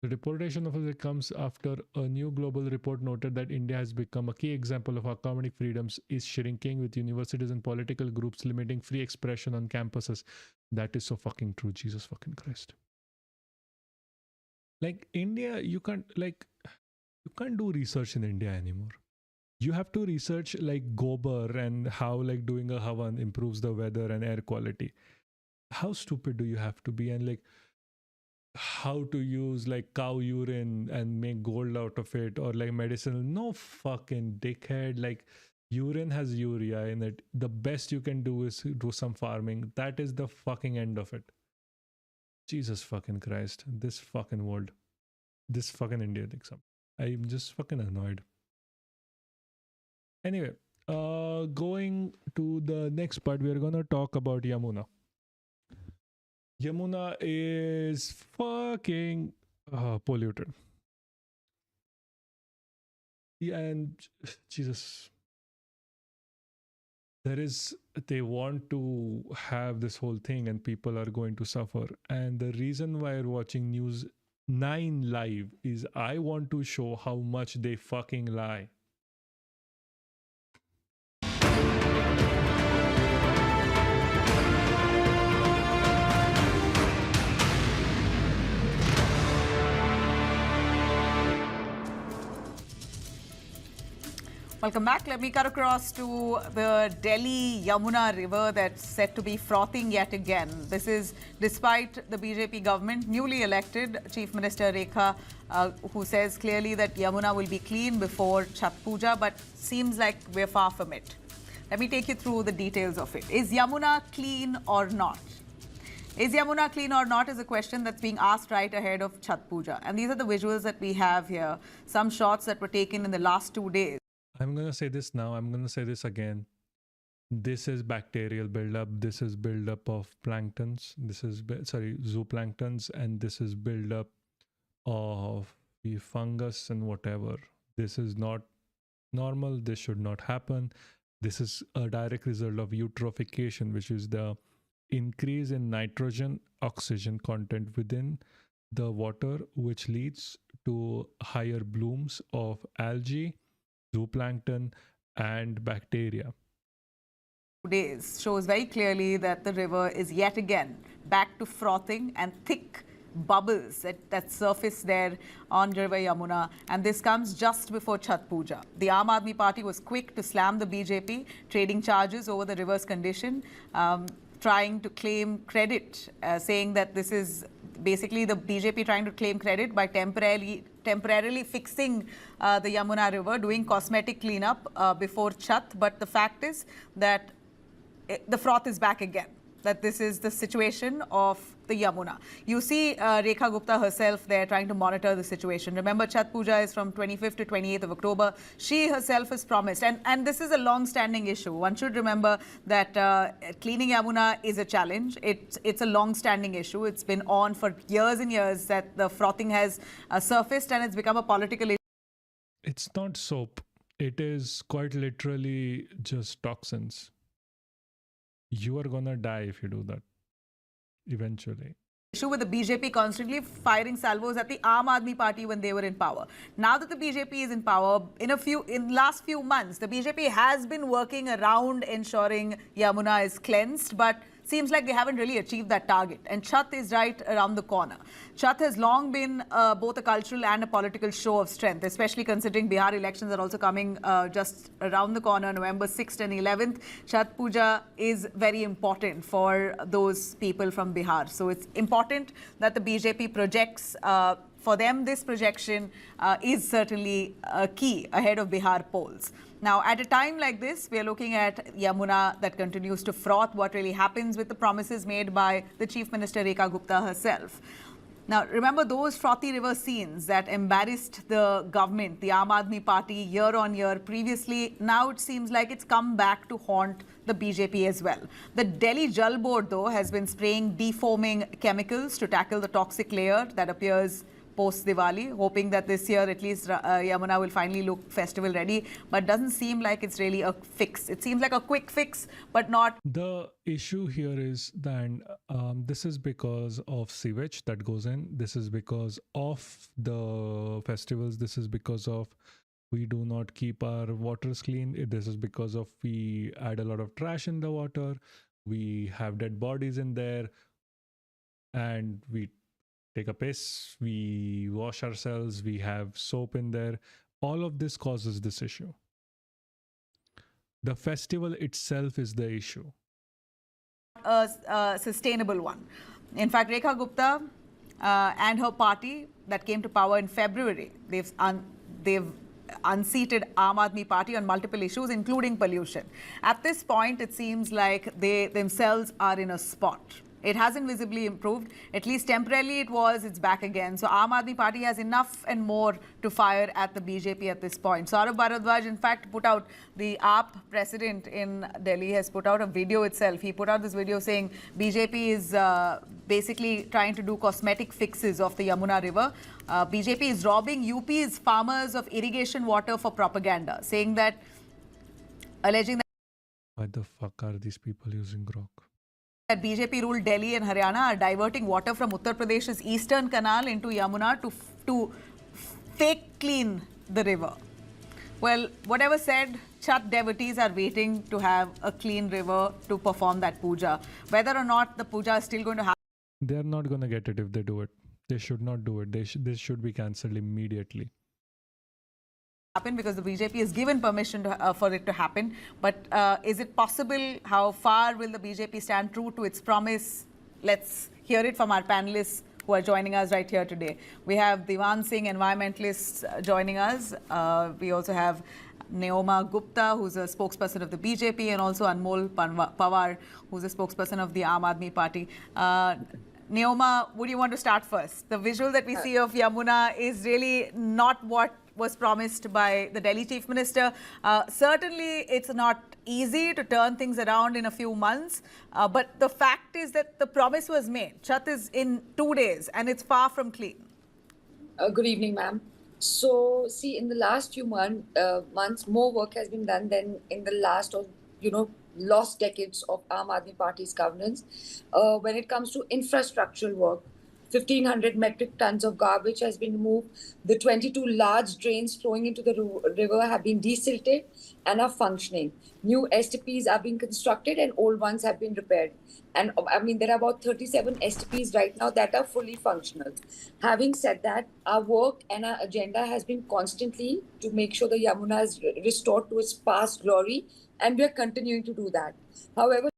the deportation of it comes after a new global report noted that India has become a key example of how academic freedoms is shrinking, with universities and political groups limiting free expression on campuses. That is so fucking true. Jesus fucking Christ. Like, India, you can't do research in India anymore. You have to research like gobar and how like doing a havan improves the weather and air quality. How stupid do you have to be? And like, how to use like cow urine and make gold out of it, or like medicinal. No fucking dickhead. Like, urine has urea in it. The best you can do is do some farming. That is the fucking end of it. Jesus fucking Christ. This fucking world. This fucking India thinks I'm just fucking annoyed. Anyway, going to the next part, we are gonna talk about Yamuna. Yamuna is fucking polluted. Yeah, and Jesus, they want to have this whole thing and people are going to suffer. And the reason why I'm watching News 9 live is I want to show how much they fucking lie. Welcome back. Let me cut across to the Delhi Yamuna River that's set to be frothing yet again. This is despite the BJP government, newly elected Chief Minister Rekha, who says clearly that Yamuna will be clean before Chhat Puja, but seems like we're far from it. Let me take you through the details of it. Is Yamuna clean or not? Is Yamuna clean or not is a question that's being asked right ahead of Chhat Puja. And these are the visuals that we have here. Some shots that were taken in the last 2 days. I'm going to say this now. I'm going to say this again. This is bacterial buildup. This is buildup of planktons. This is, zooplanktons. And this is buildup of the fungus and whatever. This is not normal. This should not happen. This is a direct result of eutrophication, which is the increase in nitrogen oxygen content within the water, which leads to higher blooms of algae, zooplankton and bacteria. Days shows very clearly that the river is yet again back to frothing and thick bubbles that surface there on River Yamuna, and this comes just before Chhat Puja. The Aam Aadmi Party was quick to slam the BJP, trading charges over the river's condition, trying to claim credit, saying that this is basically the BJP trying to claim credit by temporarily fixing the Yamuna River, doing cosmetic cleanup before Chhat. But the fact is that the froth is back again, that this is the situation of the Yamuna. You see Rekha Gupta herself there trying to monitor the situation. Remember, Chhat Puja is from 25th to 28th of October. She herself has promised, and this is a long-standing issue. One should remember that cleaning Yamuna is a challenge. It's a long-standing issue. It's been on for years and years that the frothing has surfaced, and it's become a political issue. It's not soap. It is quite literally just toxins. You are gonna die if you do that, eventually. Issue with the BJP constantly firing salvos at the Aam Aadmi Party when they were in power. Now that the BJP is in power, in last few months, the BJP has been working around ensuring Yamuna is cleansed, but seems like they haven't really achieved that target. And Chhat is right around the corner. Chhat has long been both a cultural and a political show of strength, especially considering Bihar elections are also coming just around the corner, November 6th and 11th. Chhat Puja is very important for those people from Bihar. So it's important that the BJP projects for them, this projection is certainly key ahead of Bihar polls. Now, at a time like this, we are looking at Yamuna that continues to froth. What really happens with the promises made by the Chief Minister Rekha Gupta herself. Now, remember those frothy river scenes that embarrassed the government, the Aam Aadmi Party, year on year previously. Now it seems like it's come back to haunt the BJP as well. The Delhi Jal Board, though, has been spraying defoaming chemicals to tackle the toxic layer that appears post-Diwali, hoping that this year at least Yamuna will finally look festival ready, but doesn't seem like it's really a fix. It seems like a quick fix, but not. The issue here is that this is because of sewage that goes in. This is because of the festivals. This is because of we do not keep our waters clean. This is because of we add a lot of trash in the water. We have dead bodies in there, and we take a piss, we wash ourselves, we have soap in there. All of this causes this issue. The festival itself is the issue. A sustainable one. In fact, Rekha Gupta and her party that came to power in February, they've unseated Aam Aadmi Party on multiple issues, including pollution. At this point, it seems like they themselves are in a spot. It hasn't visibly improved. At least temporarily it was, it's back again. So Aam Aadmi Party has enough and more to fire at the BJP at this point. Saurabh Bharadwaj, in fact, put out, the AAP president in Delhi has put out a video itself. He put out this video saying BJP is basically trying to do cosmetic fixes of the Yamuna river. BJP is robbing UP's farmers of irrigation water for propaganda, saying that, alleging that... Why the fuck are these people using grok? That BJP-ruled Delhi and Haryana are diverting water from Uttar Pradesh's eastern canal into Yamuna to fake clean the river. Well, whatever said, Chhat devotees are waiting to have a clean river to perform that puja. Whether or not the puja is still going to happen, They're not going to get it if they do it. They should not do it. This should be cancelled immediately. because the BJP has given permission to, for it to happen. But is it possible? How far will the BJP stand true to its promise? Let's hear it from our panelists who are joining us right here today. We have Diwan Singh, environmentalist, joining us. We also have Neoma Gupta, who's a spokesperson of the BJP, and also Anmol Pawar, who's a spokesperson of the Aam Aadmi Party. Neoma, would you want to start first? The visual that we see of Yamuna is really not what was promised by the Delhi Chief Minister. Certainly, it's not easy to turn things around in a few months, but the fact is that the promise was made. Chhat is in 2 days, and it's far from clean. Good evening, ma'am. So, see, in the last few months, more work has been done than in the last, lost decades of Aam Aadmi Party's governance. When it comes to infrastructural work, 1,500 metric tons of garbage has been removed. The 22 large drains flowing into the river have been desilted and are functioning. New STPs are being constructed and old ones have been repaired. And I mean, there are about 37 STPs right now that are fully functional. Having said that, our work and our agenda has been constantly to make sure the Yamuna is restored to its past glory, and we are continuing to do that. However,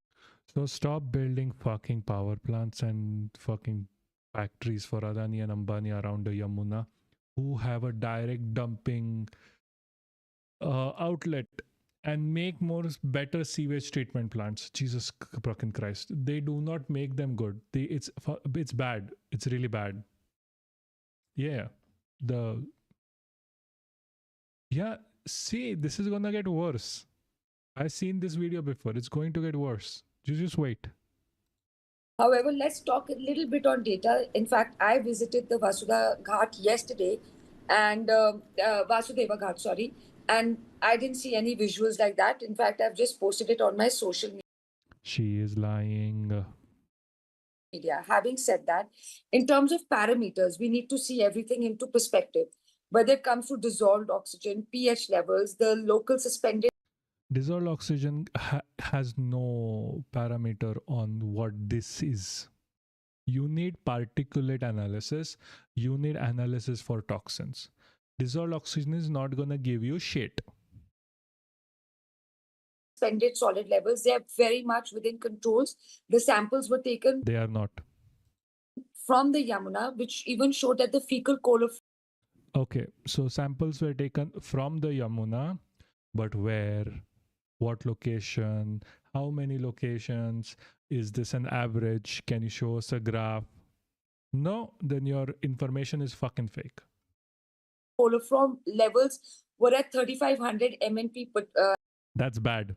so stop building fucking power plants and fucking factories for Adani and Ambani around the Yamuna, who have a direct dumping outlet, and make better sewage treatment plants. Jesus fucking Christ, they do not make them good. It's bad. It's really bad. Yeah, see, this is gonna get worse. I've seen this video before. It's going to get worse. You just wait. However, let's talk a little bit on data. In fact, I visited the Vasudha Ghat yesterday, and Vasudeva Ghat, sorry, and I didn't see any visuals like that. In fact, I've just posted it on my social media. She is lying. Having said that, in terms of parameters, we need to see everything into perspective. Whether it comes to dissolved oxygen, pH levels, the local suspended... Dissolved oxygen has no parameter on what this is. You need particulate analysis. You need analysis for toxins. Dissolved oxygen is not going to give you shit. Suspended solid levels, they are very much within controls. The samples were taken... They are not. From the Yamuna, which even showed that the fecal coliform... Okay, so samples were taken from the Yamuna, but where? What location? How many locations? Is this an average? Can you show us a graph? No, then your information is fucking fake. Coliform levels were at 3,500 MNP that's bad.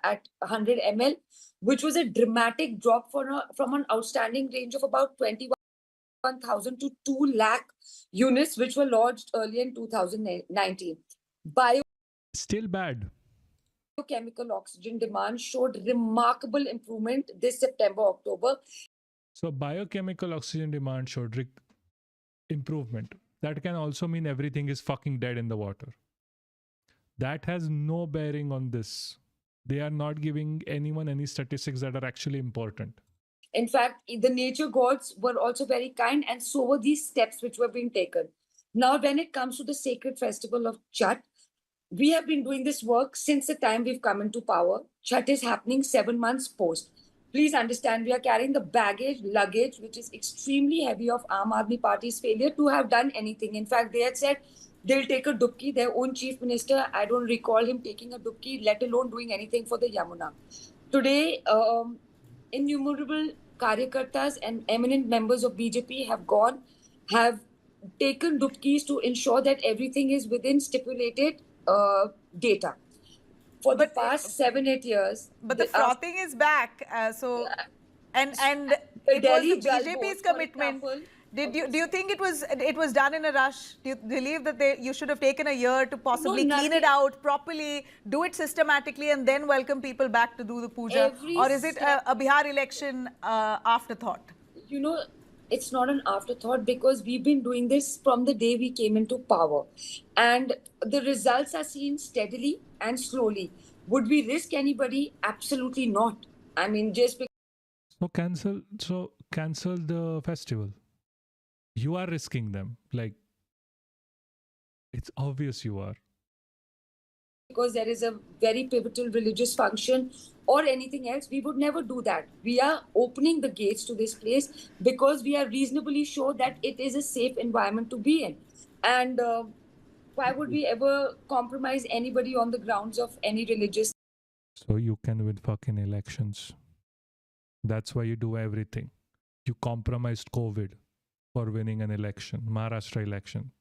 At 100 ml, which was a dramatic drop from an outstanding range of about 21,000 to 2 lakh units, which were launched early in 2019. Still bad. Biochemical oxygen demand showed remarkable improvement this September-October. So biochemical oxygen demand showed improvement. That can also mean everything is fucking dead in the water. That has no bearing on this. They are not giving anyone any statistics that are actually important. In fact, the nature gods were also very kind, and so were these steps which were being taken. Now, when it comes to the sacred festival of Chhat, we have been doing this work since the time we've come into power. Chhat is happening 7 months post. Please understand, we are carrying the luggage, which is extremely heavy of Aam Aadmi Party's failure to have done anything. In fact, they had said they'll take a dubki. Their own chief minister, I don't recall him taking a dubki, let alone doing anything for the Yamuna. Today, innumerable karyakartas and eminent members of BJP have taken dubkis to ensure that everything is within stipulated data. For the past 7-8 years. But the frothing is back. And it was the BJP's commitment. Do you think it was done in a rush? Do you believe that you should have taken a year to possibly clean it out properly, do it systematically, and then welcome people back to do the puja? Or is it a Bihar election afterthought? You know, it's not an afterthought because we've been doing this from the day we came into power. And the results are seen steadily and slowly. Would we risk anybody? Absolutely not. I mean, just because... cancel the festival. You are risking them. Like, it's obvious you are. Because there is a very pivotal religious function or anything else, we would never do that. We are opening the gates to this place because we are reasonably sure that it is a safe environment to be in. And why would we ever compromise anybody on the grounds of any religious? So you can win fucking elections. That's why you do everything. You compromised COVID for winning an election, Maharashtra election.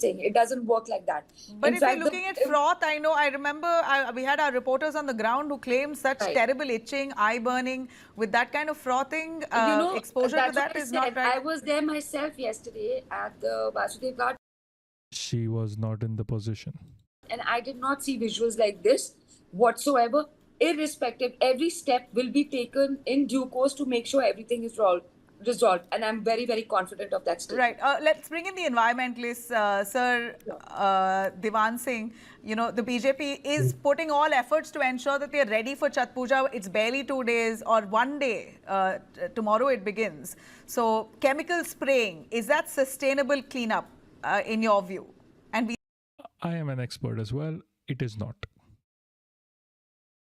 It doesn't work like that. But if you're looking at froth, I remember we had our reporters on the ground who claimed such terrible itching, eye burning with that kind of frothing. Exposure to that is not right. I was there myself yesterday at the Vasudev Ghat. She was not in the position. And I did not see visuals like this whatsoever. Irrespective, every step will be taken in due course to make sure everything is resolved. And I'm very, very confident of that statement. Right. Let's bring in the environmentalists, Sir Divan Singh. You know, the BJP is putting all efforts to ensure that they're ready for Chhat Puja. It's barely 2 days or 1 day. Tomorrow it begins. So chemical spraying, is that sustainable cleanup in your view? And I am an expert as well. It is not.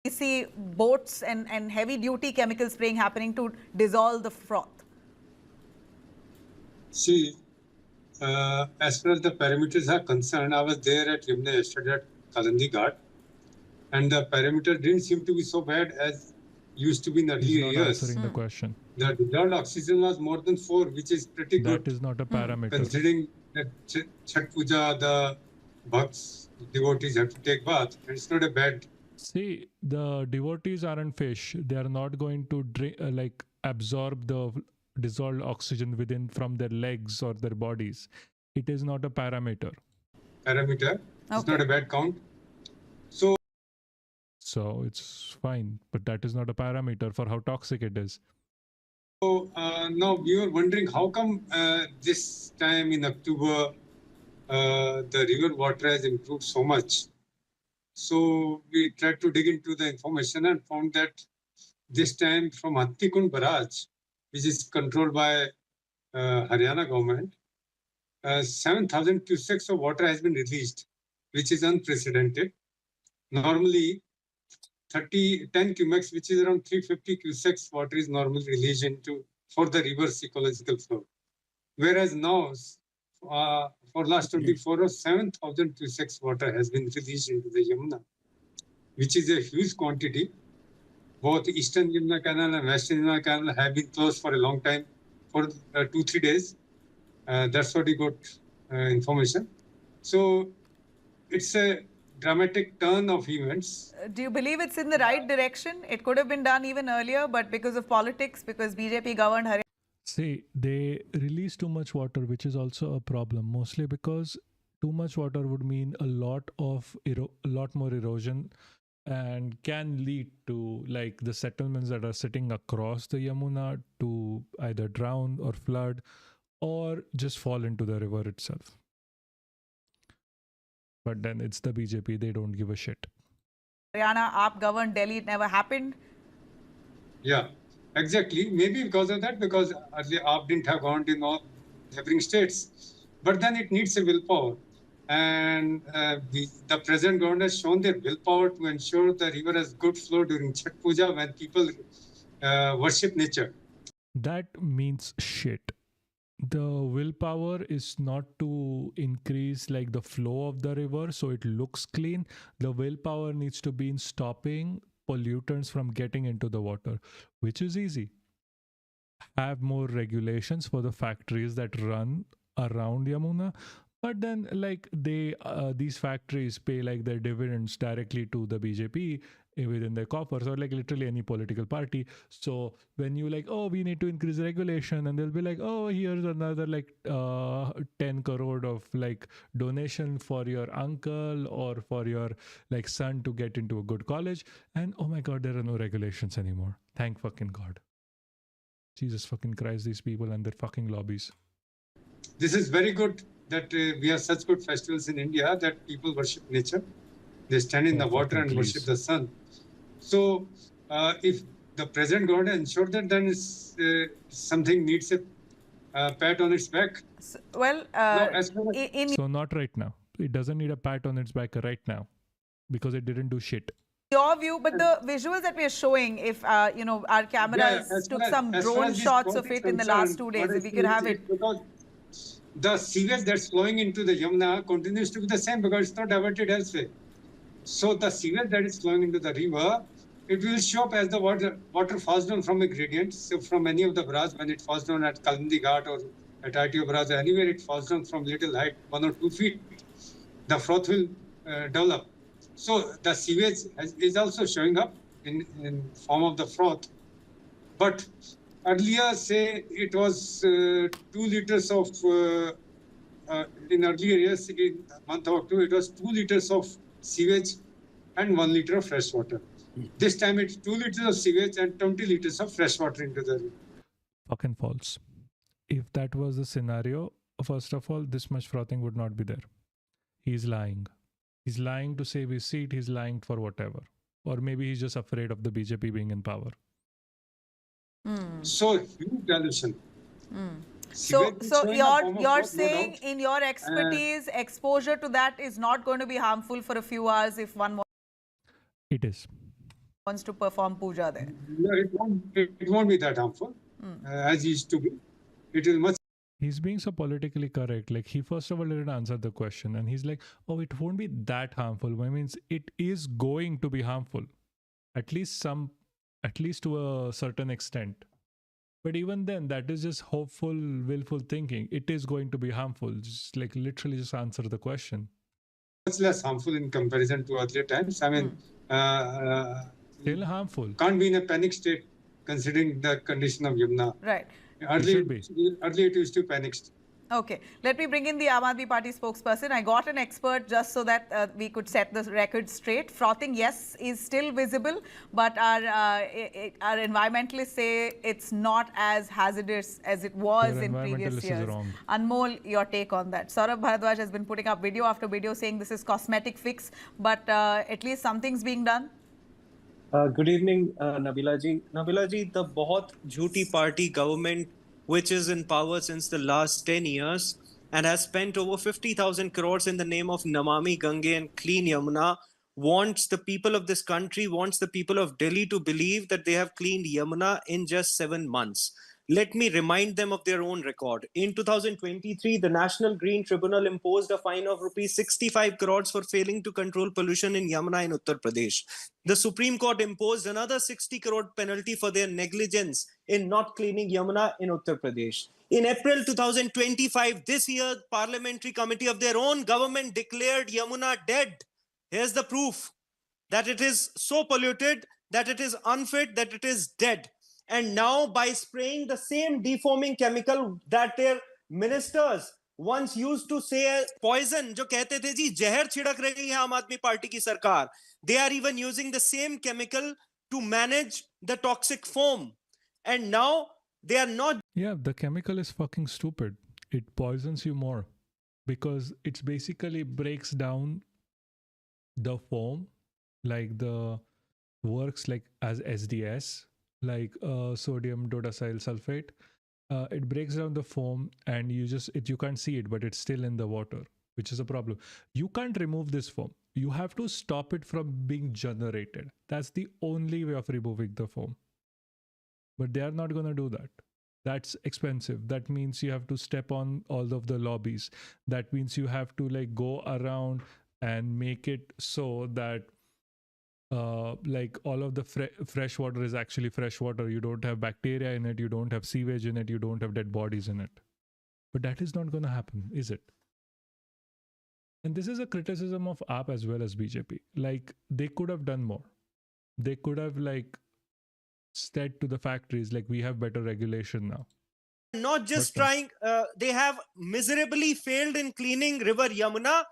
We see boats and heavy duty chemical spraying happening to dissolve the froth. See, as far as the parameters are concerned, I was there at Yamuna yesterday at Kalandi Ghat, and the parameter didn't seem to be so bad as used to be in earlier years. Answering the question. The dissolved oxygen was more than 4, which is pretty good. That is not a parameter. Considering that Chhat Puja, the bhakts, devotees have to take bath, and it's not a bad. See, the devotees aren't fish. They are not going to drink, absorb the dissolved oxygen from their legs or their bodies. It is not a parameter. Parameter. Okay. It's not a bad count. So it's fine, but that is not a parameter for how toxic it is. So now we were wondering how come this time in October the river water has improved so much. So we tried to dig into the information and found that this time from Hattikund Barrage, which is controlled by Haryana government, 7,000 cusecs of water has been released, which is unprecedented. Normally, 10 cumecs, which is around 350 cusecs water is normally released for the reverse ecological flow. Whereas now, for last 24 hours, 7,000 cusecs water has been released into the Yamuna, which is a huge quantity. Both Eastern Yamuna Canal and Western Yamuna Canal have been closed for a long time, for 2-3 days. That's what we got information. So it's a dramatic turn of events. Do you believe it's in the right direction? It could have been done even earlier, but because of politics, because BJP governed Haryana. See, they release too much water, which is also a problem, mostly because too much water would mean a lot more erosion and can lead to the settlements that are sitting across the Yamuna to either drown or flood or just fall into the river itself. But then it's the BJP, they don't give a shit. Haryana, AAP governed Delhi, it never happened. Yeah, exactly. Maybe because of that, because AAP didn't have governed in all neighboring states. But then it needs a willpower. And the present government has shown their willpower to ensure the river has good flow during Chhat Puja when people worship nature. That means shit. the willpower is not to increase like the flow of the river so it looks clean. The willpower needs to be in stopping pollutants from getting into the water, which is easy. Have more regulations for the factories that run around Yamuna, but then like these factories pay like their dividends directly to the BJP within their coffers, or like literally any political party. So when you like, oh, we need to increase regulation, and they'll be like, oh, here's another like 10 crore of like donation for your uncle or for your like son to get into a good college, and oh my god, there are no regulations anymore. Thank fucking god. Jesus fucking Christ, these people and their fucking lobbies. This is very good that we have such good festivals in India that people worship nature. They stand in the water and worship the sun. So if the present God ensured that, then something needs a pat on its back. So not right now. It doesn't need a pat on its back right now because it didn't do shit. Your view, but the visuals that we are showing, if our cameras took some drone shots of it in the last 2 days, if we could have it. Because the sewage that's flowing into the Yamuna continues to be the same because it's not diverted elsewhere. So the sewage that is flowing into the river, it will show up as the water falls down from a gradient. So from any of the bras, when it falls down at Kalindi Ghat or at ITO Bras, anywhere it falls down from little height, 1 or 2 feet, the froth will develop. So the sewage is also showing up in form of the froth. But earlier, say it was 2 liters of, in earlier years, in the month of October, it was 2 liters of sewage and 1 liter of fresh water. This time it's 2 liters of sewage and 20 liters of fresh water into the river. Fucking false. If that was the scenario, first of all, this much frothing would not be there. He's lying. He's lying to save his seat. He's lying for whatever. Or maybe he's just afraid of the BJP being in power. So huge dilution. So you're saying in your expertise, exposure to that is not going to be harmful for a few hours if one it is wants to perform puja there. No, it won't be that harmful as it used to be. It is much. He's being so politically correct. Like he first of all didn't answer the question, and he's like, "Oh, it won't be that harmful." I mean, it is going to be harmful, at least to a certain extent. But even then, that is just hopeful, willful thinking. It is going to be harmful. Just like literally, just answer the question. Much less harmful in comparison to earlier times. I mean, still harmful. Can't be in a panic state considering the condition of Yamuna. Right. Earlier it used to panic state. Okay, let me bring in the Aam Aadmi Party spokesperson. I got an expert just so that we could set the record straight. Frothing, yes, is still visible, but our environmentalists say it's not as hazardous as it was in previous years. Anmol, your take on that. Saurabh Bharadwaj has been putting up video after video saying this is cosmetic fix, but at least something's being done. Good evening, Nabila ji. Nabila ji, the बहुत झूठी party government which is in power since the last 10 years and has spent over 50,000 crores in the name of Namami Gange and Clean Yamuna, wants the people of this country, wants the people of Delhi to believe that they have cleaned Yamuna in just 7 months. Let me remind them of their own record. In 2023, the National Green Tribunal imposed a fine of rupees 65 crores for failing to control pollution in Yamuna in Uttar Pradesh. The Supreme Court imposed another 60 crore penalty for their negligence in not cleaning Yamuna in Uttar Pradesh. In April 2025, this year, Parliamentary Committee of their own government declared Yamuna dead. Here's the proof that it is so polluted, that it is unfit, that it is dead. And now by spraying the same defoaming chemical that their ministers once used to say poison, जो कहते थे जी जहर छिड़क रही है आम आदमी party की सरकार, they are even using the same chemical to manage the toxic foam. And now they are not. Yeah, the chemical is fucking stupid. It poisons you more because it basically breaks down the foam, like the works like as SDS, like sodium dodecyl sulfate. It breaks down the foam and you can't see it, but it's still in the water, which is a problem. You can't remove this foam. You have to stop it from being generated. That's the only way of removing the foam. But they are not going to do that. That's expensive. That means you have to step on all of the lobbies. That means you have to like go around and make it so that like all of the fresh water is actually fresh water. You don't have bacteria in it, you don't have sewage in it, you don't have dead bodies in it. But that is not going to happen, is it? And this is a criticism of AAP as well as BJP. Like, they could have done more. They could have like said to the factories, like, we have better regulation now. Not just trying, they have miserably failed in cleaning river Yamuna,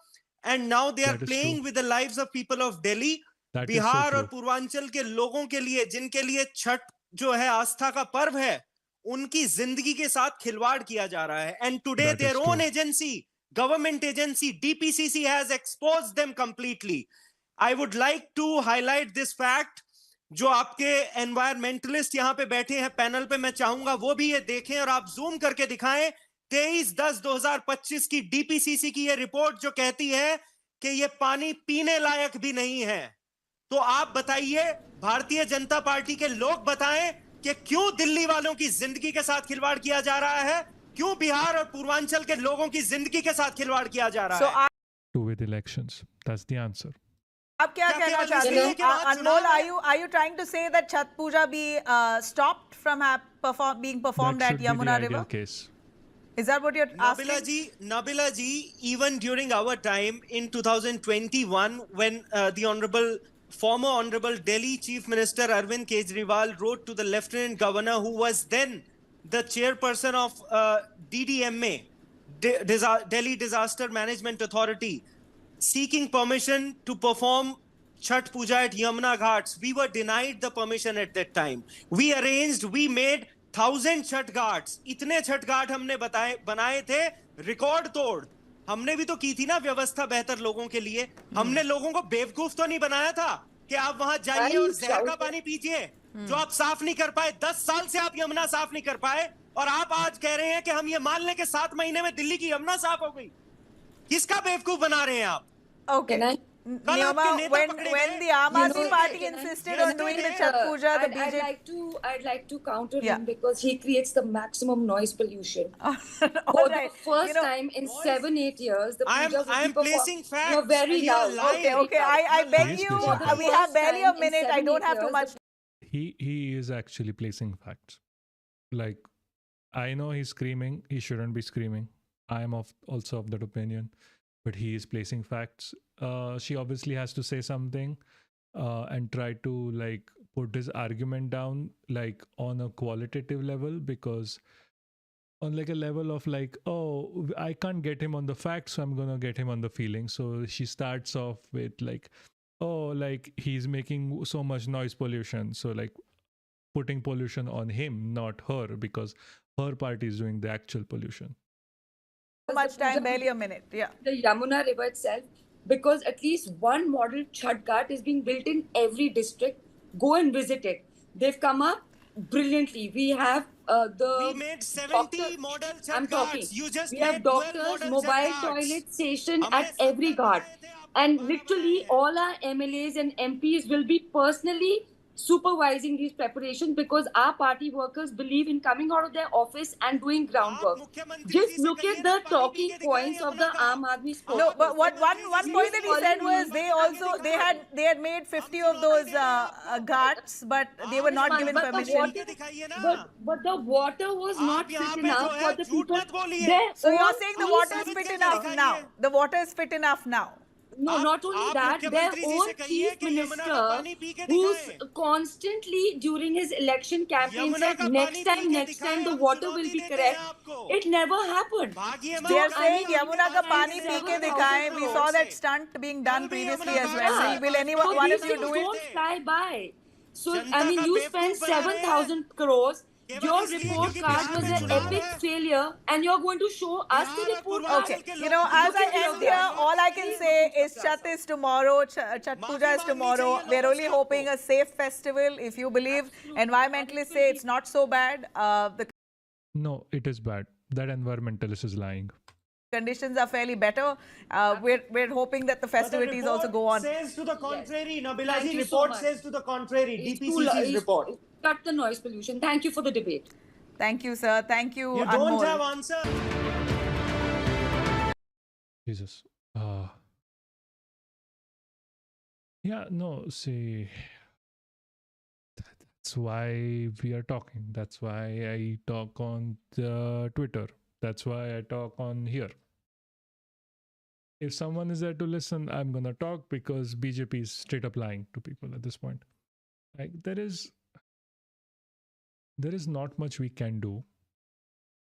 and now they are playing with the lives of people of Delhi. Bihar और पूर्वांचल के लोगों के लिए, जिनके लिए छठ जो है आस्था का पर्व है, उनकी जिंदगी के साथ खिलवाड़ किया जा रहा है. And today their own agency, government agency, DPCC, has exposed them completely. I would like to highlight this fact. जो आपके एनवायरमेंटलिस्ट यहाँ पे बैठे हैं पैनल पे, मैं चाहूंगा वो भी ये देखें और आप जूम करके दिखाएं 23/10/2025 की डीपीसीसी की ये रिपोर्ट जो कहती है कि ये पानी पीने लायक भी नहीं है. तो आप बताइए, भारतीय जनता पार्टी के लोग बताएं कि क्यों दिल्ली वालों की जिंदगी के साथ खिलवाड़ किया जा रहा है, क्यों बिहार और पूर्वांचल के लोगों की जिंदगी के साथ खिलवाड़ किया जा रहा है. With elections, that's the answer. आप क्या कहना चाहते हैं? Anmol, are you trying to say that Chhat Puja be stopped from being performed at Yamuna River? Case. Is that what you're asking? Nabila ji, even during our time in 2021, when the former Honorable Delhi Chief Minister Arvind Kejriwal wrote to the Lieutenant Governor, who was then the chairperson of DDMA, Delhi Disaster Management Authority, seeking permission to perform Chhat Puja at Yamuna Ghats. We were denied the permission at that time. We made 1,000 Chhat Ghats. इतने Chhat Ghat हमने बनाए थे, record तोड़. हमने भी तो की थी ना व्यवस्था बेहतर लोगों के लिए. हमने लोगों को बेवकूफ तो नहीं बनाया था कि आप वहां जाइए और जहर का पानी पीजिए, जो आप साफ नहीं कर पाए. 10 साल से आप यमुना साफ नहीं कर पाए, और आप आज कह रहे हैं कि हम ये मान लें कि 7 महीने में दिल्ली की यमुना साफ हो गई. किसका बेवकूफ बना रहे हैं आप? Okay. Neoma, when the Aam Aadmi Party insisted on doing the Chhat Puja, the BJP... I'd like to counter him because he creates the maximum noise pollution. For the first time in 7-8 years, the Puja I am placing facts. You're very loud. Okay. I beg you. We have barely a minute. I don't have too much. He is actually placing facts. Like, I know he's screaming. He shouldn't be screaming. I am also of that opinion. But he is placing facts. She obviously has to say something and try to like put his argument down like on a qualitative level, because on like a level of like, oh, I can't get him on the facts, so I'm gonna get him on the feeling. So she starts off with like, oh, like he's making so much noise pollution, so like putting pollution on him, not her, because her party is doing the actual pollution. Much time, barely a minute. Yeah. The Yamuna River itself, because at least one model Chhat Ghat is being built in every district. Go and visit it. They've come up brilliantly. We have we made 70 model Chhat Ghats. We have doctors, mobile toilet station at every ghat. And literally all our MLAs and MPs will be personally supervising these preparations, because our party workers believe in coming out of their office and doing groundwork. Just look at the talking points of the Aam Aadmi spokesperson. No, but one point that he said was they had made 50 of those ghats, but they were not given permission. But the water was not fit enough for the people. So you're saying the water is fit enough now? The water is fit enough now? No, not only that, their own chief minister, who's constantly during his election campaign said, next time the water will be correct. It never happened. They are saying Yamuna ka pani pee ke dikhaye. We saw that stunt being done previously as well. Will anyone, one of you do it? Don't fly by. So, I mean, you spent 7,000 crores. Your report card was an epic failure, and you're going to show us the report card. Okay, as I end here, all I can say is Chhat is tomorrow, Chhat Puja is tomorrow. We're only hoping a safe festival. If you believe, environmentalists say it's not so bad. No, it is bad. That environmentalist is lying. Conditions are fairly better. We're hoping that the festivities also go on. Says to the contrary, Nabila's report says to the contrary. DPCC's report. Cut the noise pollution. Thank you for the debate. Thank you, sir. Thank you, You Anmol. don't have answer. Jesus. Yeah, no, see, that's why we are talking. That's why I talk on the Twitter. That's why I talk on here. If someone is there to listen, I'm gonna talk because BJP is straight up lying to people at this point. Like there is not much we can do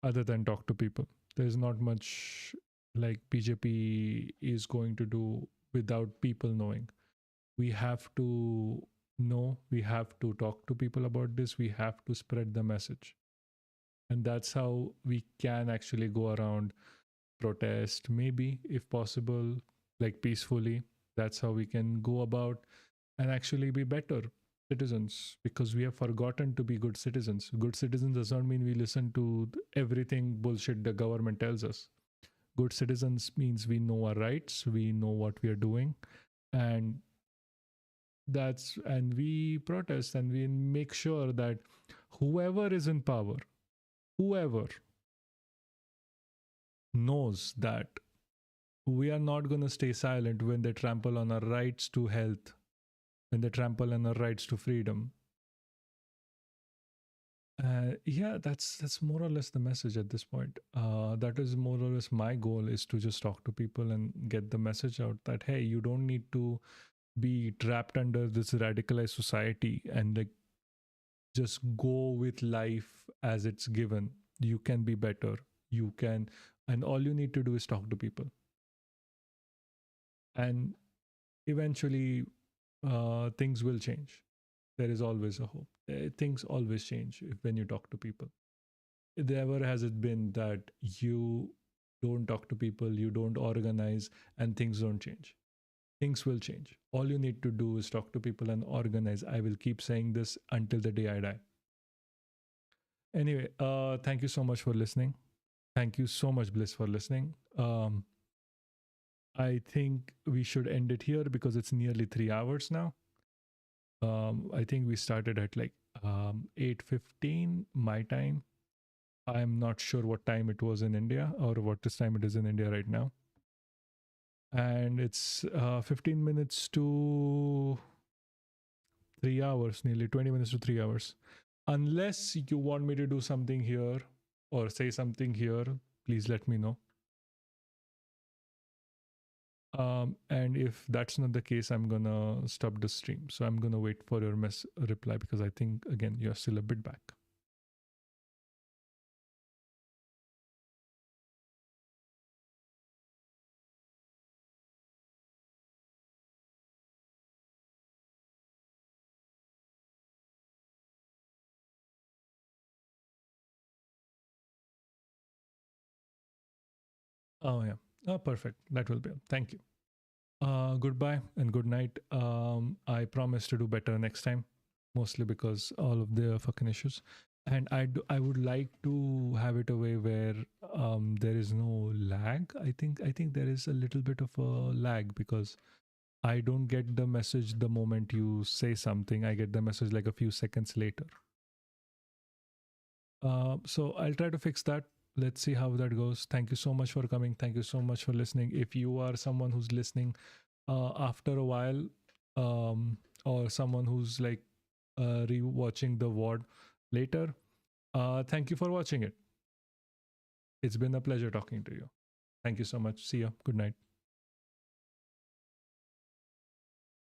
other than talk to people. There's not much like BJP is going to do without people knowing. We have to know, we have to talk to people about this, we have to spread the message. And that's how we can actually go around, protest, maybe if possible, like peacefully. That's how we can go about and actually be better citizens, because we have forgotten to be good citizens. Good citizens does not mean we listen to everything bullshit the government tells us. Good citizens means we know our rights, we know what we are doing, and we protest and we make sure that whoever is in power, whoever knows that we are not going to stay silent when they trample on our rights to health, when they trample on our rights to freedom. Yeah, that's more or less the message at this point. That is more or less my goal, is to just talk to people and get the message out that, hey, you don't need to be trapped under this radicalized society and like just go with life as it's given. You can be better. You can, and all you need to do is talk to people. And eventually, things will change. There is always a hope. Things always change when you talk to people. Never has it been that you don't talk to people, you don't organize, and things don't change. Things will change. All you need to do is talk to people and organize. I will keep saying this until the day I die. Anyway, thank you so much for listening. Thank you so much, Bliss, for listening. I think we should end it here because it's nearly 3 hours now. I think we started at like 8:15 my time. I'm not sure what time it was in India or what this time it is in India right now. And it's 15 minutes to 3 hours, nearly 20 minutes to 3 hours. Unless you want me to do something here or say something here, please let me know. And if that's not the case, I'm gonna stop the stream. So I'm gonna wait for your reply because I think, again, you're still a bit back. Oh, yeah. Oh, perfect. That will be. Thank you. Goodbye and good night. I promise to do better next time, mostly because all of the fucking issues. And I would like to have it a way where there is no lag. I think there is a little bit of a lag because I don't get the message the moment you say something. I get the message like a few seconds later. So I'll try to fix that. Let's see how that goes. Thank you so much for coming. Thank you so much for listening. If you are someone who's listening after a while, or someone who's like re-watching the VOD later, thank you for watching it. It's been a pleasure talking to you. Thank you so much. See ya. Good night.